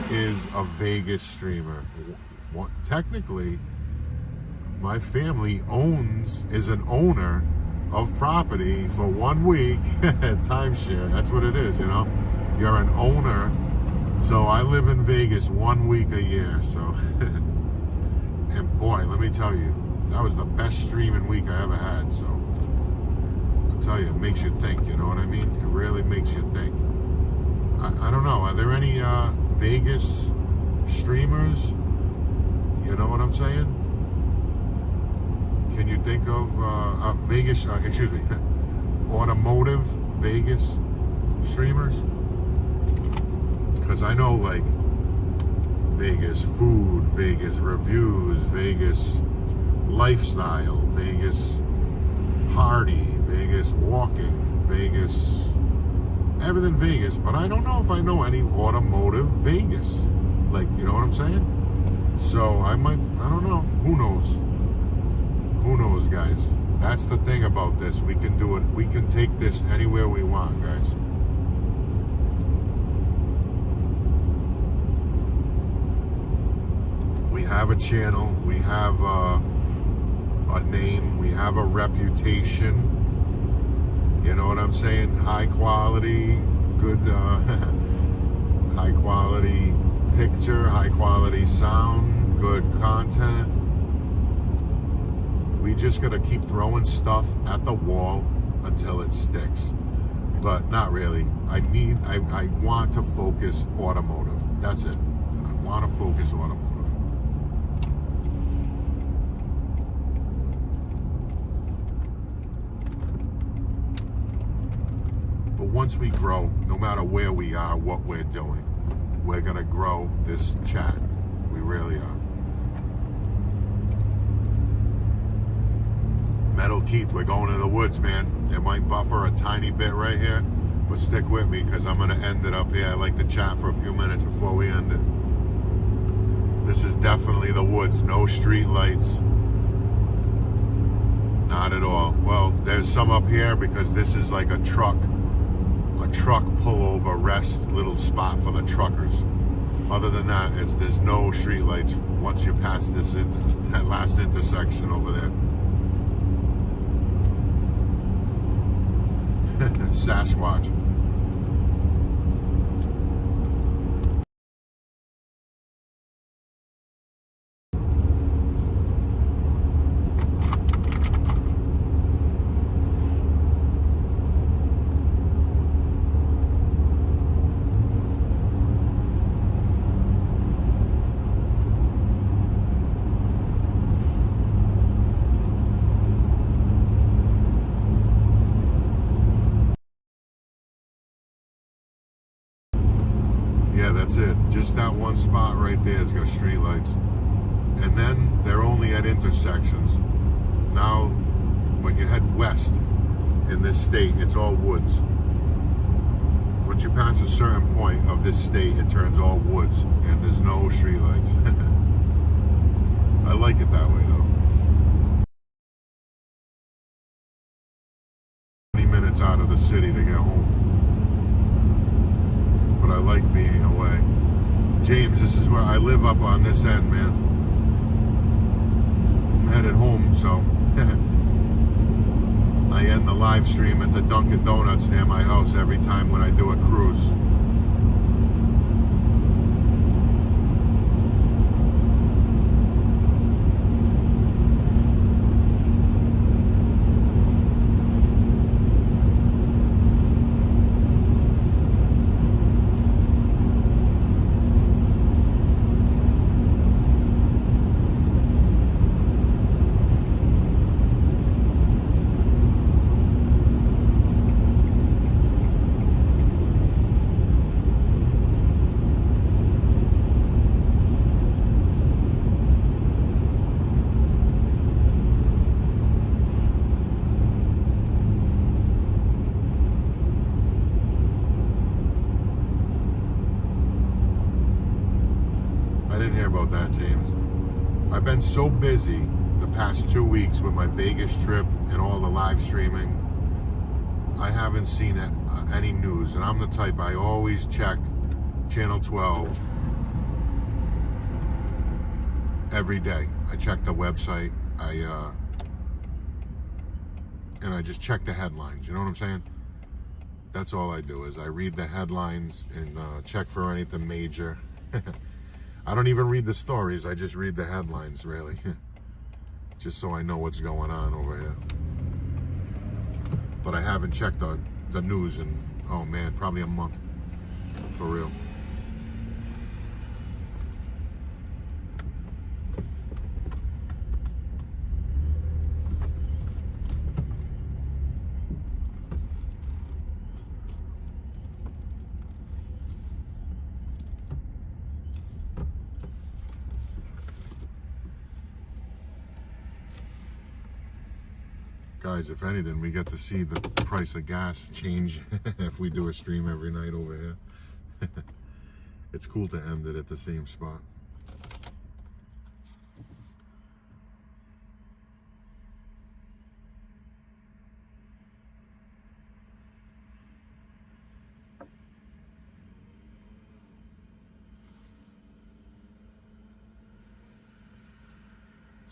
S1: is a Vegas streamer. Technically, my family is an owner of property for 1 week. Timeshare, that's what it is, you know? You're an owner. So I live in Vegas 1 week a year, so and boy, let me tell you, that was the best streaming week I ever had. So I'll tell you, it makes you think, you know what I mean? It really makes you think. I don't know, are there any Vegas streamers? You know what I'm saying? Can you think of Vegas, excuse me, automotive Vegas streamers? Because I know, like, Vegas food, Vegas reviews, Vegas lifestyle, Vegas party, Vegas walking, Vegas everything Vegas, but I don't know if I know any automotive Vegas. Like, you know what I'm saying? So I don't know. Who knows? Who knows, guys? That's the thing about this. We can do it. We can take this anywhere we want, guys. We have a channel. We have a name. We have a reputation. You know what I'm saying? High quality, good, high quality picture, high quality sound, good content. We just gotta keep throwing stuff at the wall until it sticks. But not really. I want to focus automotive. That's it. I want to focus automotive. But once we grow, no matter where we are, what we're doing, we're gonna grow this chat. We really are. Metal Keith, we're going to the woods, man. It might buffer a tiny bit right here, but stick with me because I'm gonna end it up here. I like to chat for a few minutes before we end it. This is definitely the woods. No street lights. Not at all. Well, there's some up here because this is like a truck pullover rest little spot for the truckers. Other than that, there's no street lights once you pass that last intersection over there. Sasquatch. Yeah, that's it. Just that one spot right there has got street lights. And then they're only at intersections. Now, when you head west in this state, it's all woods. Once you pass a certain point of this state, it turns all woods, and there's no street lights. I like it that way, though. 20 minutes out of the city to get home. But I like being away. James, this is where I live, up on this end, man. I'm headed home, so I end the live stream at the Dunkin' Donuts near my house every time when I do a cruise. I didn't hear about that, James. I've been so busy the past 2 weeks with my Vegas trip and all the live streaming. I haven't seen any news, and I'm the type, I always check Channel 12 every day. I check the website, and I just check the headlines. You know what I'm saying? That's all I do, is I read the headlines and check for anything major. I don't even read the stories. I just read the headlines, really. Just so I know what's going on over here. But I haven't checked the news in, oh man, probably a month. For real. Guys, if anything, we get to see the price of gas change if we do a stream every night over here. It's cool to end it at the same spot.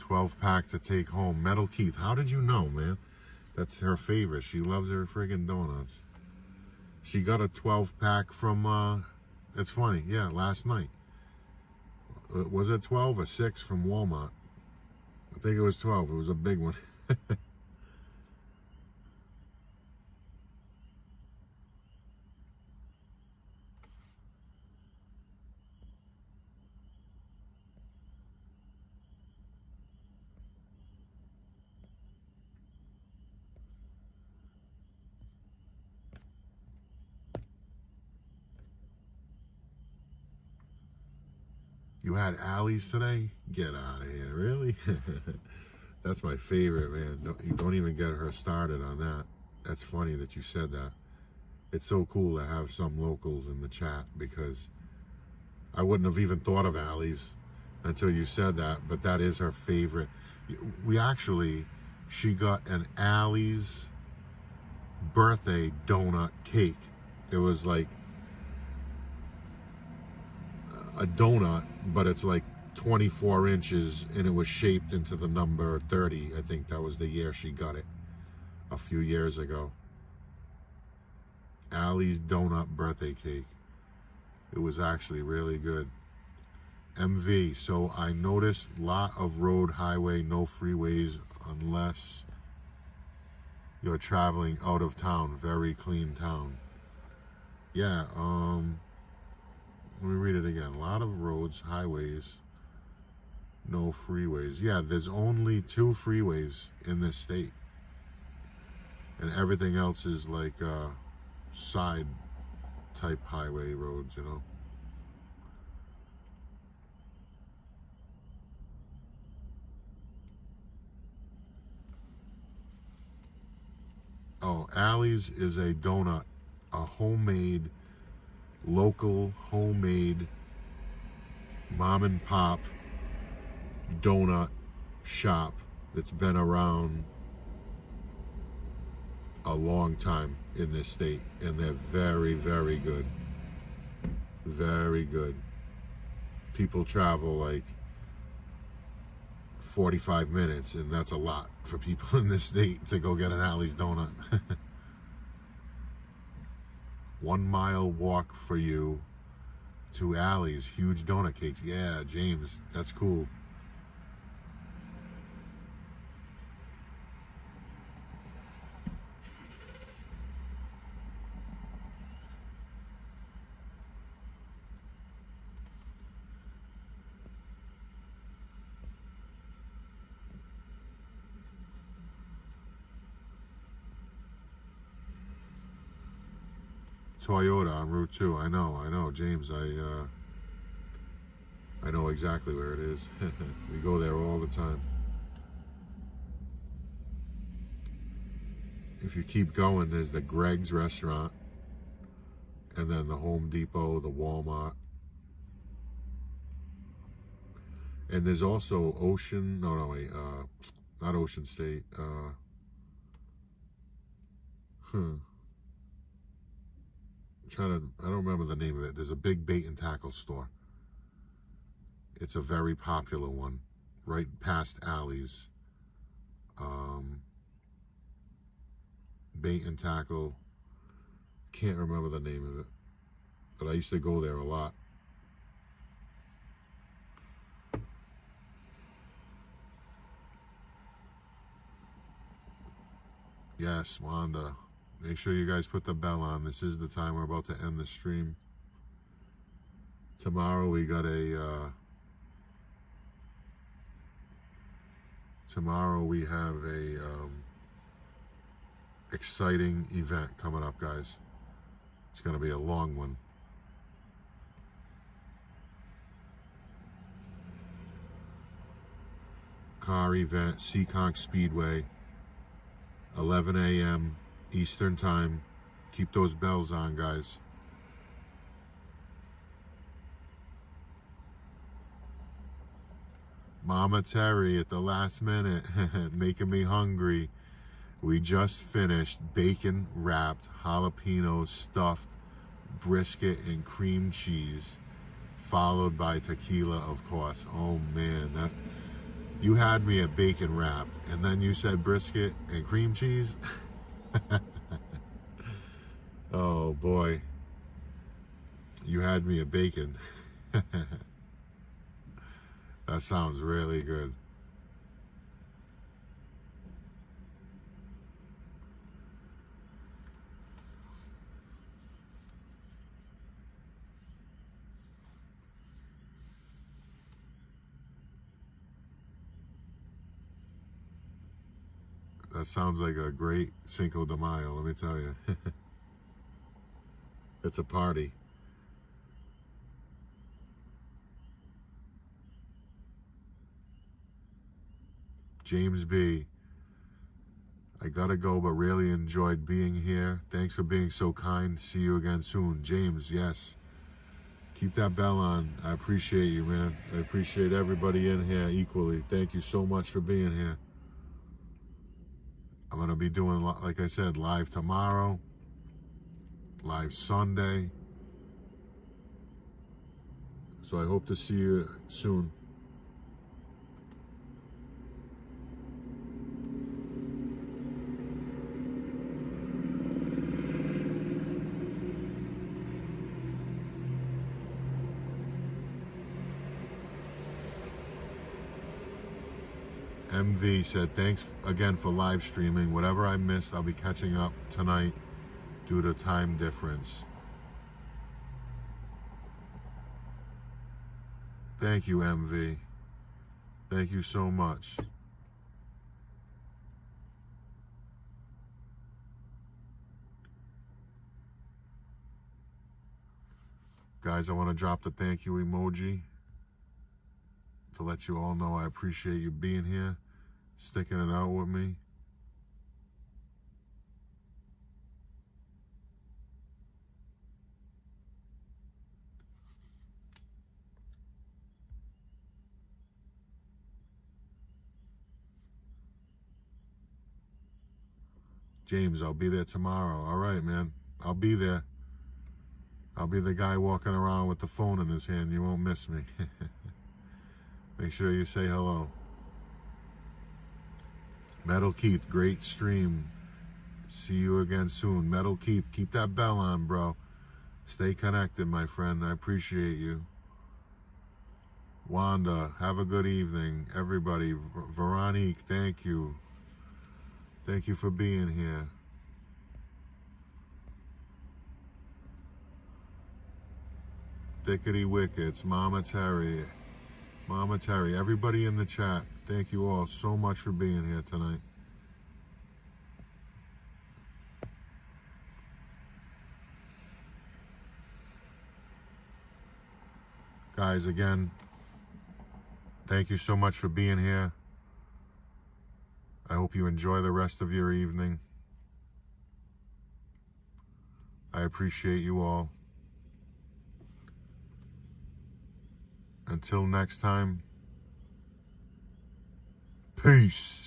S1: $12-pack to take home. Metal Keith, how did you know, man? That's her favorite. She loves her friggin' donuts. She got a 12-pack from, it's funny, yeah, last night. Was it 12 or 6 from Walmart? I think it was 12. It was a big one. You had Allie's today? Get out of here, really? That's my favorite, man. Don't even get her started on that. That's funny that you said that. It's so cool to have some locals in the chat, because I wouldn't have even thought of Allie's until you said that, but that is her favorite. She got an Allie's birthday donut cake. It was like a donut, but it's like 24 inches, and it was shaped into the number 30. I think that was the year she got it, a few years ago. Allie's donut birthday cake. It was actually really good. MV, so I noticed lot of road, highway, no freeways unless you're traveling out of town. Very clean town. Yeah, let me read it again. A lot of roads, highways, no freeways. Yeah, there's only 2 freeways in this state. And everything else is like side type highway roads, you know. Oh, Allie's is a donut, a homemade, local, homemade, mom and pop donut shop that's been around a long time in this state, and they're very, very good. Very good. People travel like 45 minutes, and that's a lot for people in this state to go get an Allie's donut. 1 mile walk for you to Allie's. Huge donut cakes. Yeah, James, that's cool. Toyota on Route 2. I know, James. I know exactly where it is. We go there all the time. If you keep going, there's the Greg's restaurant, and then the Home Depot, the Walmart, and there's also Ocean. Not Ocean State. I don't remember the name of it. There's a big bait and tackle store. It's a very popular one, right past Allie's. Bait and tackle. Can't remember the name of it, but I used to go there a lot. Yes, Wanda. Make sure you guys put the bell on. This is the time we're about to end the stream. Tomorrow we got tomorrow we have a exciting event coming up, guys. It's going to be a long one. Car event, Seekonk Speedway. 11 a.m. Eastern time. Keep those bells on, guys. Mama Terry at the last minute, making me hungry. We just finished bacon wrapped jalapeno stuffed brisket and cream cheese, followed by tequila, of course. Oh man, that you had me at bacon wrapped, and then you said brisket and cream cheese. Oh boy, you had me at bacon. That sounds really good. That sounds like a great Cinco de Mayo, let me tell you. It's a party. James B. I gotta go, but really enjoyed being here. Thanks for being so kind. See you again soon. James, yes. Keep that bell on. I appreciate you, man. I appreciate everybody in here equally. Thank you so much for being here. I'm gonna be doing, like I said, live tomorrow, live Sunday. So I hope to see you soon. MV said, thanks again for live streaming. Whatever I missed, I'll be catching up tonight due to time difference. Thank you, MV. Thank you so much. Guys, I want to drop the thank you emoji to let you all know I appreciate you being here, sticking it out with me. James, I'll be there tomorrow. All right, man. I'll be there. I'll be the guy walking around with the phone in his hand. You won't miss me. Make sure you say hello. Metal Keith, great stream. See you again soon. Metal Keith, keep that bell on, bro. Stay connected, my friend. I appreciate you. Wanda, have a good evening. Everybody, Veronique, thank you. Thank you for being here. Dickety Wickets, Mama Terry, everybody in the chat, thank you all so much for being here tonight. Guys, again, thank you so much for being here. I hope you enjoy the rest of your evening. I appreciate you all. Until next time, peace.